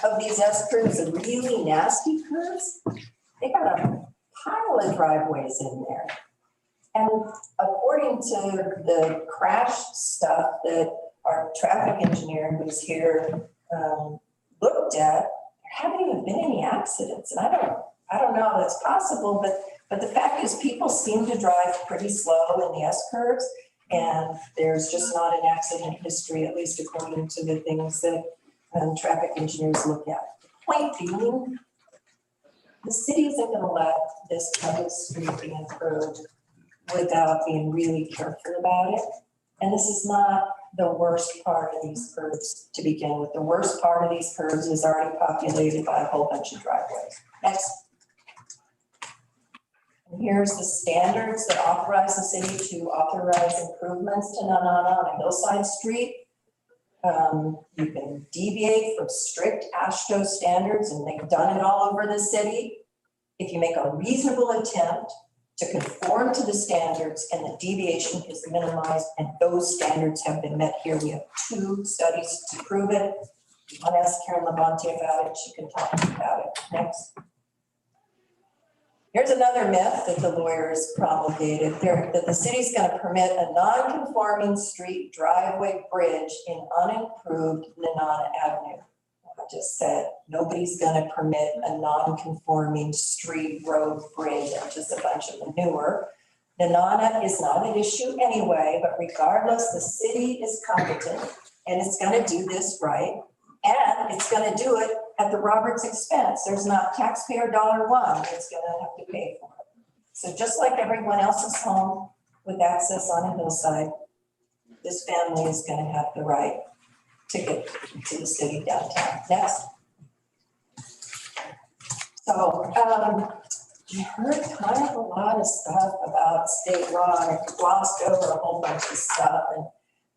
of these S curves, the really nasty curves. They got a pile of driveways in there. And according to the crash stuff that our traffic engineer who's here looked at, there haven't even been any accidents. And I don't know how that's possible, but the fact is people seem to drive pretty slow in the S curves, and there's just not an accident history, at least according to the things that traffic engineers look at. The point being, the city isn't going to let this public street be improved without being really careful about it. And this is not the worst part of these curves to begin with. The worst part of these curves is already populated by a whole bunch of driveways. Next. And here's the standards that authorize the city to authorize improvements to Nanana on a hillside street. You can deviate from strict AASHTO standards, and they've done it all over the city. If you make a reasonable attempt to conform to the standards and the deviation is minimized, and those standards have been met here. We have 2 studies to prove it. If you want to ask Karen Labonte about it, she can talk about it. Next. Here's another myth that the lawyers promulgated, that the city's going to permit a non-conforming street driveway bridge in unimproved Nanana Avenue. I just said, nobody's going to permit a non-conforming street road bridge. It's just a bunch of manure. Nanana is not an issue anyway, but regardless, the city is competent and it's going to do this right. And it's going to do it at the Roberts expense. There's not taxpayer $1 that's going to have to pay for it. So just like everyone else's home with access on a hillside, this family is going to have the right to get to the city downtown. Next. So you heard kind of a lot of stuff about state law, and I glossed over a whole bunch of stuff. And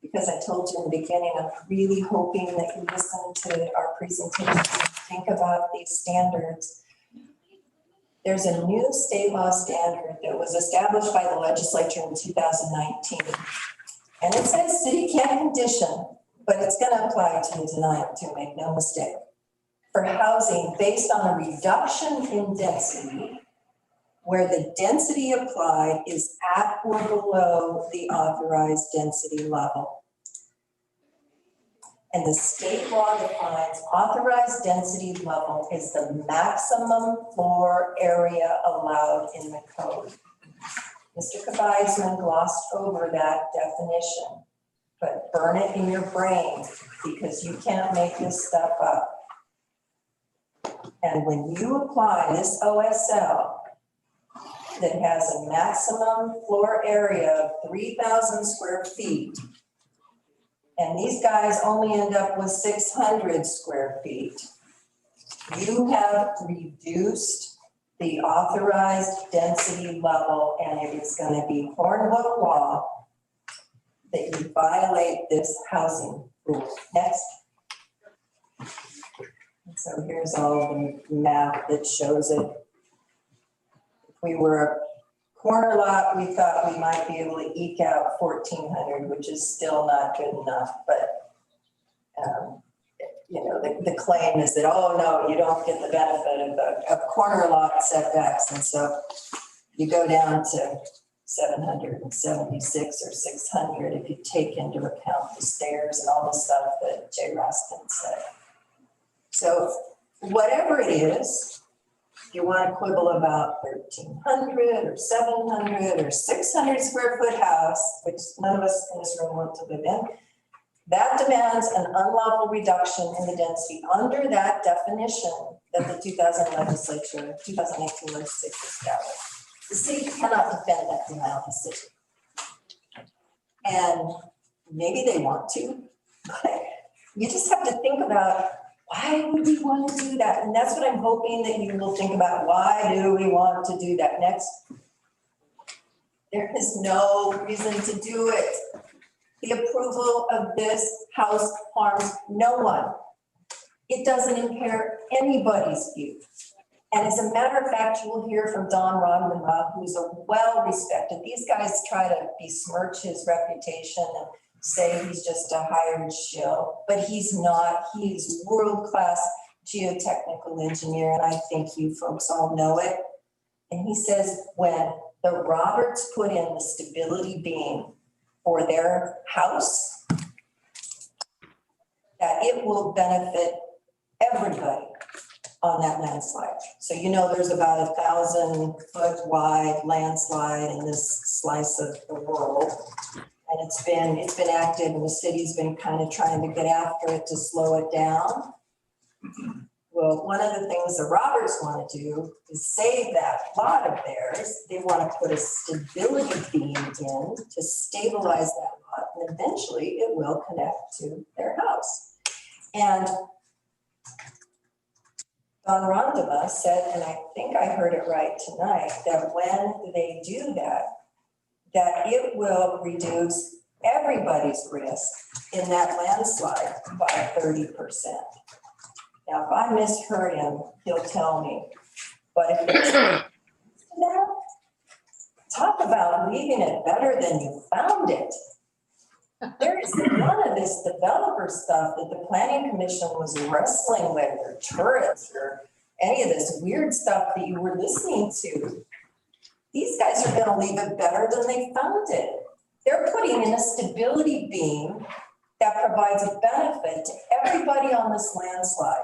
because I told you in the beginning, I'm really hoping that you listen to our presentation and think about these standards. There's a new state law standard that was established by the legislature in 2019. And it says city can't condition, but it's going to apply to the denial, to make no mistake, for housing based on a reduction in density, where the density applied is at or below the authorized density level. And the state law defines authorized density level is the maximum floor area allowed in the code. Mr. Kavaisman glossed over that definition, but burn it in your brain because you can't make this stuff up. And when you apply this OSL that has a maximum floor area of 3,000 square feet, and these guys only end up with 600 square feet, you have reduced the authorized density level, and it is going to be Hornbook law that you violate this housing rule. Next. And so here's all the map that shows it. If we were a corner lot, we thought we might be able to eke out 1,400, which is still not good enough, but you know, the claim is that, oh no, you don't get the benefit of corner lot setbacks. And so you go down to 776 or 600 if you take into account the stairs and all the stuff that Jay Raskin said. So whatever it is, if you want to quibble about 1,300 or 700 or 600 square foot house, which none of us in this room want to live in, that demands an unlawful reduction in the density under that definition that the 2018 legislature established. The city cannot defend that denial decision. And maybe they want to, but you just have to think about, why would we want to do that? And that's what I'm hoping that you will think about. Why do we want to do that? Next. There is no reason to do it. The approval of this house harms no one. It doesn't impair anybody's view. And as a matter of fact, you will hear from Don Rodman, who's a well-respected. These guys try to besmirch his reputation and say he's just a hired shill, but he's not. He's world-class geotechnical engineer, and I think you folks all know it. And he says when the Roberts put in the stability beam for their house, that it will benefit everybody on that landslide. So you know there's about 1,000-foot wide landslide in this slice of the world. And it's been active, and the city's been kind of trying to get after it to slow it down. Well, one of the things the Roberts want to do is save that lot of theirs. They want to put a stability beam in to stabilize that lot, and eventually it will connect to their house. And Don Rondema said, and I think I heard it right tonight, that when they do that, that it will reduce everybody's risk in that landslide by 30%. Now, if I misheard him, he'll tell me. But if it's that, talk about leaving it better than you found it. There is none of this developer stuff that the Planning Commission was wrestling with, or turrets, or any of this weird stuff that you were listening to. These guys are going to leave it better than they found it. They're putting in a stability beam that provides a benefit to everybody on this landslide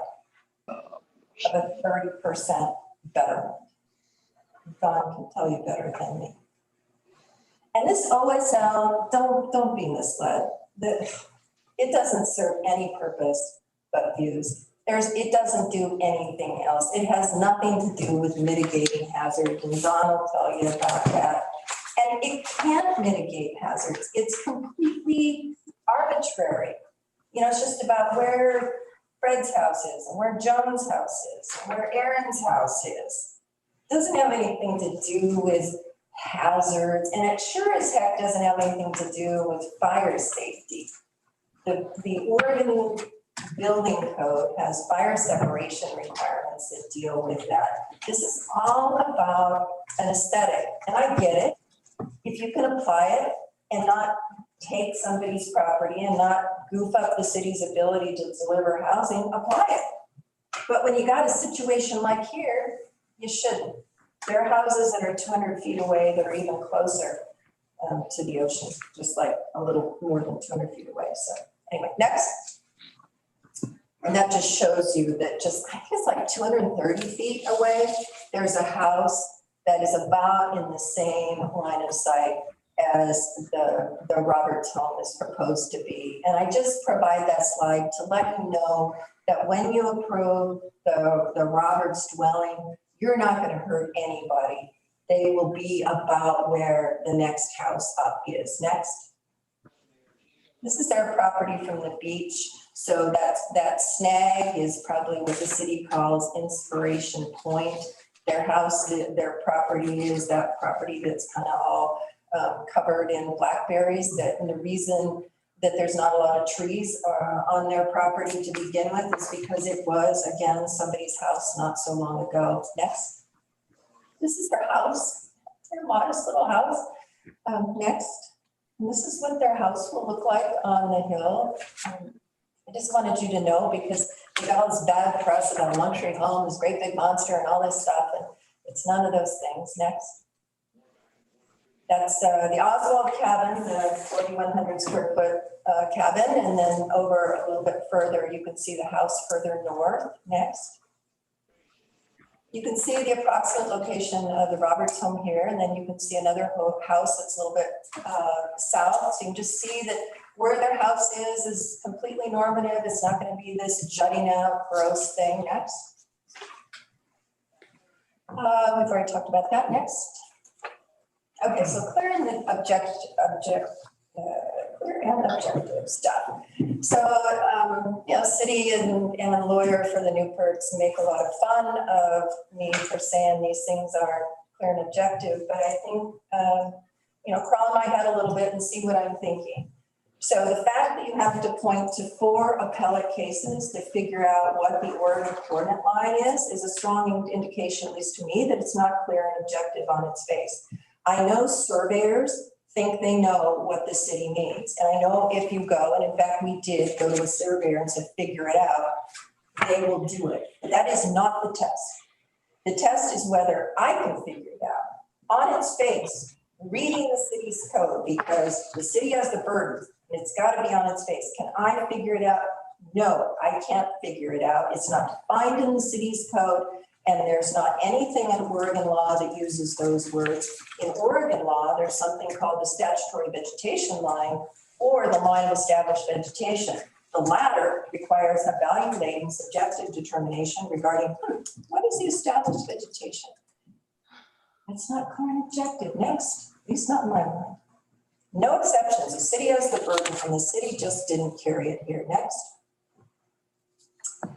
of a 30% betterment. Don can tell you better than me. And this OSL, don't be misled. It doesn't serve any purpose but views. It doesn't do anything else. It has nothing to do with mitigating hazards, and Don will tell you about that. And it can't mitigate hazards. It's completely arbitrary. You know, it's just about where Fred's house is, and where Joan's house is, and where Aaron's house is. It doesn't have anything to do with hazards, and it sure as heck doesn't have anything to do with fire safety. The Oregon Building Code has fire separation requirements that deal with that. This is all about an aesthetic, and I get it. If you can apply it and not take somebody's property and not goof up the city's ability to deliver housing, apply it. But when you got a situation like here, you shouldn't. There are houses that are 200 feet away that are even closer to the ocean, just like a little more than 200 feet away. So anyway, next. And that just shows you that just, I think it's like 230 feet away, there's a house that is about in the same line of sight as the Roberts home is proposed to be. And I just provide that slide to let you know that when you approve the Roberts dwelling, you're not going to hurt anybody. They will be about where the next house up is. Next. This is their property from the beach. So that snag is probably what the city calls Inspiration Point. Their house, their property is that property that's kind of all covered in blackberries. And the reason that there's not a lot of trees on their property to begin with is because it was, again, somebody's house not so long ago. Next. This is their house, their modest little house. Next. And this is what their house will look like on the hill. I just wanted you to know because we got all this bad press about a luxury home, this great big monster and all this stuff, and it's none of those things. Next. That's the Oswald cabin, the 4,100 square foot cabin, and then over a little bit further, you can see the house further north. Next. You can see the approximate location of the Roberts home here, and then you can see another house that's a little bit south. So you can just see that where their house is completely normative. It's not going to be this jutting out gross thing. Next. We've already talked about that. Next. Okay, so clear and objective stuff. So, city and lawyer for the Newports make a lot of fun of me for saying these things are clear and objective, but I think, crawl in my head a little bit and see what I'm thinking. So the fact that you have to point to 4 appellate cases to figure out what the Oregon coordinate line is a strong indication, at least to me, that it's not clear and objective on its face. I know surveyors think they know what the city needs. And I know if you go, and in fact, we did go to a surveyor and said, figure it out, they will do it. But that is not the test. The test is whether I can figure it out on its face, reading the city's code, because the city has the burden and it's got to be on its face. Can I figure it out? No, I can't figure it out. It's not defined in the city's code. And there's not anything in Oregon law that uses those words. In Oregon law, there's something called the statutory vegetation line or the line of established vegetation. The latter requires a value-laden subjective determination regarding what is the established vegetation. It's not clear and objective. Next, at least not in my mind. No exceptions. The city has the burden and the city just didn't carry it here. Next. I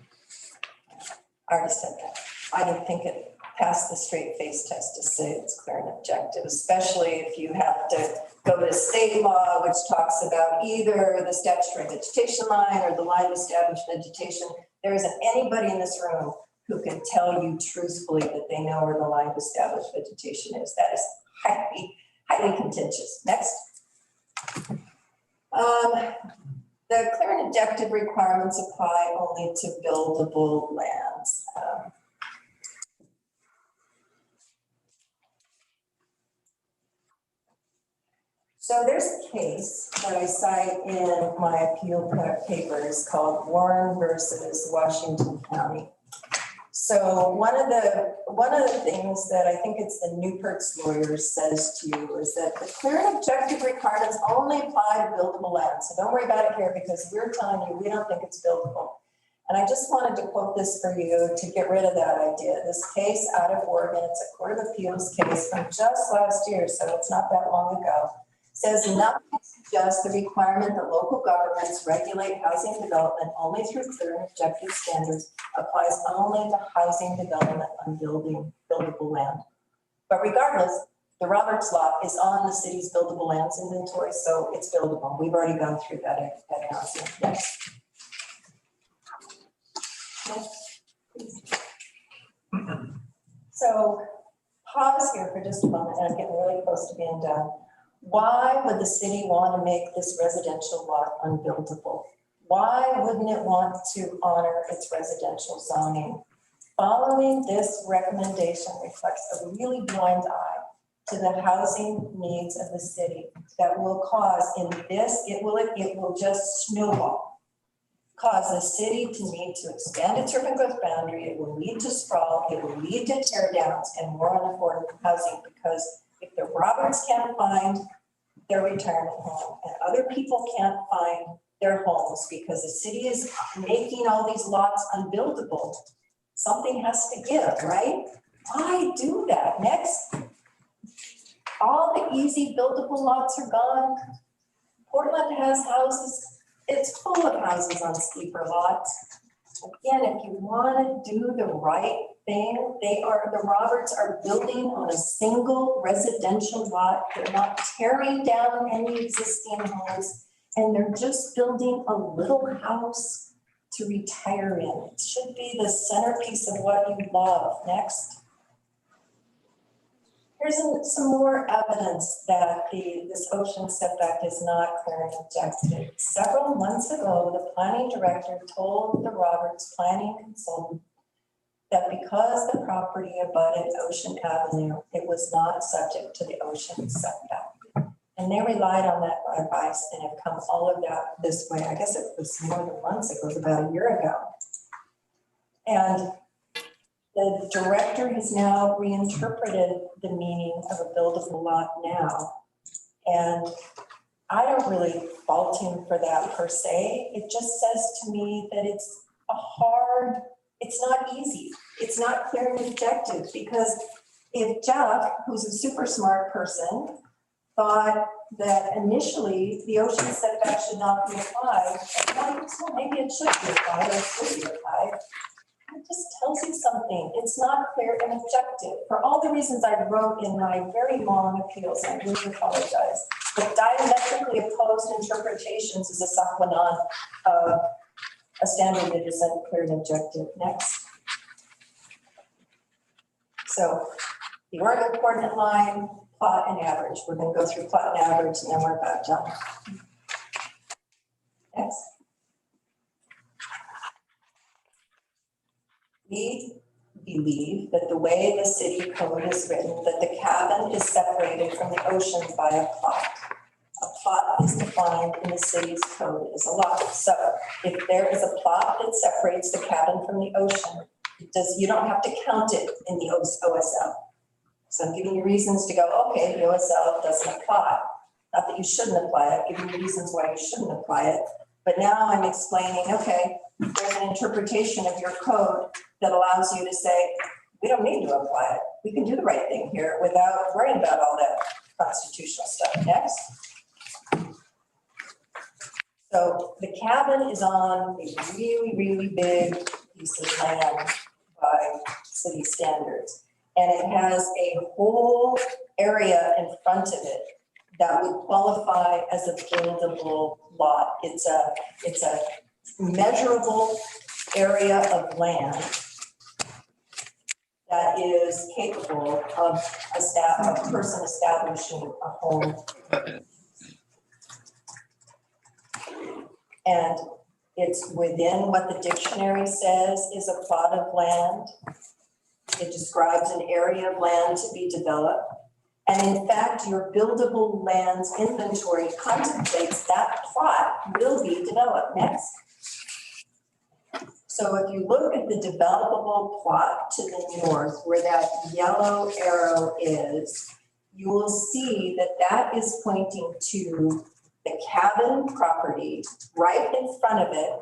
already said that. I don't think it passed the straight face test to say it's clear and objective, especially if you have to go to state law, which talks about either the statutory vegetation line or the line of established vegetation. There isn't anybody in this room who can tell you truthfully that they know where the line of established vegetation is. That is highly, highly contentious. Next. The clear and objective requirements apply only to buildable lands. So there's a case that I cite in my appeal papers called Warren versus Washington County. So one of the things that I think it's the Newport's lawyer says to you is that the clear and objective requirements only apply to buildable land. So don't worry about it here because we're telling you we don't think it's buildable. And I just wanted to quote this for you to get rid of that idea. This case out of Oregon, it's a Court of Appeals case from just last year, so it's not that long ago. Says nothing suggests the requirement that local governments regulate housing development only through clear and objective standards applies only to housing development on buildable land. But regardless, the Roberts Law is on the city's buildable lands inventory, so it's buildable. We've already gone through that announcement. Next. Next, please. So pause here for just a moment, and I'm getting really close to being done. Why would the city want to make this residential lot unbuildable? Why wouldn't it want to honor its residential zoning? Following this recommendation reflects a really blind eye to the housing needs of the city that will cause in this, it will just snowball. cause the city to need to expand its urban growth boundary. It will lead to sprawl, it will lead to tear downs and more unaffordable housing, because if the Roberts can't find their retirement home and other people can't find their homes because the city is making all these lots unbuildable, something has to give, right? Why do that? Next, all the easy buildable lots are gone. Portland has houses, it's full of houses on sleeper lots. Again, if you want to do the right thing, the Roberts are building on a single residential lot. They're not tearing down any existing homes, and they're just building a little house to retire in. It should be the centerpiece of what you love. Next. Here's some more evidence that this ocean setback is not clear and objective. Several months ago, the planning director told the Roberts planning consultant that because the property abutted Ocean Avenue, it was not subject to the ocean setback. And they relied on that advice and have come all of that this way. I guess it was more than months ago, it was about a year ago. And the director has now reinterpreted the meaning of a buildable lot now. And I don't really fault him for that per se. It just says to me that it's not easy. It's not clear and objective, because if Jeff, who's a super smart person, thought that initially the ocean setback should not be applied, well, maybe it should be applied or should be applied. It just tells you something. It's not clear and objective. For all the reasons I wrote in my very long appeals, and I really apologize, but diametrically opposed interpretations is a sine qua non of a standard that isn't clear and objective. Next. So the Oregon coordinate line, plot and average. We're going to go through plot and average, and then we're about done. Next. We believe that the way the city code is written, that the cabin is separated from the ocean by a plot. A plot is defined in the city's code as a lot. So if there is a plot that separates the cabin from the ocean, you don't have to count it in the OSL. So I'm giving you reasons to go, okay, the OSL doesn't apply. Not that you shouldn't apply it, I'm giving you reasons why you shouldn't apply it. But now I'm explaining, okay, there's an interpretation of your code that allows you to say, we don't need to apply it. We can do the right thing here without worrying about all that constitutional stuff. Next. So the cabin is on a really, really big piece of land by city standards. And it has a whole area in front of it that would qualify as a buildable lot. It's a measurable area of land that is capable of a person establishing a home. And it's within what the dictionary says is a plot of land. It describes an area of land to be developed. And in fact, your buildable lands inventory contemplates that plot will be developed. Next. So if you look at the developable plot to the north, where that yellow arrow is, you will see that that is pointing to the cabin property. Right in front of it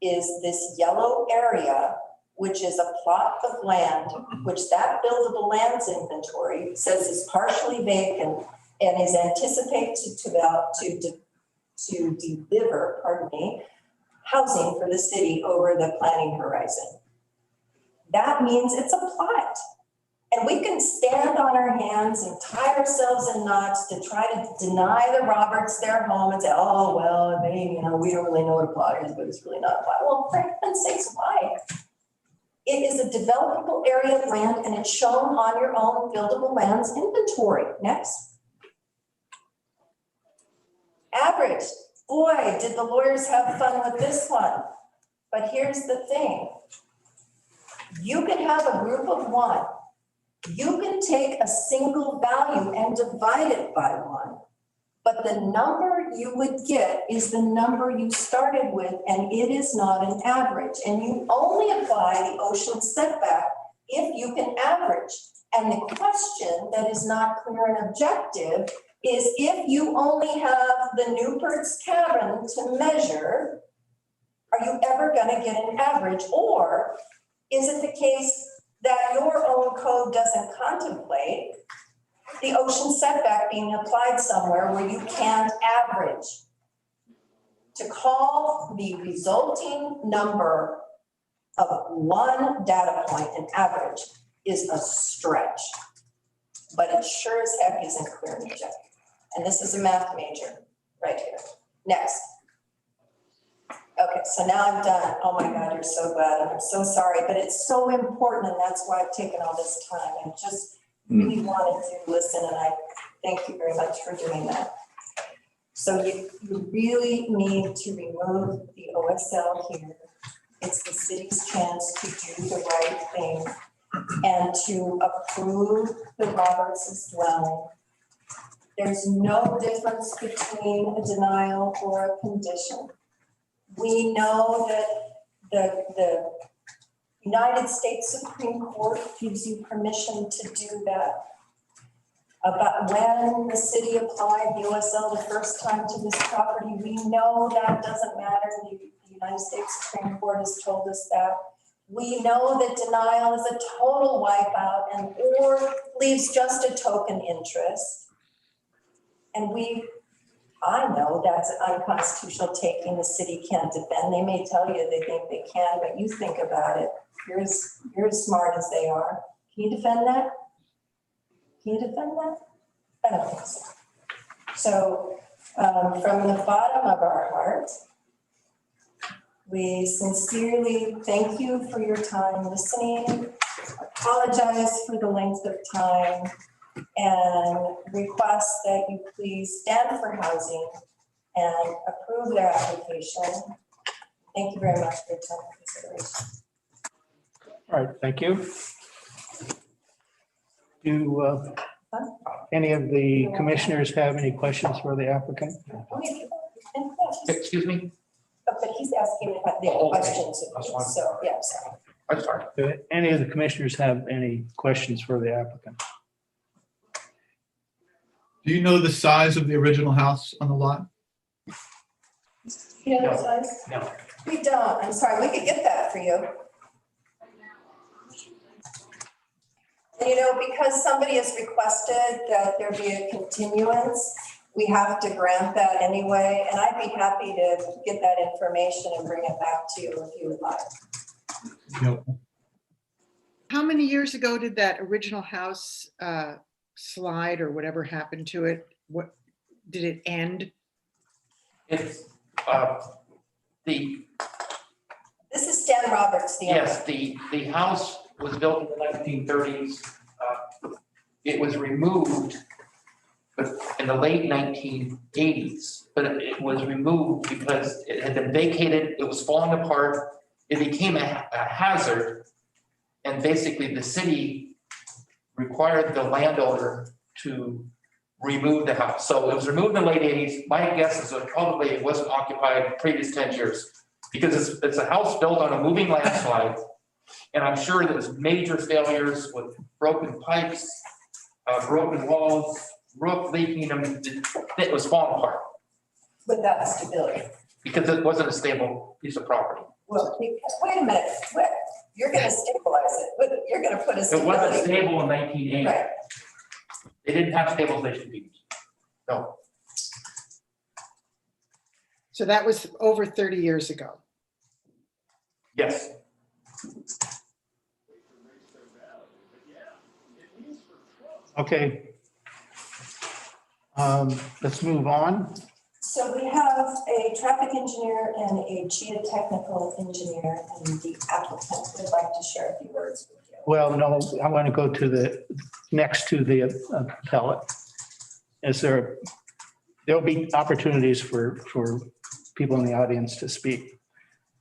is this yellow area, which is a plot of land, which that buildable lands inventory says is partially vacant and is anticipated to deliver, housing for the city over the planning horizon. That means it's a plot. And we can stand on our hands and tie ourselves in knots to try to deny the Roberts their home and say, oh, well, we don't really know what a plot is, but it's really not a plot. Well, for heaven's sakes, why? It is a developable area of land and it's shown on your own buildable lands inventory. Next. Average. Boy, did the lawyers have fun with this one. But here's the thing. You can have a group of one. You can take a single value and divide it by one. But the number you would get is the number you started with, and it is not an average. And you only apply the ocean setback if you can average. And the question that is not clear and objective is if you only have the Newport's Cabin to measure, are you ever gonna get an average? Or is it the case that your own code doesn't contemplate the ocean setback being applied somewhere where you can't average? To call the resulting number of one data point an average is a stretch, but it sure as heck isn't clear and objective. And this is a math major right here. Next. Okay, so now I'm done. Oh my God, you're so glad. I'm so sorry, but it's so important, and that's why I've taken all this time. I just really wanted to listen, and I thank you very much for doing that. So you really need to remove the OSL here. It's the city's chance to do the right thing and to approve the Roberts' dwelling. There's no difference between a denial or a condition. We know that the United States Supreme Court gives you permission to do that. But when the city applied the OSL the first time to this property, we know that doesn't matter. The United States Supreme Court has told us that. We know that denial is a total wipeout and or leaves just a token interest. And I know that's an unconstitutional taking the city can't defend. They may tell you they think they can, but you think about it. You're as smart as they are. Can you defend that? Can you defend that? I don't think so. So from the bottom of our hearts, we sincerely thank you for your time listening, apologize for the length of time, and request that you please stand for housing and approve their application. Thank you very much for your time and consideration. All right, thank you. Do any of the commissioners have any questions for the applicant? Excuse me? But he's asking about the questions, so, yeah, sorry. I'm sorry. Do any of the commissioners have any questions for the applicant? Do you know the size of the original house on the lot? You know the size? No. We don't, I'm sorry, we could get that for you. And you know, because somebody has requested that there be a continuance, we have to grant that anyway, and I'd be happy to get that information and bring it back to you if you would like. Yep. How many years ago did that original house slide or whatever happened to it? What, did it end? It's This is Stan Roberts, the owner. yes, the house was built in the 1930s. It was removed but in the late 1980s, but it was removed because it had been vacated, it was falling apart, it became a hazard, and basically the city required the landowner to remove the house. So it was removed in the late 80s. My guess is that probably it wasn't occupied the previous 10 years because it's a house built on a moving landslide. And I'm sure there's major failures with broken pipes, broken walls, roof leaking, it was falling apart. Without stability. Because it wasn't a stable piece of property. Well, wait a minute, you're gonna stabilize it, you're gonna put a It stability. wasn't stable in 1980. Right. They didn't have stabilization beams. No. So that was over 30 years ago. Yes. Okay. Let's move on. So we have a traffic engineer and a geotechnical engineer, and the applicant would like to share a few words with you. Well, no, I want to go to the, next to the appellate. There'll be opportunities for people in the audience to speak,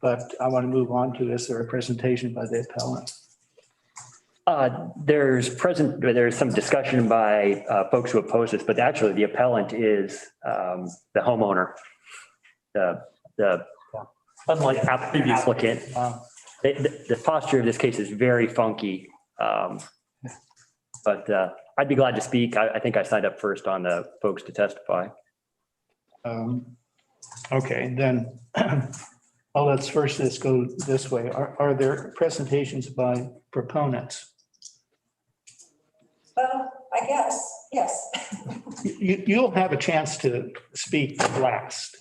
but I want to move on to, is there a presentation by the appellant? There's some discussion by folks who oppose this, but actually the appellant is the homeowner. Unlike previous. Applicant. The posture of this case is very funky. But I'd be glad to speak. I think I signed up first on the folks to testify. Okay, then, let's go this way. Are there presentations by proponents? Well, I guess, yes. You'll have a chance to speak last.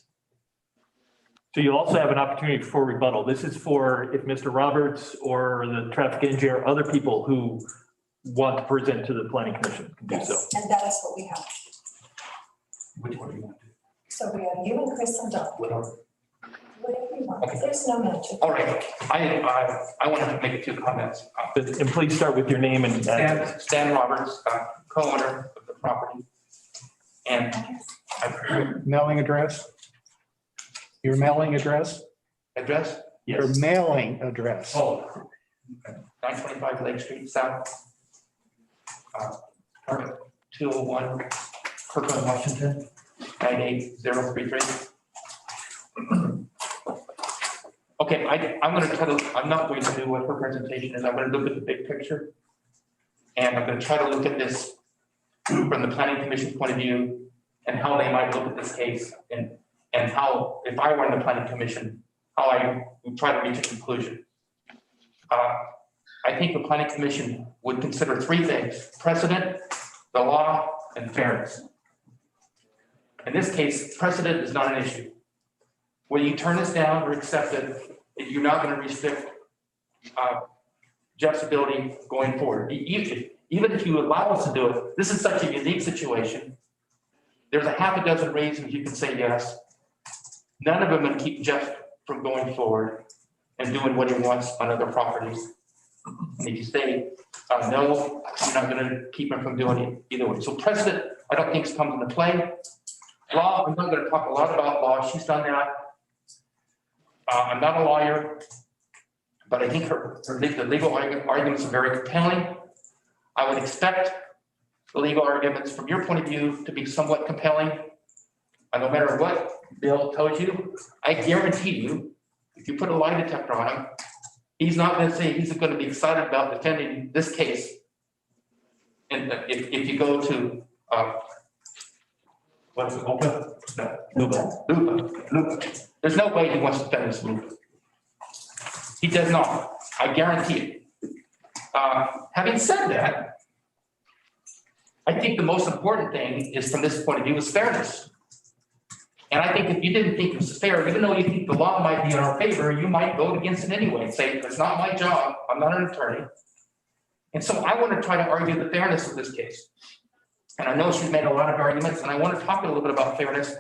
So you'll also have an opportunity for rebuttal. This is for if Mr. Roberts or the traffic engineer, or other people who want to present to the planning commission can do so. Yes, and that's what we have. Which one do you want to do? So we have you and Chris and Don. Whatever. Whatever you want. There's no magic. All right, I wanted to make a few comments. And please start with your name and address. Stan Roberts, co-owner of the property. And Mailing address? Your mailing address? address? Your mailing address. Oh, 925 Lake Street South. Permit 201, Kirkland, Washington, 98033. Okay, I'm not going to do what her presentation is. I'm going to look at the big picture. And I'm going to try to look at this from the planning commission point of view and how they might look at this case and how, if I were in the planning commission, how I would try to reach a conclusion. I think the planning commission would consider three things: precedent, the law, and fairness. In this case, precedent is not an issue. When you turn this down or accept it, you're not going to restrict Jeff's ability going forward. Even if you allow us to do it, this is such a unique situation. There's a half a dozen reasons you can say yes. None of them will keep Jeff from going forward and doing what he wants on other properties. And if you say no, you're not going to keep him from doing it either way. So precedent, I don't think comes into play. Law, I'm not going to talk a lot about law. She's done that. I'm not a lawyer, but I think the legal arguments are very compelling. I would expect the legal arguments from your point of view to be somewhat compelling. And no matter what Bill tells you, I guarantee you, if you put a lie detector on him, he's not going to say he's going to be excited about defending this case. And if you go to, what's it, Lupa? No, Lupa. There's no way he wants to defend this Lupa. He does not. I guarantee it. Having said that, I think the most important thing is from this point of view is fairness. And I think if you didn't think it was fair, even though you think the law might be in our favor, you might vote against it anyway and say, it's not my job, I'm not an attorney. And so I want to try to argue the fairness of this case. And I know she's made a lot of arguments, and I want to talk a little bit about fairness.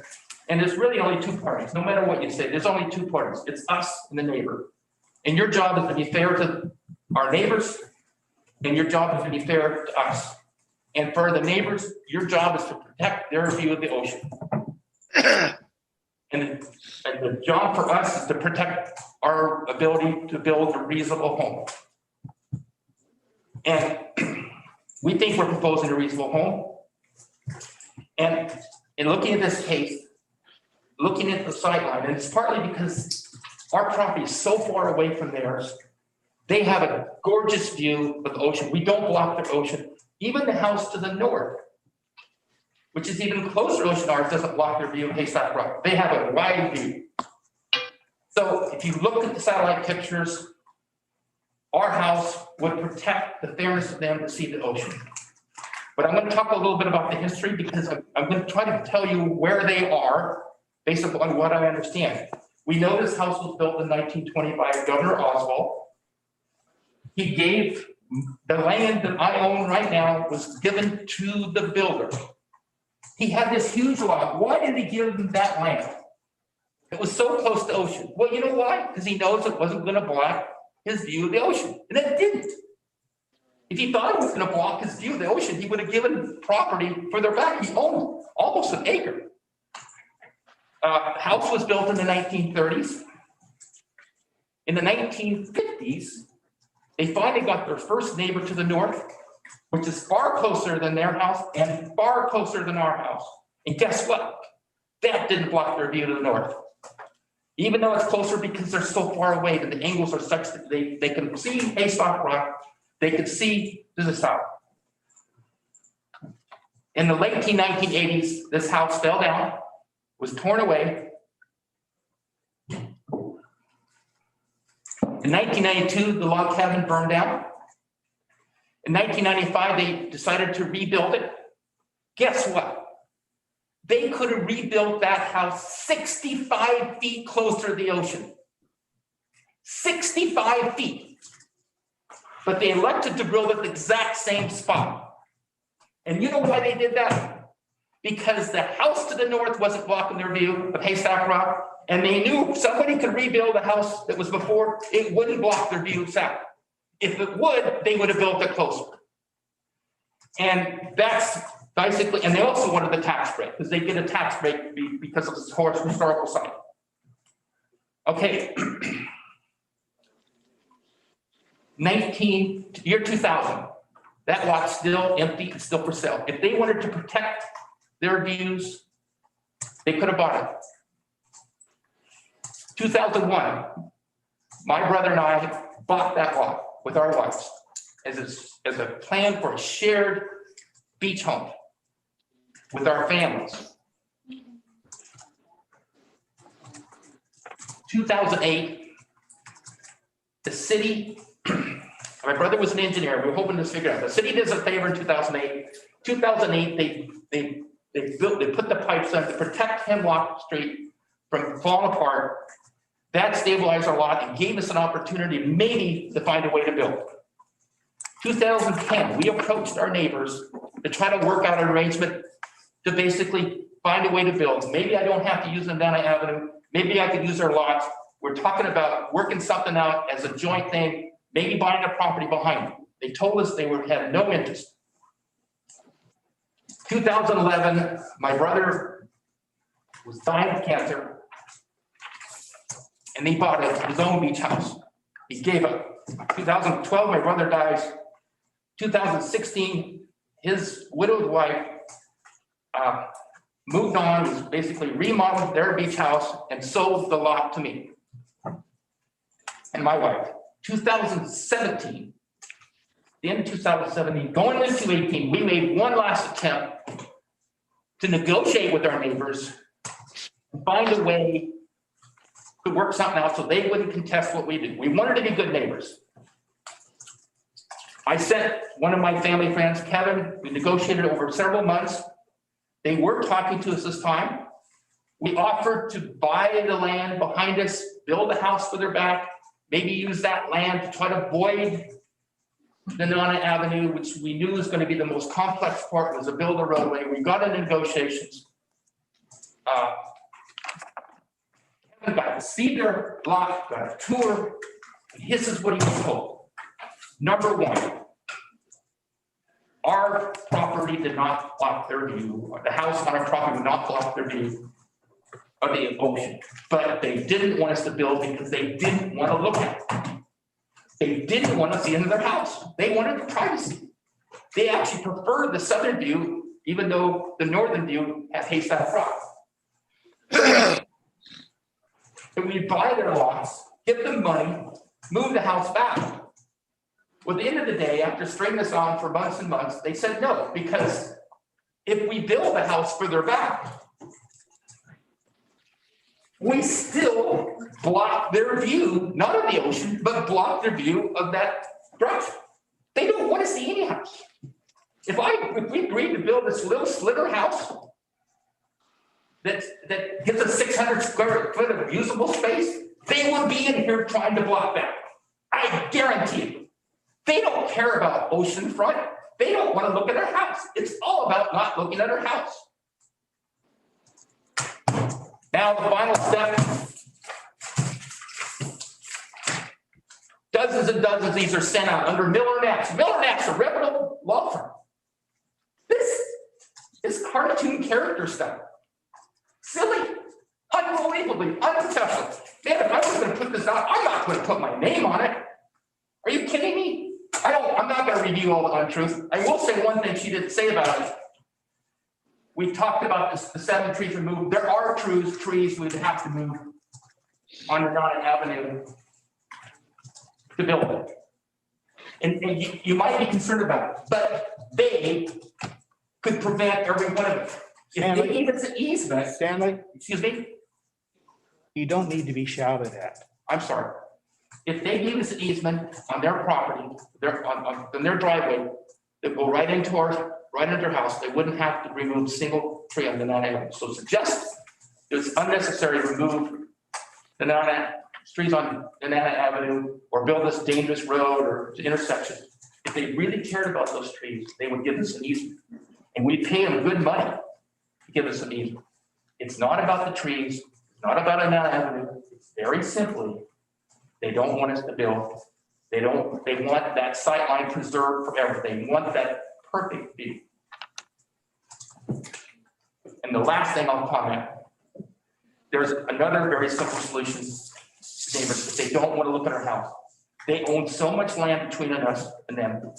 And there's really only two parties. No matter what you say, there's only two parties. It's us and the neighbor. And your job is to be fair to our neighbors, and your job is to be fair to us. And for the neighbors, your job is to protect their view of the ocean. And the job for us is to protect our ability to build a reasonable home. And we think we're proposing a reasonable home. And in looking at this case, looking at the sightline, and it's partly because our property is so far away from theirs. They have a gorgeous view of the ocean. We don't block the ocean. Even the house to the north, which is even closer to ocean, ours doesn't block their view of Haystack Rock. They have a wide view. So if you look at the satellite pictures, our house would protect the fairness of them to see the ocean. But I'm going to talk a little bit about the history because I'm going to try to tell you where they are based upon what I understand. We know this house was built in 1920 by Governor Oswald. He gave the land that I own right now was given to the builder. He had this huge lot. Why did he give him that land? It was so close to the ocean. Well, you know why? Because he knows it wasn't going to block his view of the ocean. And it didn't. If he thought it was going to block his view of the ocean, he would have given property further back. He owned almost an acre. House was built in the 1930s. In the 1950s, They finally got their first neighbor to the north, which is far closer than their house and far closer than our house. And guess what? That didn't block their view to the north. Even though it's closer because they're so far away that the angles are such that they can see Haystack Rock, they could see to the south. In the late 1980s, this house fell down, was torn away. In 1992, the log cabin burned down. In 1995, they decided to rebuild it. Guess what? They could have rebuilt that house 65 feet closer to the ocean. 65 feet. But they elected to build it the exact same spot. And you know why they did that? Because the house to the north wasn't blocking their view of Haystack Rock, and they knew if somebody could rebuild a house that was before, it wouldn't block their view south. If it would, they would have built it closer. And that's basically, and they also wanted the tax break, because they get a tax break because of this historical site. Okay. Year 2000, that lot's still empty and still for sale. If they wanted to protect their views, they could have bought it. 2001, my brother and I bought that lot with our wives as a plan for a shared beach home with our families. 2008, the city, my brother was an engineer, we were hoping to figure out, the city does a favor in 2008. 2008, they put the pipes in to protect Hemlock Street from falling apart. That stabilized our lot and gave us an opportunity maybe to find a way to build. 2010, we approached our neighbors to try to work out an arrangement to basically find a way to build. Maybe I don't have to use Medina Avenue. Maybe I could use their lots. We're talking about working something out as a joint thing, maybe buying a property behind it. They told us they had no interest. 2011, my brother was dying of cancer, and he bought his own beach house. He gave up. 2012, my brother dies. 2016, his widowed wife moved on, was basically remodeled their beach house and sold the lot to me and my wife. 2017, the end of 2017, going into 2018, we made one last attempt to negotiate with our neighbors and find a way to work something out so they wouldn't contest what we did. We wanted to be good neighbors. I sent one of my family friends, Kevin. We negotiated over several months. They were talking to us this time. We offered to buy the land behind us, build a house for their back, maybe use that land to try to avoid Nenana Avenue, which we knew was going to be the most complex part, was to build a roadway. We got into negotiations. Kevin got to see their lot, got a tour, and this is what he was told. Number one, our property did not block their view. The house on our property would not block their view of the ocean, but they didn't want us to build because they didn't want to look at it. They didn't want to see into their house. They wanted privacy. They actually preferred the southern view, even though the northern view has Haystack Rock. And we buy their lots, get them money, move the house back. Well, at the end of the day, after stringing this on for months and months, they said no, because if we build the house further back, we still block their view, not of the ocean, but block their view of that structure. They don't want to see any house. If we agreed to build this little sliver house that gives us 600 square foot of usable space, they would be in here trying to block that. I guarantee you. They don't care about oceanfront. They don't want to look at our house. It's all about not looking at our house. Now, the final step. Dozens and dozens of these are sent out under Miller Nash. Miller Nash, a reputable law firm. This is cartoon character stuff. Silly, unbelievably unprofessional. Man, if I was going to put this out, I'm not going to put my name on it. Are you kidding me? review all the untruth. I will say one thing she didn't say about it. We talked about this, the 7 trees removed. There are trees we'd have to move on Renata Avenue to build it. And you might be concerned about it, but they could prevent every one of it. If they gave us an easement, Stanley, excuse me, you don't need to be shouted at. I'm sorry. If they gave us an easement on their property, on their driveway, that go right into their house, they wouldn't have to remove a single tree on the Renata Avenue. So suggest it's unnecessary to remove the trees on Renata Avenue or build this dangerous road or intersection. If they really cared about those trees, they would give us an easement. And we'd pay them good money to give us an easement. It's not about the trees, it's not about Renata Avenue. It's very simply, they don't want us to build. They want that sight line preserved forever. They want that perfect view. And the last thing I'll comment, there's another very simple solution. Neighbors, if they don't want to look at our house, they own so much land between us and them.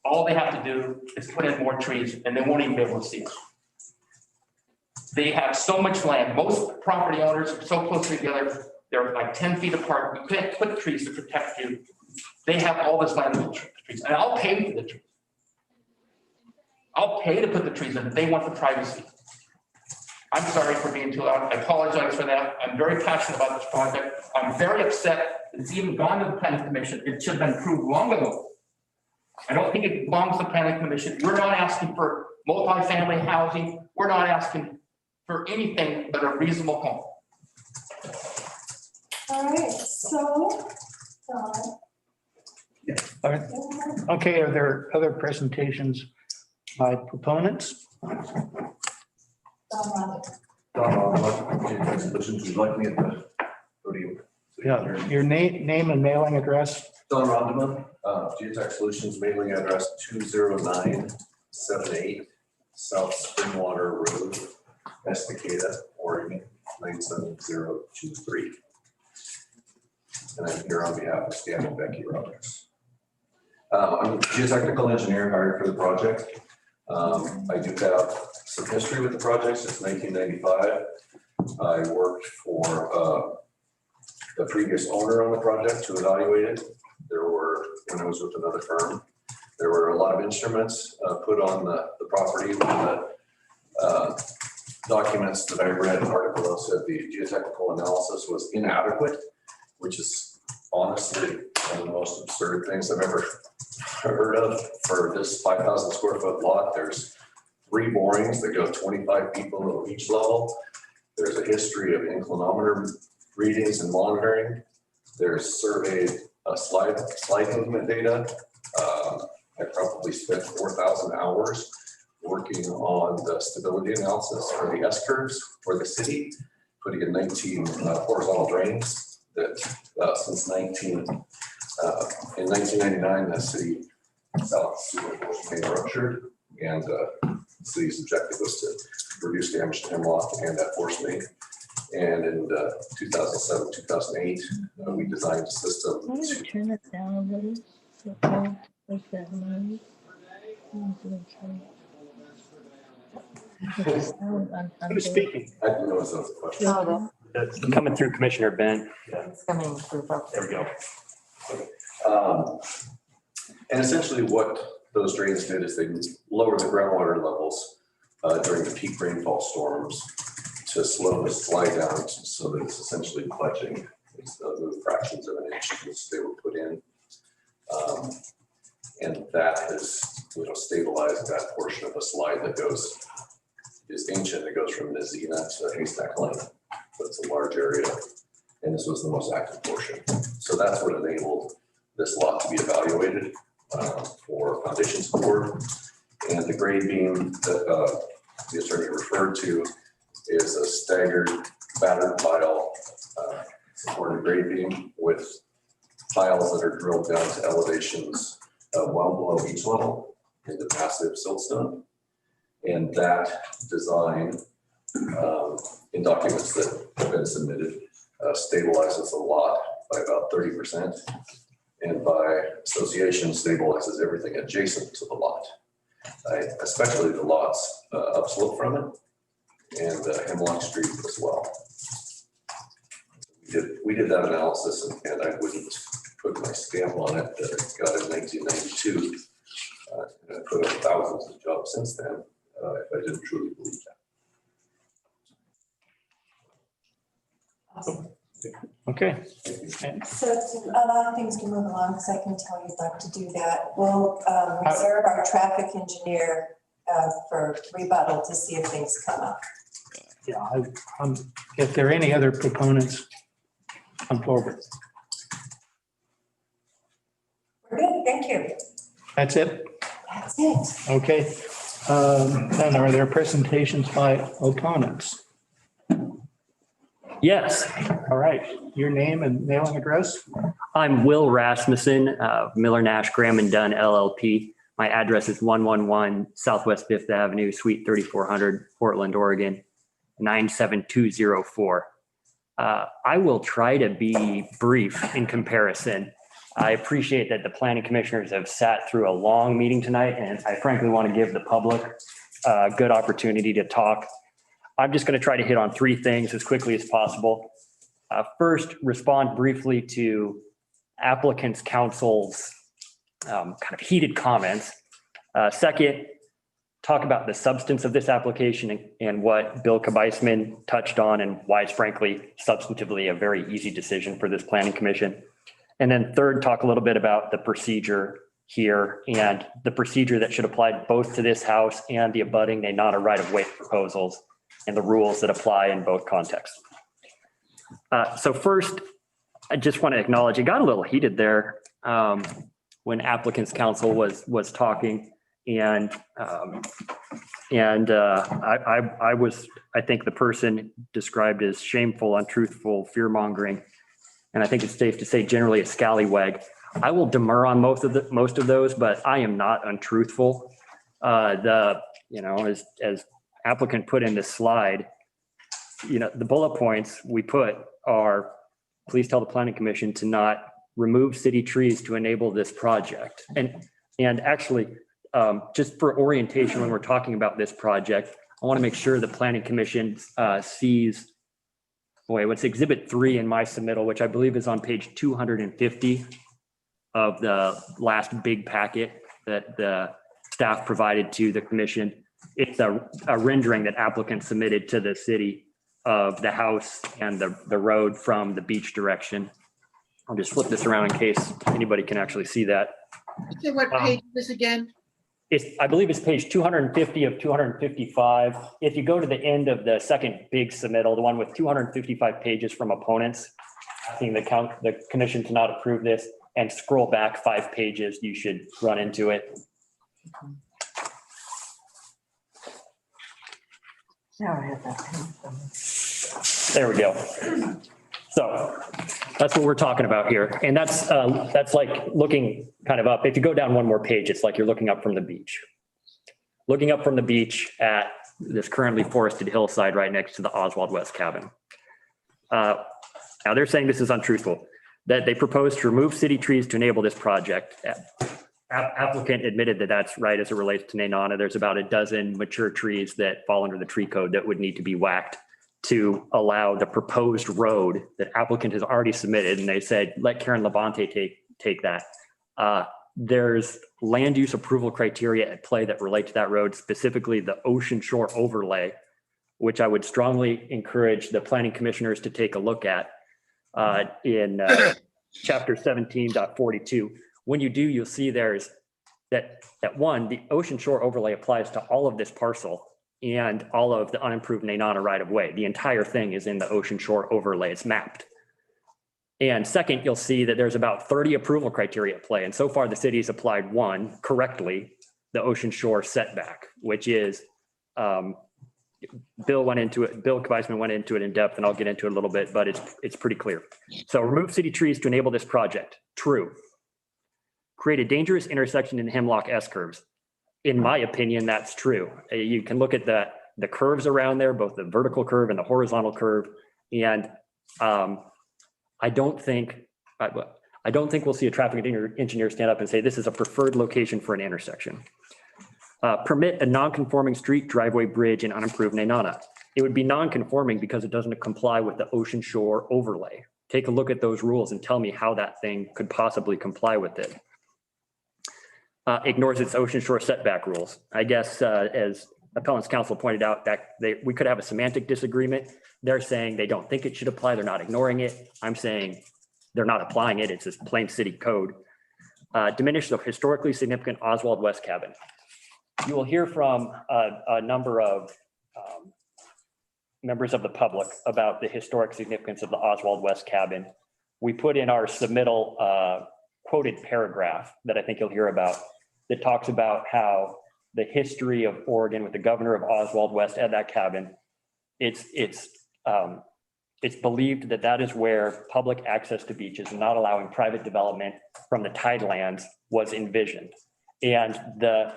All they have to do is put in more trees and they won't even be able to see us. They have so much land. Most property owners are so close together, they're like 10 feet apart. You can't put trees to protect you. They have all this land with trees, and I'll pay for the trees. I'll pay to put the trees in if they want the privacy. I'm sorry for being too loud. I apologize for that. I'm very passionate about this project. I'm very upset it's even gone to the planning commission. It should have been approved long ago. I don't think it belongs to the planning commission. We're not asking for multifamily housing. We're not asking for anything but a reasonable home. All right, so, All right. Okay, are there other presentations by proponents? Would you like me at the podium? Yeah, your name and mailing address. Don Rondeman, Geotech Solutions mailing address 20978 South Springwater Road, Estacada, Oregon 97023. And I'm here on behalf of Stan and Becky Roberts. I'm a geotechnical engineer hired for the project. I do have some history with the project since 1995. I worked for the previous owner on the project to evaluate it. There were, when I was with another firm, there were a lot of instruments put on the property. The documents that I read, an article that said the geotechnical analysis was inadequate, which is honestly one of the most absurd things I've ever heard of. For this 5,000 square foot lot, there's 3 borings that go 25 feet below each level. There's a history of inclinometer readings and monitoring. There's surveyed slide movement data. I probably spent 4,000 hours working on the stability analysis for the S curves for the city, putting in 19 horizontal drains that since in 1999, the city South Sewer main ruptured, and the city's objective was to reduce damage to hemlock and that force main. And in 2007, 2008, we designed a system. Why don't you turn it down a little? Like that noise. Who's speaking? I didn't know if that was a question. It's coming through Commissioner Ben. It's coming through. There we go. And essentially what those drains did is they lowered the groundwater levels during the peak rainfall storms to slow the slide down so that it's essentially clutching. It's the fractions of an inch as they were put in. And that has stabilized that portion of the slide that is ancient. It goes from Nizina to Haystack Lane. So it's a large area. And this was the most active portion. So that's what enabled this lot to be evaluated for foundation support. And the grade beam that the attorney referred to is a staggered battered pile supported grade beam with piles that are drilled down to elevations well below each level into massive siltstone. And that design in documents that have been submitted stabilizes the lot by about 30%. and by association stabilizes everything adjacent to the lot, especially the lots upslope from it and Hemlock Street as well. We did that analysis and I wouldn't put my stamp on it that I got in 1992. And I put up thousands of jobs since then if I didn't truly believe that. Awesome. Okay. So to allow things to move along, because I can tell you'd like to do that, we'll reserve our traffic engineer for rebuttal to see if things come up. Yeah, if there are any other proponents, come forward. We're good, thank you. That's it? That's it. Okay. Then are there presentations by opponents? Yes. All right. Your name and mailing address? I'm Will Rasmussen, Miller Nash Graham and Dunn LLP. My address is 111 Southwest Fifth Avenue, Suite 3400, Portland, Oregon, 97204. I will try to be brief in comparison. I appreciate that the planning commissioners have sat through a long meeting tonight, and I frankly want to give the public a good opportunity to talk. I'm just going to try to hit on three things as quickly as possible. First, respond briefly to applicant's counsel's kind of heated comments. Second, talk about the substance of this application and what Bill Kabisman touched on and why it's frankly substantively a very easy decision for this planning commission. And then third, talk a little bit about the procedure here and the procedure that should apply both to this house and the abutting Nenana right-of-way proposals and the rules that apply in both contexts. So first, I just want to acknowledge it got a little heated there when applicant's counsel was talking, and I was, I think, the person described as shameful, untruthful, fear-mongering, and I think it's safe to say generally a scallywag. I will demur on most of those, but I am not untruthful. As applicant put in this slide, the bullet points we put are, please tell the planning commission to not remove city trees to enable this project. And actually, just for orientation, when we're talking about this project, I want to make sure the planning commission sees, what's exhibit 3 in my submittal, which I believe is on page 250 of the last big packet that the staff provided to the commission. It's a rendering that applicant submitted to the city of the house and the road from the beach direction. I'll just flip this around in case anybody can actually see that. Say what page is this again? I believe it's page 250 of 255. If you go to the end of the second big submittal, the one with 255 pages from opponents, asking the commission to not approve this, and scroll back 5 pages, you should run into it. Now I have that. There we go. So that's what we're talking about here. And that's like looking kind of up. If you go down one more page, it's like you're looking up from the beach. Looking up from the beach at this currently forested hillside right next to the Oswald West cabin. Now they're saying this is untruthful, that they propose to remove city trees to enable this project. Applicant admitted that that's right as it relates to Nenana. There's about a dozen mature trees that fall under the tree code that would need to be whacked to allow the proposed road that applicant has already submitted. And they said, let Karen Levante take that. There's land use approval criteria at play that relate to that road, specifically the ocean shore overlay, which I would strongly encourage the planning commissioners to take a look at in chapter 17.42. When you do, you'll see there's that one, the ocean shore overlay applies to all of this parcel and all of the unimproved Nenana right of way. The entire thing is in the ocean shore overlay. It's mapped. And second, you'll see that there's about 30 approval criteria at play. And so far the city's applied one correctly, the ocean shore setback, which is, Bill Kabisman went into it in depth, and I'll get into it a little bit, but it's pretty clear. So remove city trees to enable this project. True. Create a dangerous intersection in Hemlock S curves. In my opinion, that's true. You can look at the curves around there, both the vertical curve and the horizontal curve. And I don't think, I don't think we'll see a traffic engineer stand up and say this is a preferred location for an intersection. Permit a non-conforming street, driveway, bridge, and unimproved Nenana. It would be non-conforming because it doesn't comply with the ocean shore overlay. Take a look at those rules and tell me how that thing could possibly comply with it. Ignores its ocean shore setback rules. I guess as appellant's counsel pointed out, that we could have a semantic disagreement. They're saying they don't think it should apply. They're not ignoring it. I'm saying they're not applying it. It's just plain city code. Diminish the historically significant Oswald West cabin. You will hear from a number of members of the public about the historic significance of the Oswald West cabin. We put in our submittal quoted paragraph that I think you'll hear about that talks about how the history of Oregon with the governor of Oswald West at that cabin. It's believed that that is where public access to beaches and not allowing private development from the tidelands was envisioned. And the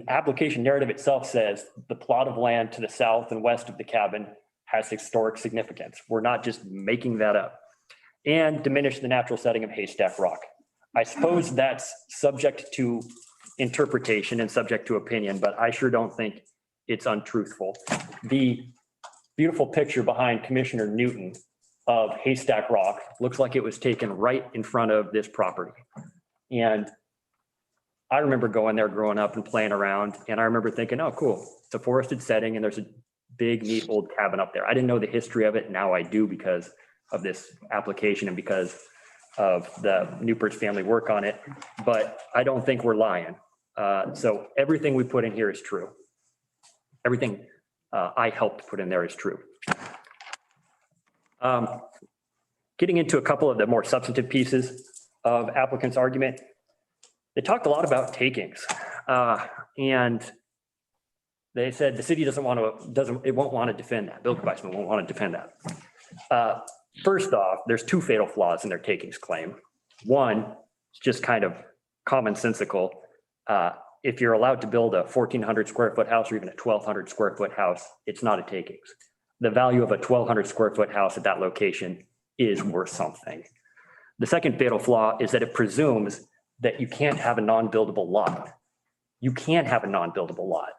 application narrative itself says the plot of land to the south and west of the cabin has historic significance. We're not just making that up. And diminish the natural setting of Haystack Rock. I suppose that's subject to interpretation and subject to opinion, but I sure don't think it's untruthful. The beautiful picture behind Commissioner Newton of Haystack Rock looks like it was taken right in front of this property. And I remember going there growing up and playing around, and I remember thinking, oh, cool. It's a forested setting and there's a big, neat old cabin up there. I didn't know the history of it. Now I do because of this application and because of the Newpert's family work on it, but I don't think we're lying. So everything we put in here is true. Everything I helped put in there is true. Getting into a couple of the more substantive pieces of applicant's argument, they talked a lot about takings, and they said the city it won't want to defend that. Bill Weissman won't want to defend that. First off, there's two fatal flaws in their takings claim. One, it's just kind of commonsensical. If you're allowed to build a 1,400 square foot house or even a 1,200 square foot house, it's not a takings. The value of a 1,200 square foot house at that location is worth something. The second fatal flaw is that it presumes that you can't have a non-buildable lot. You can't have a non-buildable lot.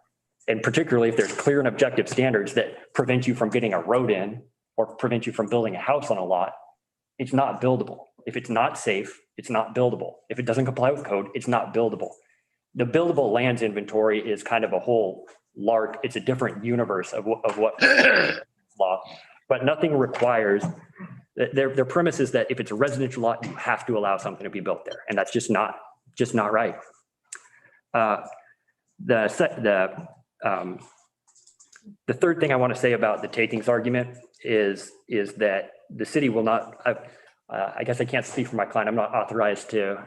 And particularly if there's clear and objective standards that prevent you from getting a road in or prevent you from building a house on a lot, it's not buildable. If it's not safe, it's not buildable. If it doesn't comply with code, it's not buildable. The buildable lands inventory is kind of a whole lark. It's a different universe of what law, but nothing requires, their premise is that if it's a residential lot, you have to allow something to be built there. And that's just not right. The third thing I want to say about the takings argument is that the city will not, I guess I can't speak for my client. I'm not authorized to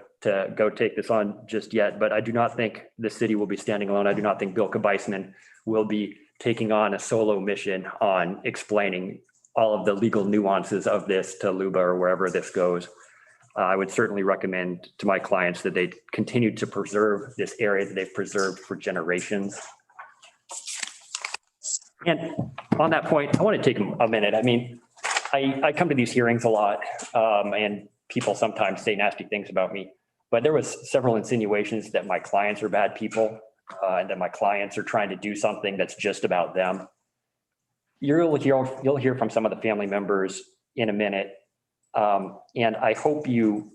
go take this on just yet, but I do not think the city will be standing alone. I do not think Bill Weissman will be taking on a solo mission on explaining all of the legal nuances of this to LUBA or wherever this goes. I would certainly recommend to my clients that they continue to preserve this area that they've preserved for generations. And on that point, I want to take a minute. I mean, I come to these hearings a lot, and people sometimes say nasty things about me, but there was several insinuations that my clients are bad people, and that my clients are trying to do something that's just about them. You'll hear from some of the family members in a minute, and I hope you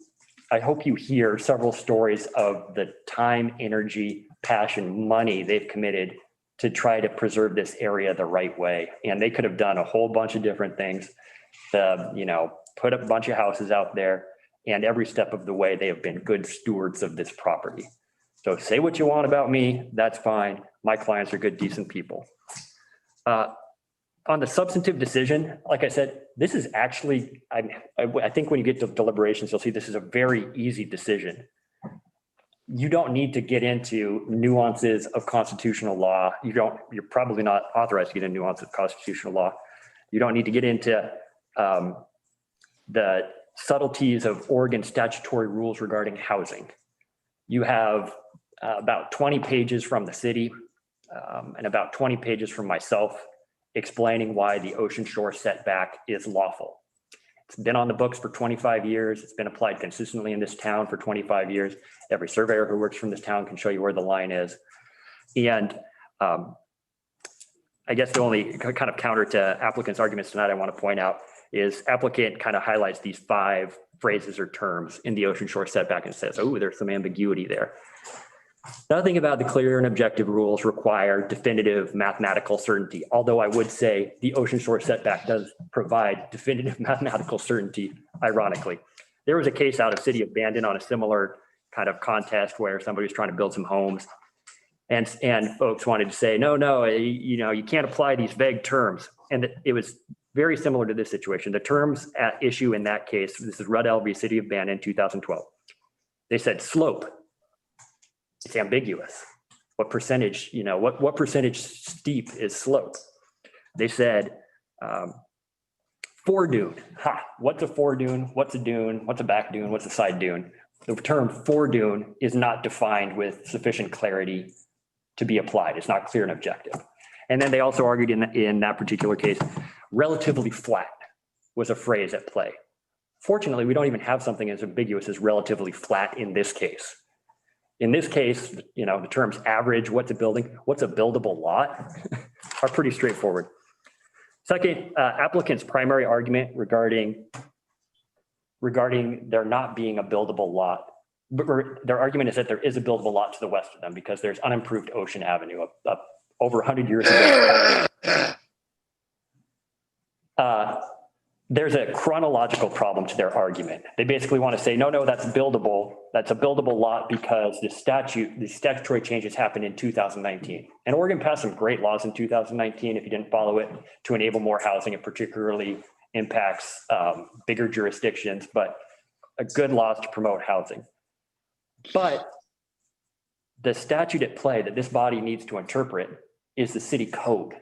hear several stories of the time, energy, passion, money they've committed to try to preserve this area the right way. And they could have done a whole bunch of different things to, put a bunch of houses out there, and every step of the way, they have been good stewards of this property. So say what you want about me, that's fine. My clients are good, decent people. On the substantive decision, like I said, this is actually, I think when you get to deliberations, you'll see this is a very easy decision. You don't need to get into nuances of constitutional law. You're probably not authorized to get into nuances of constitutional law. You don't need to get into the subtleties of Oregon statutory rules regarding housing. You have about 20 pages from the city and about 20 pages from myself explaining why the ocean shore setback is lawful. It's been on the books for 25 years. It's been applied consistently in this town for 25 years. Every surveyor who works from this town can show you where the line is. And I guess the only kind of counter to applicant's arguments tonight I want to point out is applicant kind of highlights these 5 phrases or terms in the ocean shore setback and says, oh, there's some ambiguity there. Nothing about the clear and objective rules require definitive mathematical certainty, although I would say the ocean shore setback does provide definitive mathematical certainty, ironically. There was a case out of City of Bandon on a similar kind of contest where somebody was trying to build some homes. And folks wanted to say, no, you can't apply these vague terms. And it was very similar to this situation. The terms at issue in that case, this is Ruddell v. City of Bandon, 2012. They said slope. It's ambiguous. What percentage, what percentage steep is slope? They said foredune. What's a foredune? What's a dune? What's a back dune? What's a side dune? The term foredune is not defined with sufficient clarity to be applied. It's not clear and objective. And then they also argued in that particular case, relatively flat was a phrase at play. Fortunately, we don't even have something as ambiguous as relatively flat in this case. In this case, the terms average, what's a building, what's a buildable lot are pretty straightforward. Second, applicant's primary argument regarding there not being a buildable lot. Their argument is that there is a buildable lot to the west of them because there's unimproved Ocean Avenue over 100 years ago. There's a chronological problem to their argument. They basically want to say, no, that's buildable. That's a buildable lot because the statutory changes happened in 2019. And Oregon passed some great laws in 2019. If you didn't follow it, to enable more housing, it particularly impacts bigger jurisdictions, but a good laws to promote housing. But the statute at play that this body needs to interpret is the city code,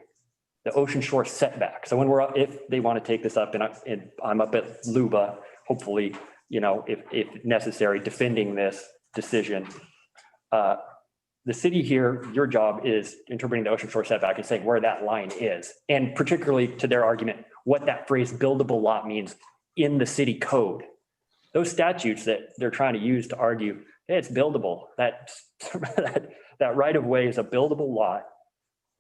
the ocean shore setback. So if they want to take this up, and I'm up at LUBA, hopefully, if necessary, defending this decision. The city here, your job is interpreting the ocean shore setback and saying where that line is. And particularly to their argument, what that phrase buildable lot means in the city code. Those statutes that they're trying to use to argue, hey, it's buildable, that right of way is a buildable lot.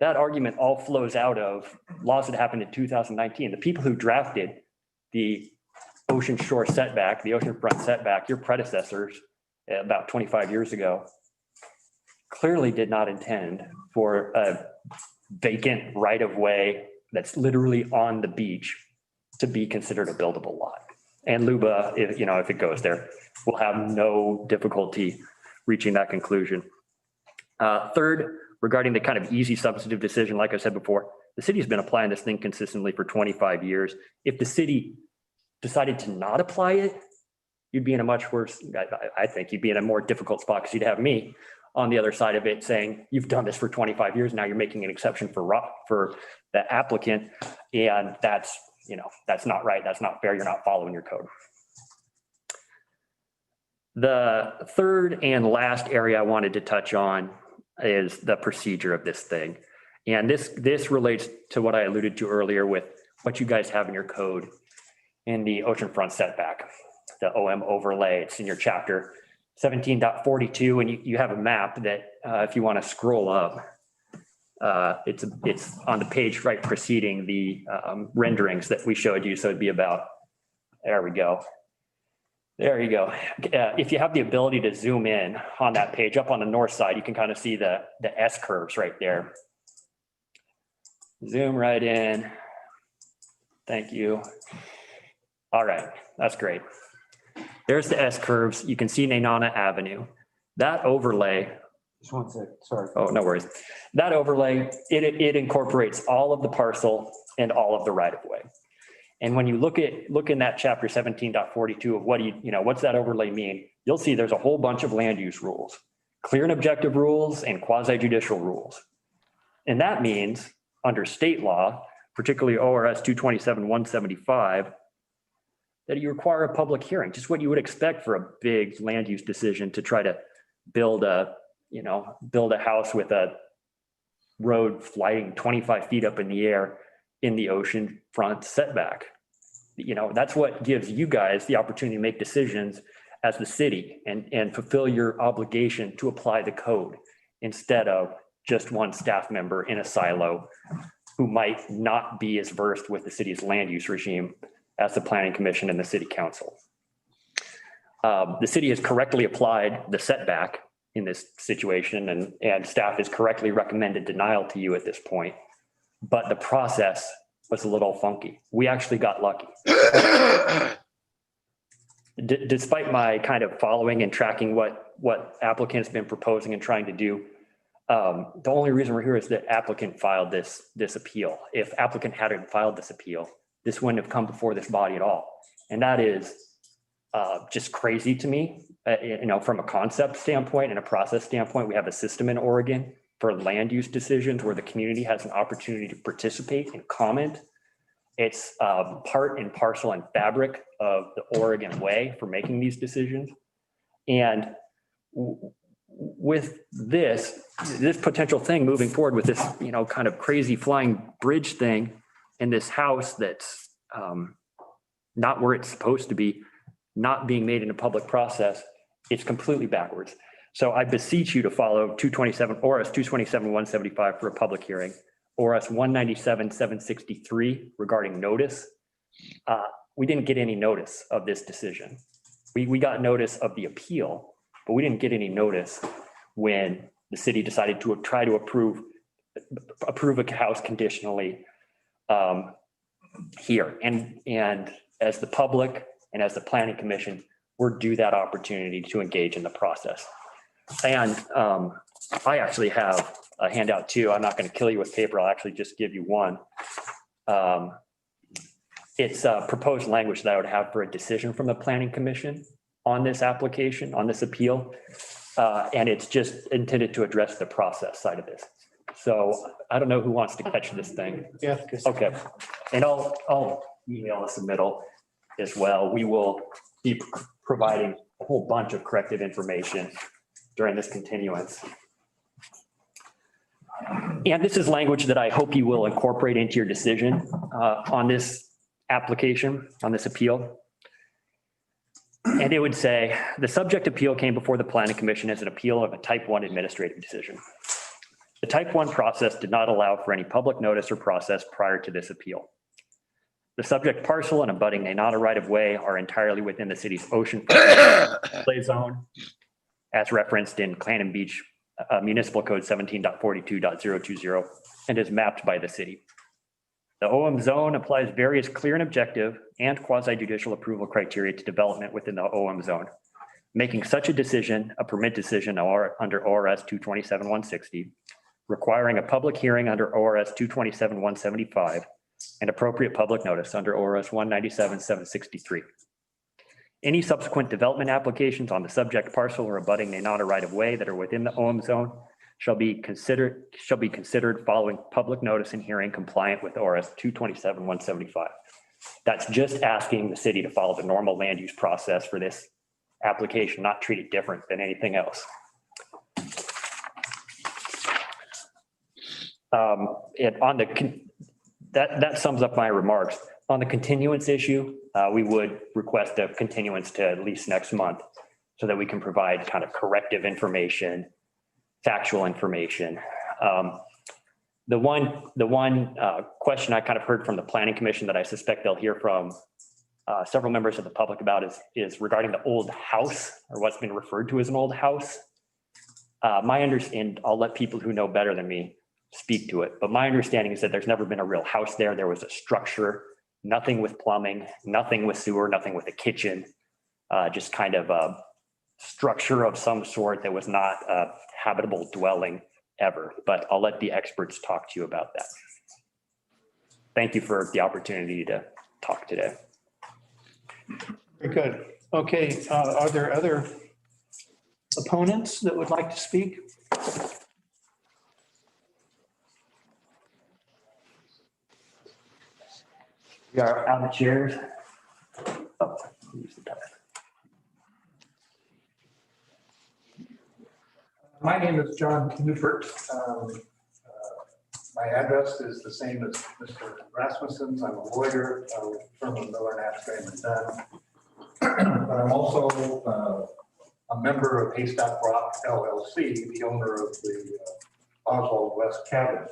That argument all flows out of laws that happened in 2019. The people who drafted the ocean shore setback, the oceanfront setback, your predecessors about 25 years ago, clearly did not intend for a vacant right of way that's literally on the beach to be considered a buildable lot. And LUBA, if it goes there, will have no difficulty reaching that conclusion. Third, regarding the kind of easy substantive decision, like I said before, the city has been applying this thing consistently for 25 years. If the city decided to not apply it, you'd be in a much worse, I think you'd be in a more difficult spot because you'd have me on the other side of it saying, you've done this for 25 years, now you're making an exception for the applicant. And that's not right, that's not fair, you're not following your code. The third and last area I wanted to touch on is the procedure of this thing. And this relates to what I alluded to earlier with what you guys have in your code in the oceanfront setback, the OM overlay. It's in your chapter 17.42, and you have a map that if you want to scroll up, it's on the page right preceding the renderings that we showed you. So it'd be about, there we go. There you go. If you have the ability to zoom in on that page up on the north side, you can kind of see the S curves right there. Zoom right in. Thank you. All right, that's great. There's the S curves. You can see Nenana Avenue. That overlay. Just one sec, sorry. Oh, no worries. That overlay, it incorporates all of the parcel and all of the right of way. And when you look in that chapter 17.42 of what's that overlay mean, you'll see there's a whole bunch of land use rules, clear and objective rules and quasi-judicial rules. And that means under state law, particularly ORS 227-175, that you require a public hearing, just what you would expect for a big land use decision to try to build a house with a road flying 25 feet up in the air in the ocean front setback. That's what gives you guys the opportunity to make decisions as the city and fulfill your obligation to apply the code instead of just one staff member in a silo who might not be as versed with the city's land use regime as the planning commission and the city council. The city has correctly applied the setback in this situation, and staff has correctly recommended denial to you at this point. But the process was a little funky. We actually got lucky. Despite my kind of following and tracking what applicant's been proposing and trying to do, the only reason we're here is that applicant filed this appeal. If applicant hadn't filed this appeal, this wouldn't have come before this body at all. And that is just crazy to me. From a concept standpoint and a process standpoint, we have a system in Oregon for land use decisions where the community has an opportunity to participate and comment. It's part and parcel and fabric of the Oregon way for making these decisions. And with this potential thing moving forward with this, kind of crazy flying bridge thing in this house that's not where it's supposed to be, not being made in a public process, it's completely backwards. So I beseech you to follow 227 ORS 227-175 for a public hearing, ORS 197-763 regarding notice. We didn't get any notice of this decision. We got notice of the appeal, but we didn't get any notice when the city decided to try to approve a house conditionally here. And as the public and as the planning commission, we're due that opportunity to engage in the process. And I actually have a handout too. I'm not going to kill you with paper. I'll actually just give you one. It's a proposed language that I would have for a decision from the planning commission on this application, on this appeal. And it's just intended to address the process side of this. So I don't know who wants to catch this thing. Yeah. Okay. And I'll email a submittal as well. We will be providing a whole bunch of corrective information during this continuance. And this is language that I hope you will incorporate into your decision on this application, on this appeal. And it would say, the subject appeal came before the planning commission as an appeal of a type 1 administrative decision. The type 1 process did not allow for any public notice or process prior to this appeal. The subject parcel and abutting Nenana right of way are entirely within the city's ocean play zone, as referenced in Clanton Beach Municipal Code 17.42.020, and is mapped by the city. The OM zone applies various clear and objective and quasi-judicial approval criteria to development within the OM zone, making such a decision a permit decision under ORS 227-160, requiring a public hearing under ORS 227-175, and appropriate public notice under ORS 197-763. Any subsequent development applications on the subject parcel or abutting Nenana right of way that are within the OM zone shall be considered following public notice and hearing compliant with ORS 227-175. That's just asking the city to follow the normal land use process for this application, not treat it different than anything else. That sums up my remarks. On the continuance issue, we would request a continuance to at least next month so that we can provide kind of corrective information, factual information. The one question I kind of heard from the planning commission that I suspect they'll hear from several members of the public about is regarding the old house, or what's been referred to as an old house. And I'll let people who know better than me speak to it, but my understanding is that there's never been a real house there. There was a structure, nothing with plumbing, nothing with sewer, nothing with a kitchen, just kind of a structure of some sort that was not a habitable dwelling ever. But I'll let the experts talk to you about that. Thank you for the opportunity to talk today. Very good. Okay, are there other opponents that would like to speak? We are out of chairs. Oh, my name is John Newford. My address is the same as Mr. Rasmussen's. I'm a lawyer with the firm of Miller, Nash, Graham and Dunn. But I'm also a member of Haystack Rock LLC, the owner of the Oswald West Cabin.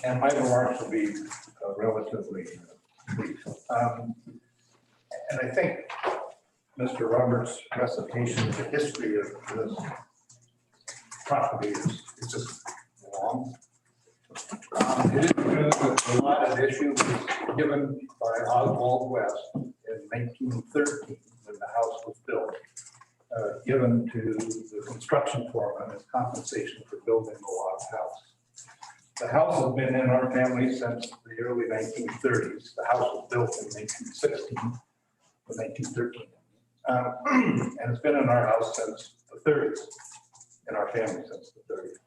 And my remarks will be relatively brief. And I think Mr. Roberts' recitation of the history of this property is just long. It is true that the lot at issue was given by Oswald West in 1913 when the house was built, given to the construction foreman as compensation for building the log house. The house has been in our family since the early 1930s. The house was built in 1916, or 1913. And it's been in our house since the 30s, in our family since the 30s.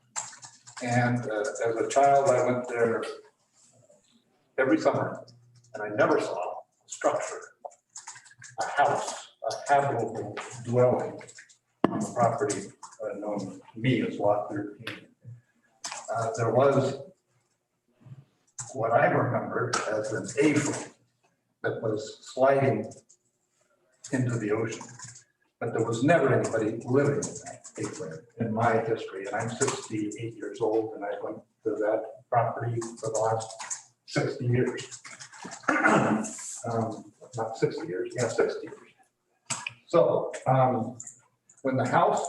And as a child, I went there every summer, and I never saw a structure, a house, a habitable dwelling on the property known to me as Lot 13. There was what I remember as an A-frame that was sliding into the ocean, but there was never anybody living in that A-frame in my history. And I'm 68 years old, and I went to that property for the last 60 years. Not 60 years, yeah, 60 years. So when the house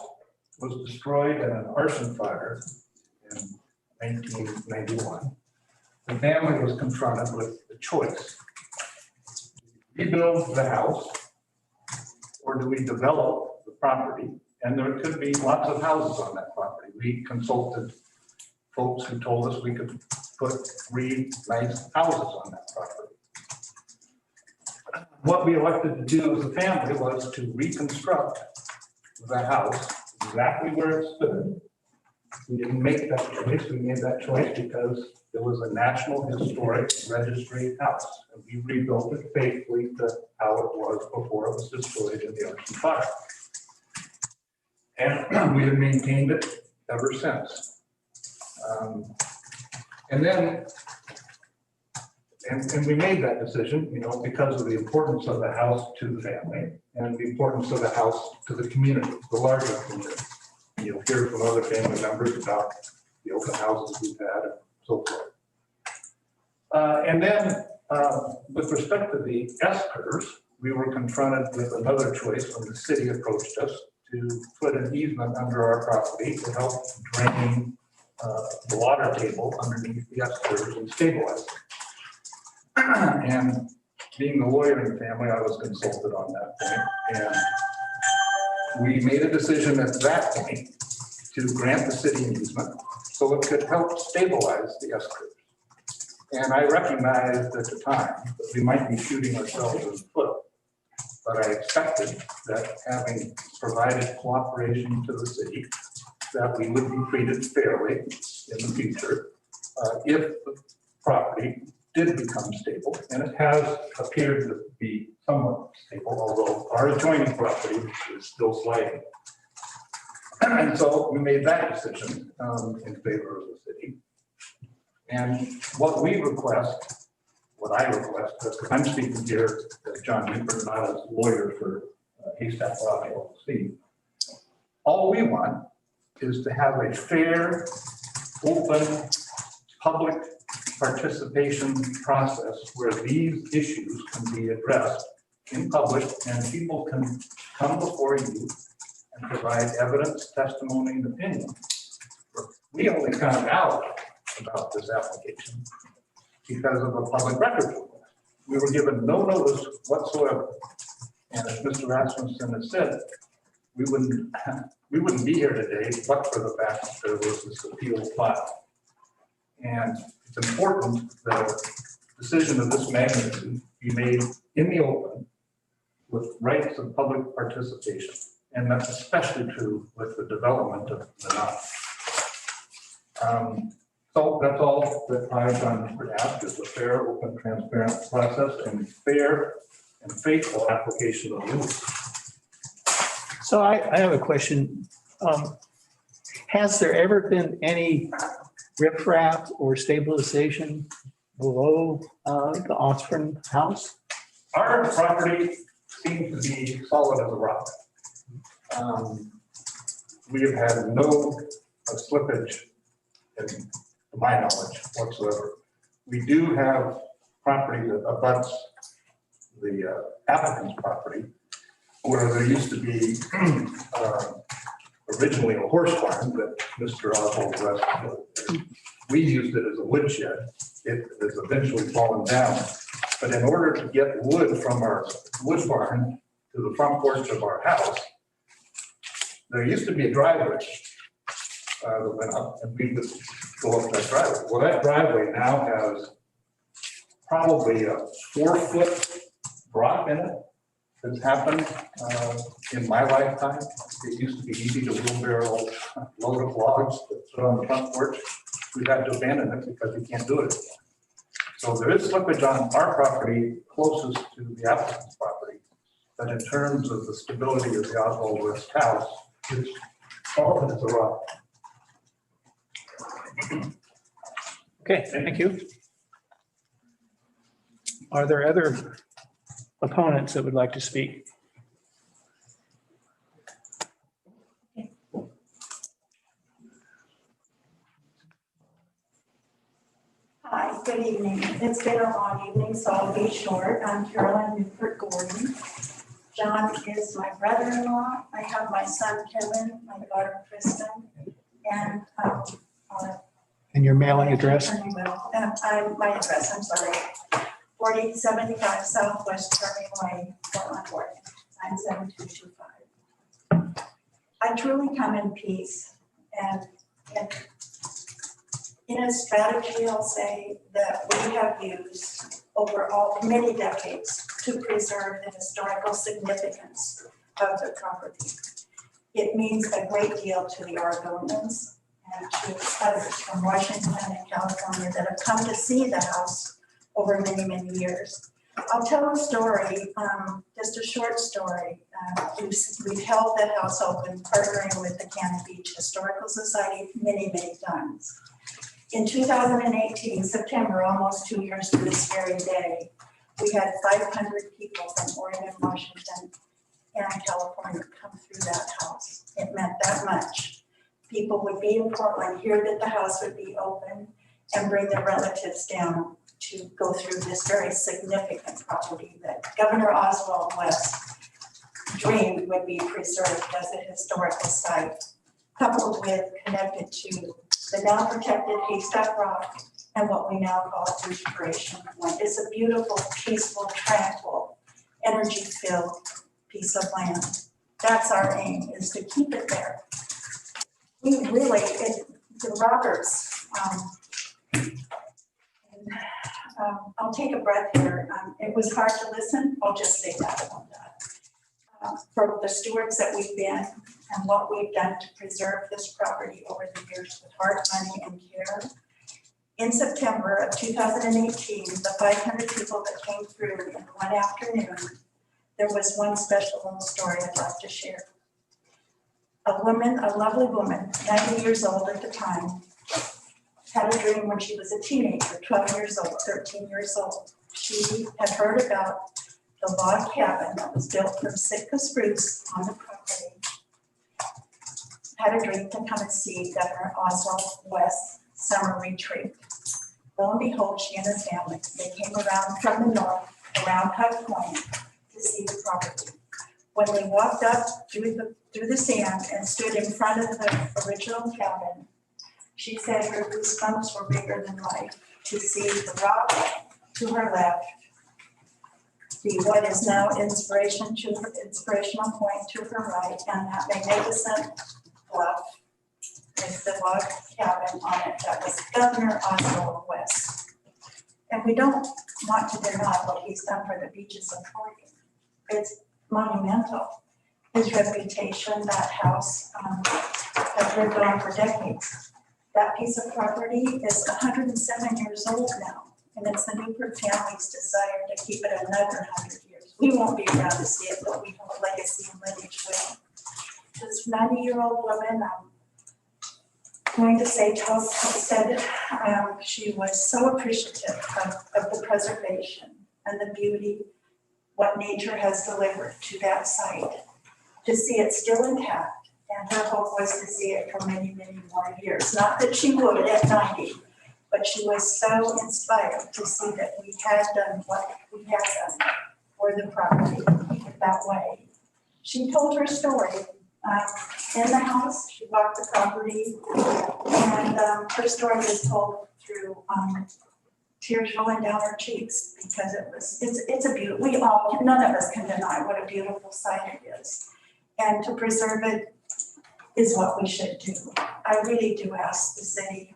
was destroyed in an arson fire in 1991, the family was confronted with a choice. Rebuild the house, or do we develop the property? And there could be lots of houses on that property. We consulted folks who told us we could put 3 nice houses on that property. What we elected to do as a family was to reconstruct the house exactly where it stood. We didn't make that choice. We made that choice because it was a National Historic Registry house. And we rebuilt it faithfully to how it was before it was destroyed in the arson fire. And we have maintained it ever since. And we made that decision, you know, because of the importance of the house to the family and the importance of the house to the community, the larger community. You'll hear from other family members about the open houses we've had and so forth. And then with respect to the S-curves, we were confronted with another choice when the city approached us to put an easement under our property to help drain the water table underneath the S-curves and stabilize it. And being the lawyer in the family, I was consulted on that point. And we made a decision at that point to grant the city an easement so it could help stabilize the S-curves. And I recognized at the time that we might be shooting ourselves in the foot, but I expected that having provided cooperation to the city, that we would be treated fairly in the future if the property did become stable, and it has appeared to be somewhat stable, although our adjoining property is still sliding. And so we made that decision in favor of the city. And what we request, what I request, because I'm speaking here as John Newford, not as a lawyer for Haystack Rock LLC. All we want is to have a fair, open, public participation process where these issues can be addressed in public and people can come before you and provide evidence, testimony, and opinion. We only found out about this application because of a public records request. We were given no notice whatsoever. And as Mr. Rasmussen has said, we wouldn't be here today but for the fact that there was this appeal filed. And it's important that a decision of this magnitude be made in the open with rights of public participation. And that's especially true with the development of the knot. So that's all that I, John, would ask is a fair, open, transparent process and fair and faithful application of rules. So I have a question. Has there ever been any riprap or stabilization below the Osborne house? Our property seems to be solid as a rock. We have had no slippage, to my knowledge whatsoever. We do have property that abuts the applicant's property, where there used to be originally a horse farm that Mr. Oswald West built. We used it as a woodshed. It has eventually fallen down. But in order to get wood from our wood barn to the front porch of our house, there used to be a driveway that went up, and we would go up that driveway. Well, that driveway now has probably a 4-foot drop in it that's happened in my lifetime. It used to be easy to wheelbarrow a load of logs that sit on the front porch. We've had to abandon it because we can't do it anymore. So there is slippage on our property closest to the applicant's property, but in terms of the stability of the Oswald West house, it's solid as a rock. Okay, thank you. Are there other opponents that would like to speak? Hi, good evening. It's been a long evening, so I'll be short. I'm Carolyn Newport Gordon. John is my brother-in-law. I have my son Kevin, my daughter Kristen, and And your mailing address? My address, I'm sorry, 4075 Southwest Turning Lane, Portland, Oregon, 97225. I truly come in peace, and in a strategy, I'll say that we have used over many decades to preserve the historical significance of the property. It means a great deal to the Oregonians and to others from Washington and California that have come to see the house over many, many years. I'll tell a story, just a short story. We've held that house open, partnering with the Cannon Beach Historical Society many, many times. In 2018, September, almost 2 years to this very day, we had 500 people from Oregon, Washington, and California come through that house. It meant that much. People would be in Portland, hear that the house would be open, and bring their relatives down to go through this very significant property that Governor Oswald West dreamed would be preserved as a historical site, coupled with connected to the now protected Haystack Rock and what we now call Inspiration Point. It's a beautiful, peaceful, tranquil, energy-filled piece of land. That's our aim, is to keep it there. We really, the Roberts, I'll take a breath here. It was hard to listen. I'll just say that about that. For the stewards that we've been and what we've done to preserve this property over the years with heart, money, and care. In September of 2018, the 500 people that came through in one afternoon, there was one special little story I'd like to share. A woman, a lovely woman, 90 years old at the time, had a dream when she was a teenager, 12 years old, 13 years old. She had heard about the log cabin that was built from Sitka spruce on the property. Had a dream to come and see Governor Oswald West's summer retreat. Lo and behold, she and her family, they came around from the north, around Hut Point, to see the property. When they walked up through the sand and stood in front of the original cabin, she said her goosebumps were bigger than life to see the rock to her left, the what is now Inspirational Point to her right, and that magnificent bluff with the log cabin on it that was Governor Oswald West. And we don't want to deny what he's done for the beaches of Oregon. It's monumental. His reputation, that house, has lived on for decades. That piece of property is 107 years old now, and it's the Newport family's desire to keep it another 100 years. We won't be around to see it, but we have a legacy and lineage with it. This 90-year-old woman, going to say, said she was so appreciative of the preservation and the beauty, what nature has delivered to that site. To see it still intact, and her hope was to see it for many, many more years. Not that she would at 90, but she was so inspired to see that we had done what we had done for the property that way. She told her story in the house. She walked the property, and her story was told through tears rolling down her cheeks, because it's a beautiful, none of us can deny what a beautiful site it is. And to preserve it is what we should do. I really do ask the city,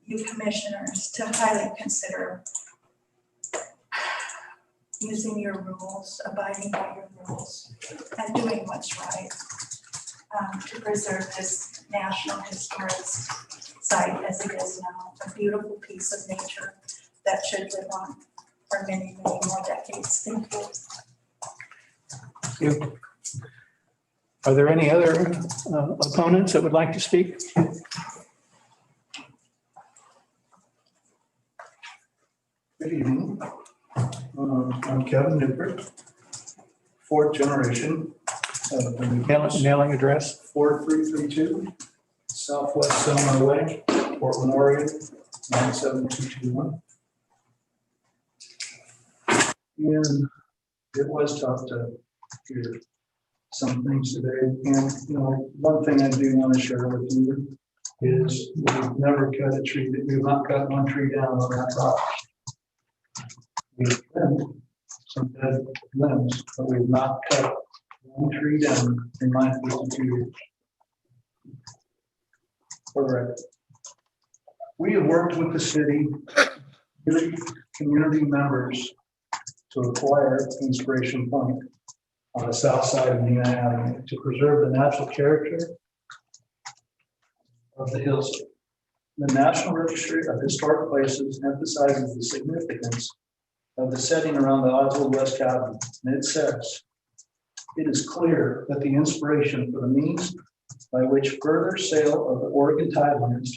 you commissioners, to highly consider using your rules, abiding by your rules, and doing what's right to preserve this National Historic Site as it is now, a beautiful piece of nature that should live on for many, many more decades. Thank you. Thank you. Are there any other opponents that would like to speak? Good evening. I'm Kevin Newbert, fourth generation. Mailing address? 4332 Southwest Selma Way, Portland, Oregon, 97221. And it was tough to hear some things today. And, one thing I do want to share with you is we've never cut a tree, we've not cut one tree down on that property. We've trimmed some dead limbs, but we've not cut one tree down in my 52 years. For the record. We have worked with the city, community members to acquire Inspiration Point on the south side of Nina Avenue to preserve the natural character of the hills. The National Registry of Historic Places emphasizes the significance of the setting around the Oswald West Cabin, and it says, it is clear that the inspiration for the means by which further sale of the Oregon tidelands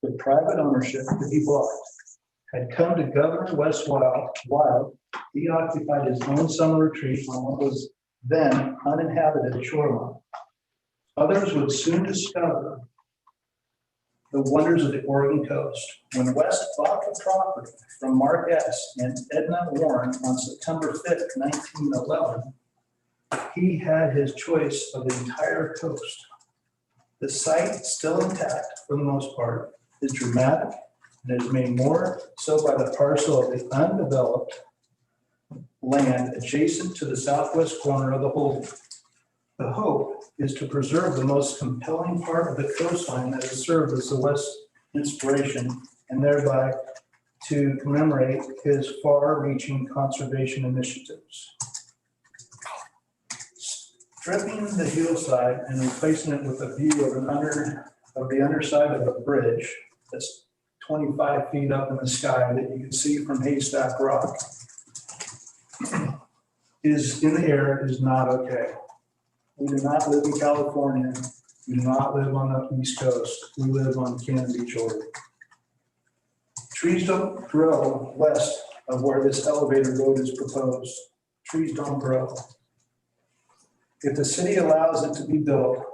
to private ownership to be blocked had come to Governor West Wild. He occupied his own summer retreat on what was then uninhabited shoreline. Others would soon discover the wonders of the Oregon coast. When West bought the property from Mark S. and Edna Warren on September 5th, 1911, he had his choice of the entire coast. The site, still intact for the most part, is dramatic and is made more so by the parcel of the undeveloped land adjacent to the southwest corner of the holding. The hope is to preserve the most compelling part of the coastline that has served as the West inspiration, and thereby to commemorate his far-reaching conservation initiatives. Stripping the hillside and replacing it with a view of the underside of a bridge that's 25 feet up in the sky that you can see from Haystack Rock is in the air is not okay. We do not live in California. We do not live on the East Coast. We live on Cannon Beach, Oregon. Trees don't grow west of where this elevator road is proposed. Trees don't grow. If the city allows it to be built,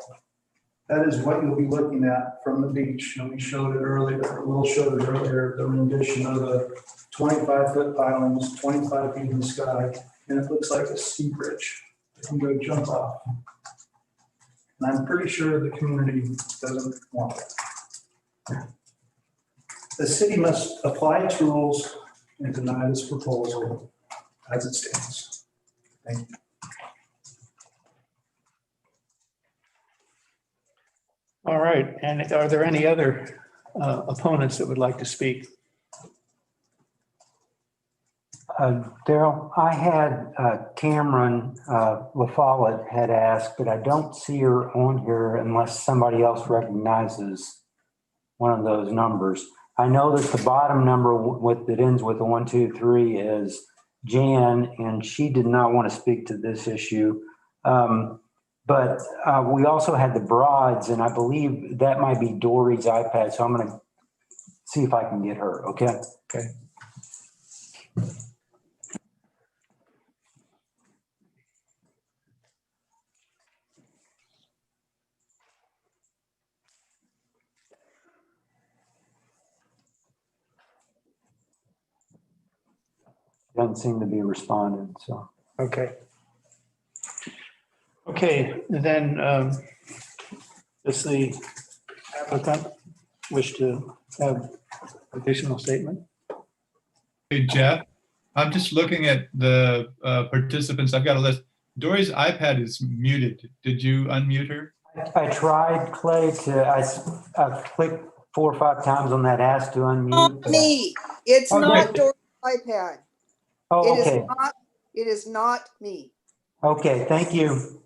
that is what you'll be looking at from the beach. And we showed it earlier, Will showed it earlier, the rendition of the 25-foot pilings, 25 feet in the sky, and it looks like a ski bridge. You can go jump off. And I'm pretty sure the community doesn't want it. The city must apply its rules and deny this proposal as it stands. Thank you. All right, and are there any other opponents that would like to speak? Daryl, I had Cameron LaFollette had asked, but I don't see her on here unless somebody else recognizes one of those numbers. I know that the bottom number that ends with a 123 is Jan, and she did not want to speak to this issue. But we also had the Broads, and I believe that might be Dory's iPad, so I'm gonna see if I can get her, okay? Okay. Doesn't seem to be responding, so. Okay. Okay, then, does the applicant wish to have additional statement? Hey, Jeff, I'm just looking at the participants. I've got a list. Dory's iPad is muted. Did you unmute her? I tried, Clay, I clicked 4 or 5 times on that ask to unmute. Not me. It's Oh, not great. Dory's iPad. Oh, It is okay. not. It is not me. Okay, thank you.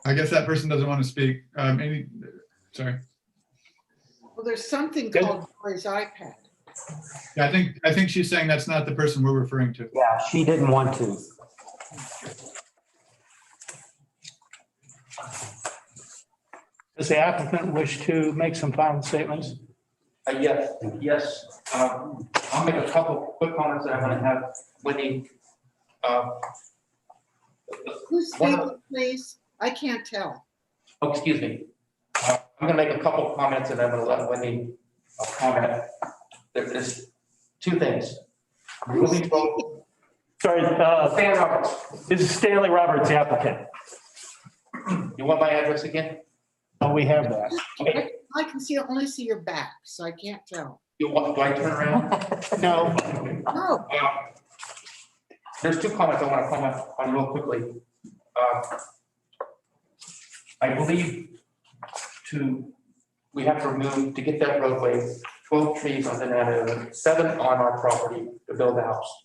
I guess that person doesn't want to speak. Sorry. Well, there's something called Dory's iPad. Yeah, I think she's saying that's not the person we're referring to. Yeah, she didn't want to. Does the applicant wish to make some final statements? Yes. I'll make a couple quick comments that I want to have Wendy. Who's speaking, please? I can't tell. Oh, excuse me. I'm gonna make a couple comments and I'm gonna let Wendy comment. There's two things. Moving forward. Sorry, Stan Roberts. this is Stanley Roberts, the applicant. You want my address again? Oh, we have that. Okay. I can only see your back, so I can't tell. Do I turn around? No. Oh, There's two comments I want to comment on real quickly. I believe we have to remove, to get that roadway, 12 trees on the net, 7 on our property to build a house.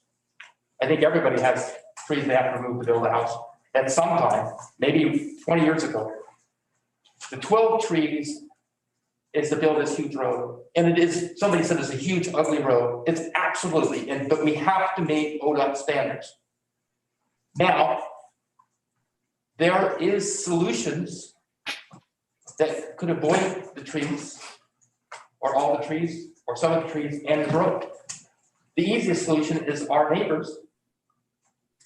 I think everybody has trees they have to remove to build a house at some time, maybe 20 years ago. The 12 trees is to build this huge road. And it is, somebody said it's a huge, ugly road. It's absolutely, but we have to meet ODOT standards. Now, there is solutions that could avoid the trees, or all the trees, or some of the trees and the road. The easiest solution is our neighbors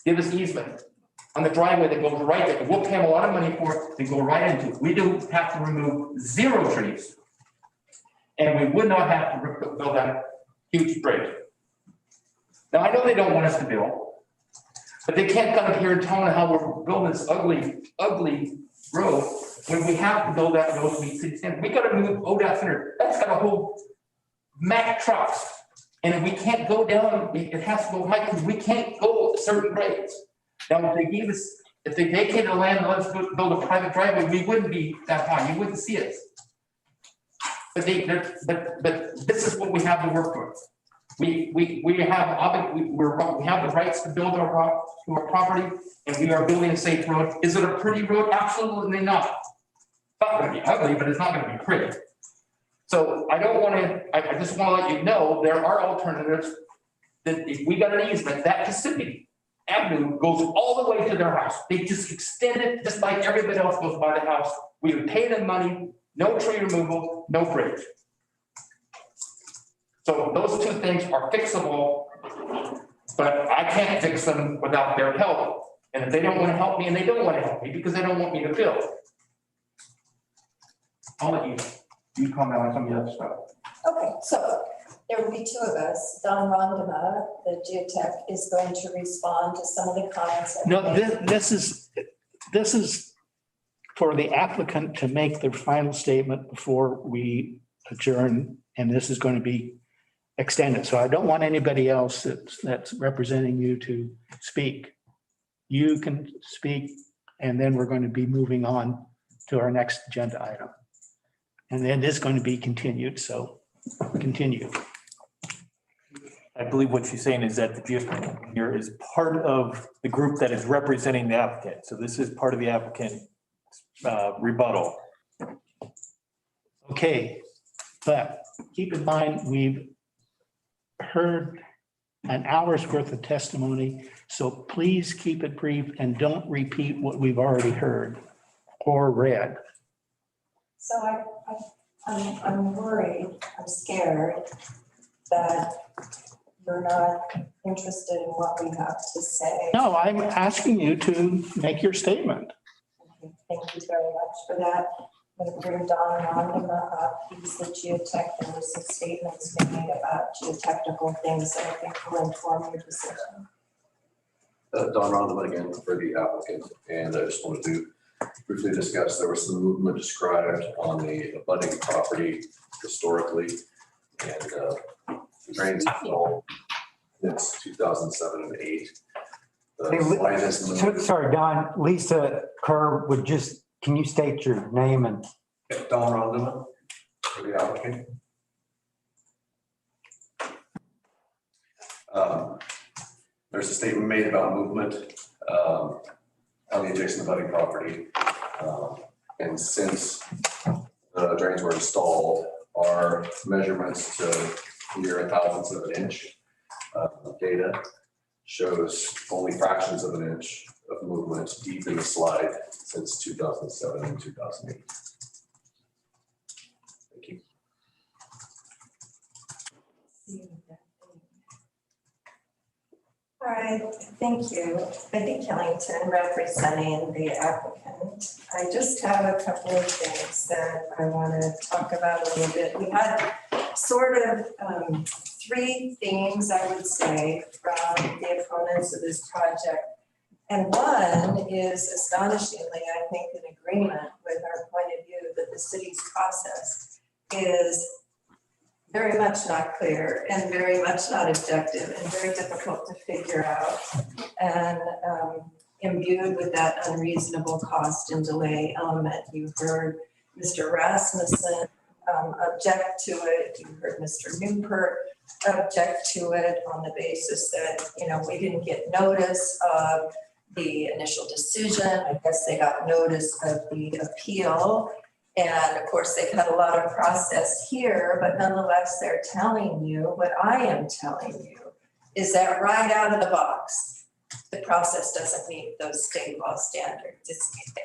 give us easement on the driveway that goes right there. We'll pay them a lot of money for it to go right into it. We do have to remove 0 trees. And we would not have to build that huge bridge. Now, I know they don't want us to build, but they can't come up here and tell me how we're building this ugly, ugly road when we have to build that road to meet city standards. We gotta move ODOT center. That's got a whole Mack trucks. And we can't go down, it has to go high, because we can't go at certain grades. Now, if they gave us, if they vacated the land and let us build a private driveway, we wouldn't be that high. You wouldn't see us. But this is what we have to work with. We have the rights to build our property, and we are building a safe road. Is it a pretty road? Absolutely not. It's not gonna be ugly, but it's not gonna be pretty. So I don't want to, I just want to let you know, there are alternatives that if we got an easement, that Kissimmee Avenue goes all the way to their house. They just extend it just like everybody else goes by the house. We would pay them money, no tree removal, no bridge. So those two things are fixable, but I can't fix them without their help. And if they don't want to help me, and they don't want to help me because they don't want me to build, I'll let you comment on some of the other stuff. Okay, so there will be 2 of us. Don Rondema, the geotech, is going to respond to some of the comments. that No, were made. this is for the applicant to make their final statement before we adjourn, and this is going to be extended. So I don't want anybody else that's representing you to speak. You can speak, and then we're going to be moving on to our next agenda item. And then it's going to be continued, so continue. I believe what she's saying is that the geotech engineer is part of the group that is representing the applicant. So this is part of the applicant rebuttal. Okay, but keep in mind, we've heard an hour's worth of testimony. So please keep it brief and don't repeat what we've already heard or read. So I'm worried, I'm scared that you're not interested in what we have to say. No, I'm asking you to make your statement. Thank you very much for that. I'm going to bring Don Rondema up. He's the geotech. There were some statements made about geotechnical things that I think will inform your decision. Don Rondman again for the applicant, and I just wanted to briefly discuss, there was some movement described on the abutting property historically, and drains installed since 2007 and 8. Hey, The slightest movement- Sorry, Don, Lisa Kerr would just, can you state your name and? Don Rondman for the applicant. There's a statement made about movement on the adjacent abutting property. And since the drains were installed, our measurements to near 1/1000th of an inch data shows only fractions of an inch of movement deep in the slide since 2007 and 2008. Thank you. All right, thank you. Betty Killington, representing the applicant. I just have a couple of things that I want to talk about a little bit. We had sort of three themes, I would say, from the opponents of this project. And one is astonishingly, I think, in agreement with our point of view that the city's process is very much not clear and very much not objective and very difficult to figure out, and imbued with that unreasonable cost and delay element. You heard Mr. Rasmussen object to it. You heard Mr. Newport object to it on the basis that, you know, we didn't get notice of the initial decision. I guess they got notice of the appeal. And of course, they've had a lot of process here, but nonetheless, they're telling you what I am telling you is that right out of the box, the process doesn't meet those state law standards.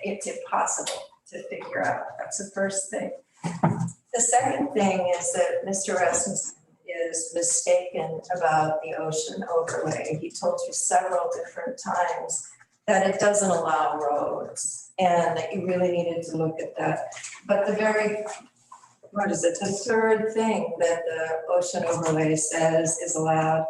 It's impossible to figure out. That's the first thing. The second thing is that Mr. Rasmussen is mistaken about the ocean overlay. He told you several different times that it doesn't allow roads and that you really needed to look at that. But the third thing that the ocean overlay says is allowed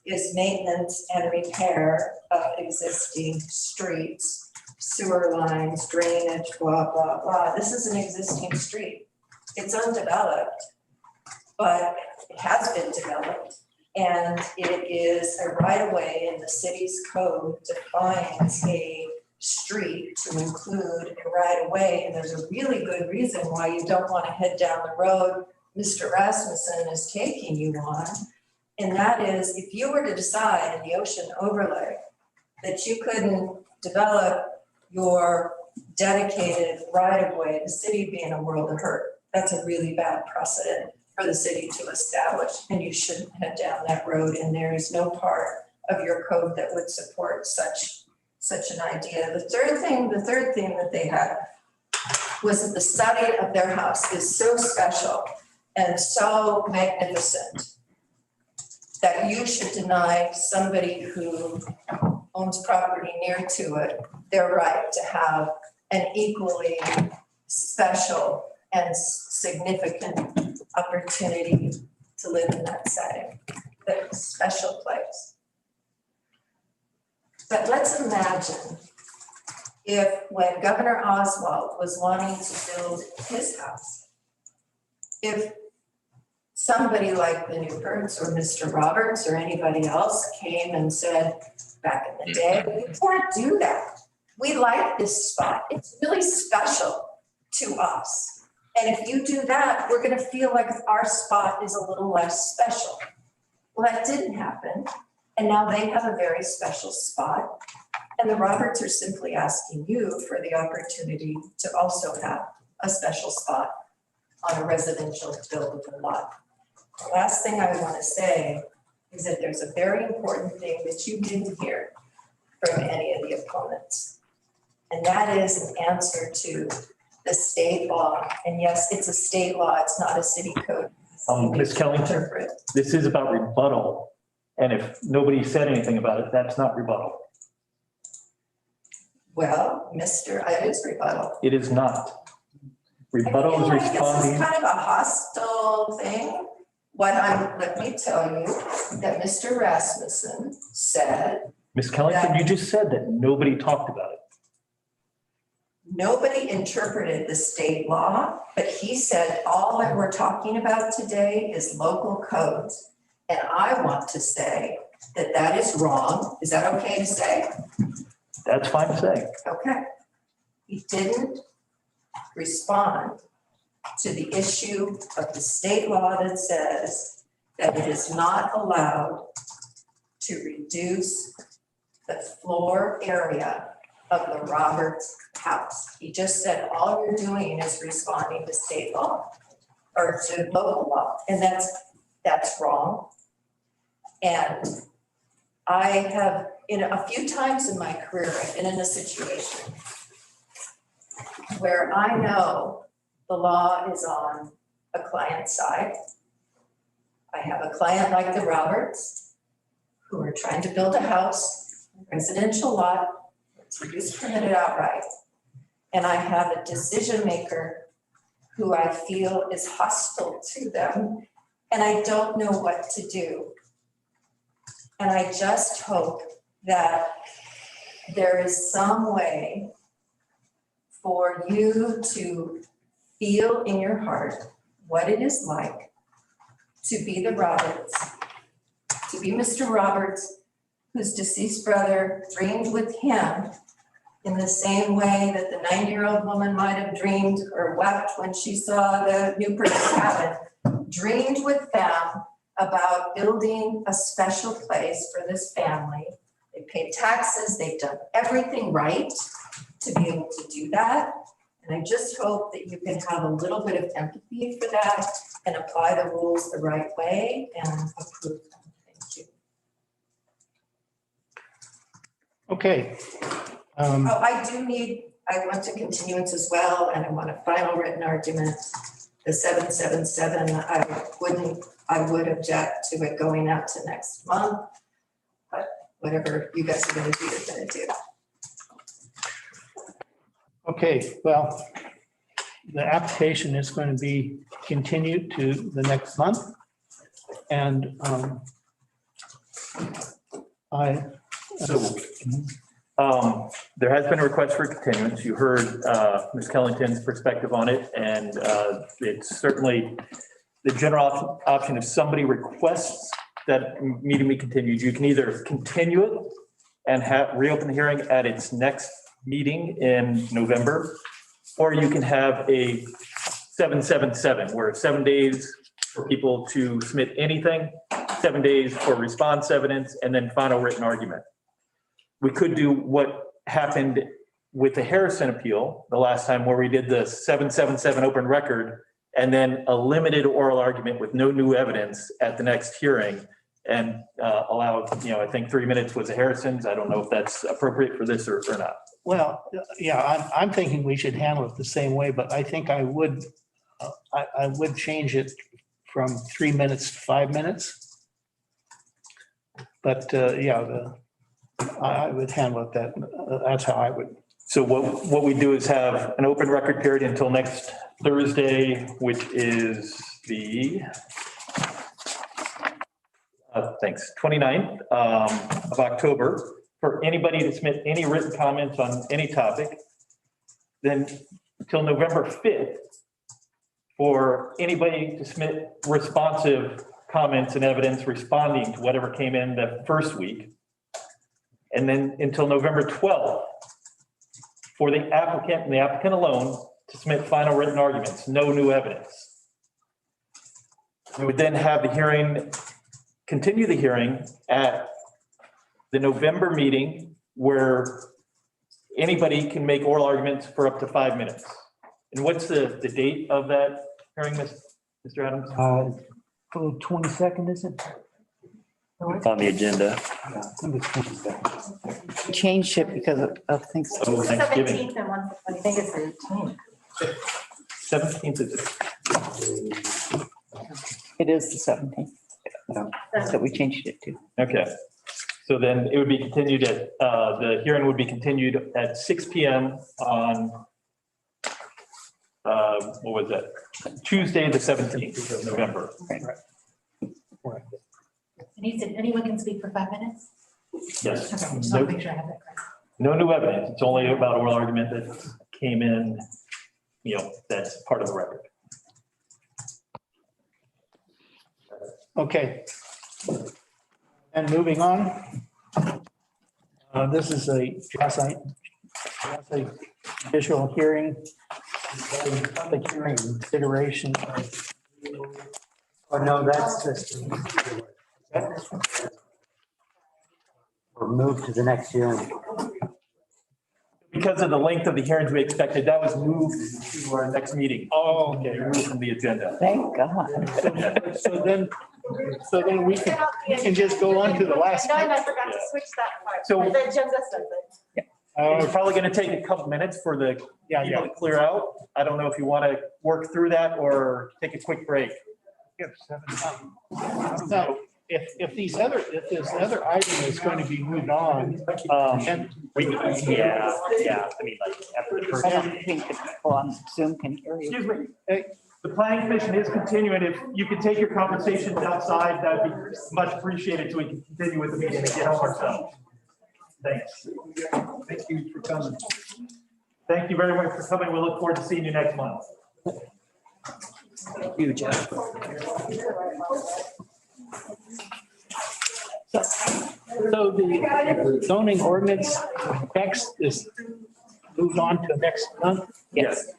is maintenance and repair of existing streets, sewer lines, drainage, blah, blah, blah. This is an existing street. It's undeveloped, but it has been developed. And it is a right-of-way in the city's code defines a street to include a right-of-way. And there's a really good reason why you don't want to head down the road Mr. Rasmussen is taking you on. And that is, if you were to decide in the ocean overlay that you couldn't develop your dedicated right-of-way, the city would be in a world of hurt. That's a really bad precedent for the city to establish, and you shouldn't head down that road, and there is no part of your code that would support such an idea. The third thing that they had was that the site of their house is so special and so magnificent that you should deny somebody who owns property near to it their right to have an equally special and significant opportunity to live in that setting, that special place. But let's imagine if when Governor Oswald was wanting to build his house, if somebody like the Newberts or Mr. Roberts or anybody else came and said, back in the day, we can't do that. We like this spot. It's really special to us. And if you do that, we're going to feel like our spot is a little less special. Well, that didn't happen. And now they have a very special spot. And the Roberts are simply asking you for the opportunity to also have a special spot on a residential buildable lot. The last thing I want to say is that there's a very important thing that you didn't hear from any of the opponents. And that is an answer to the state law. And yes, it's a state law, it's not a city code. Ms. Kellington, this is about rebuttal. And if nobody said anything about it, that's not rebuttal. Well, it is rebuttal. It is not. Rebuttal is I feel like this responding. is kind of a hostile thing. Let me tell you that Mr. Rasmussen said Ms. Kellington, you just said that nobody talked about it. nobody interpreted the state law, but he said all that we're talking about today is local codes. And I want to say that that is wrong. Is that okay to say? That's fine to say. Okay. He didn't respond to the issue of the state law that says that it is not allowed to reduce the floor area of the Roberts house. He just said all you're doing is responding to state law or to local law, and that's wrong. And I have, a few times in my career, I've been in a situation where I know the law is on a client's side. I have a client like the Roberts who are trying to build a house, residential lot, it's reduced permitted outright. And I have a decision maker who I feel is hostile to them, and I don't know what to do. And I just hope that there is some way for you to feel in your heart what it is like to be the Roberts, to be Mr. Roberts, whose deceased brother dreamed with him in the same way that the 90-year-old woman might have dreamed or wept when she saw the Newport cabin, dreamed with them about building a special place for this family. They paid taxes, they've done everything right to be able to do that. And I just hope that you can have a little bit of empathy for that and apply the rules the right way and approve them. Thank you. Okay. I want to continuance as well, and I want a final written argument. The 777, I would object to it going out to next month, but whatever you guys are gonna do, you're gonna do. Okay, well, the application is going to be continued to the next month. And There has been a request for continuance. You heard Ms. Kellington's perspective on it, and it's certainly the general option. If somebody requests that meeting be continued, you can either continue it and reopen the hearing at its next meeting in November, or you can have a 777, where 7 days for people to submit anything, 7 days for response evidence, and then final written argument. We could do what happened with the Harrison appeal the last time, where we did the 777 open record and then a limited oral argument with no new evidence at the next hearing, and allow, I think 3 minutes was a Harrison's. I don't know if that's appropriate for this or not. well, yeah, I'm thinking we should handle it the same way, but I think I would change it from 3 minutes to 5 minutes. But I would handle it that's how I would. So what we do is have an open record period until next Thursday, which is the 29th of October, for anybody to submit any written comments on any topic. Then until November 5th, for anybody to submit responsive comments and evidence responding to whatever came in the first week. And then until November 12th, for the applicant and the applicant alone to submit final written arguments, no new evidence. We would then have the hearing, continue the hearing at the November meeting, where anybody can make oral arguments for up to 5 minutes. And what's the date of that hearing, Mr. Adams? 22nd, is it? on the agenda. Changed it because of things. Oh, Thanksgiving. 17th and one. I think it's the 18th. 17th is It is the 17th. So we changed it to. Okay, so then it would be continued at, the hearing would be continued at 6 PM on, what was that? Tuesday, the 17th of November. And you said anyone can speak for 5 minutes? Yes. Okay, just want to make sure I have that correct. No new evidence. It's only about oral argument that came in, that's part of the record. Okay. And moving on. This is a official hearing. Public hearing consideration. Oh, no, that's just. Or move to the next hearing. Because of the length of the hearings we expected, that was moved to our next meeting. Oh, okay, removed from the agenda. Thank God. So then we can just go on to the last. No, I forgot to switch that part. So- The agenda does it. It's probably going to take a couple minutes for the people to clear out. I don't know if you want to work through that or take a quick break. No, if this other item is going to be moved on. Yeah. I mean, like after the first. I don't think the people on Zoom can hear you. Excuse me. The planning commission is continuing. If you could take your conversations outside, that'd be much appreciated so we can continue with the meeting and get home ourselves. Thanks. Thank you for coming. Thank you very much for coming. We look forward to seeing you next month. Thank you, Jeff. So the zoning ordinance text is moved on to next month? Yes.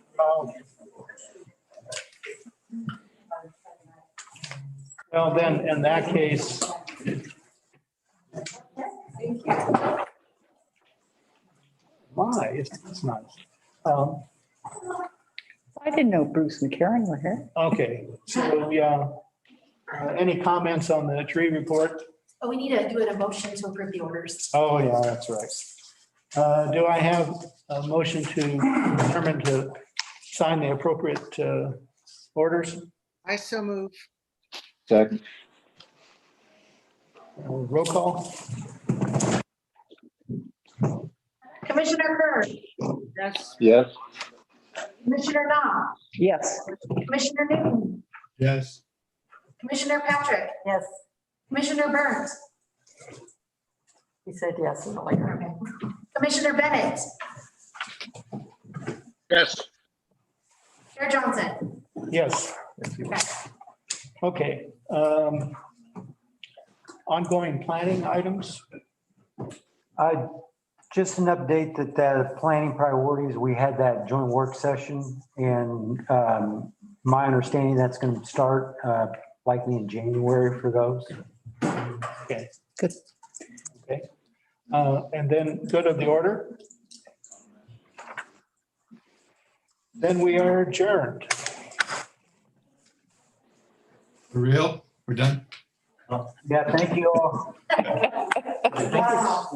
Well, then, in that case. My, it's nice. I didn't know Bruce and Karen were here. Okay, so, yeah. Any comments on the tree report? Oh, we need to do a motion to approve the orders. Oh, yeah, that's right. Do I have a motion to determine to sign the appropriate orders? I so move. Second. Roll call? Commissioner Byrd, Yes. Yes. Commissioner Knopf, Yes. Commissioner Newton, Yes. Commissioner Patrick, Yes, Commissioner Burns, he said yes earlier. okay. Commissioner Bennett, Yes. Chair Johnson. Yes. Okay. Ongoing planning items? Just an update that the planning priorities, we had that joint work session and my understanding that's going to start likely in January for those. Okay. Good. Okay. And then good of the order? Then we are adjourned. For real? We're done? Yeah, thank you all. I think it's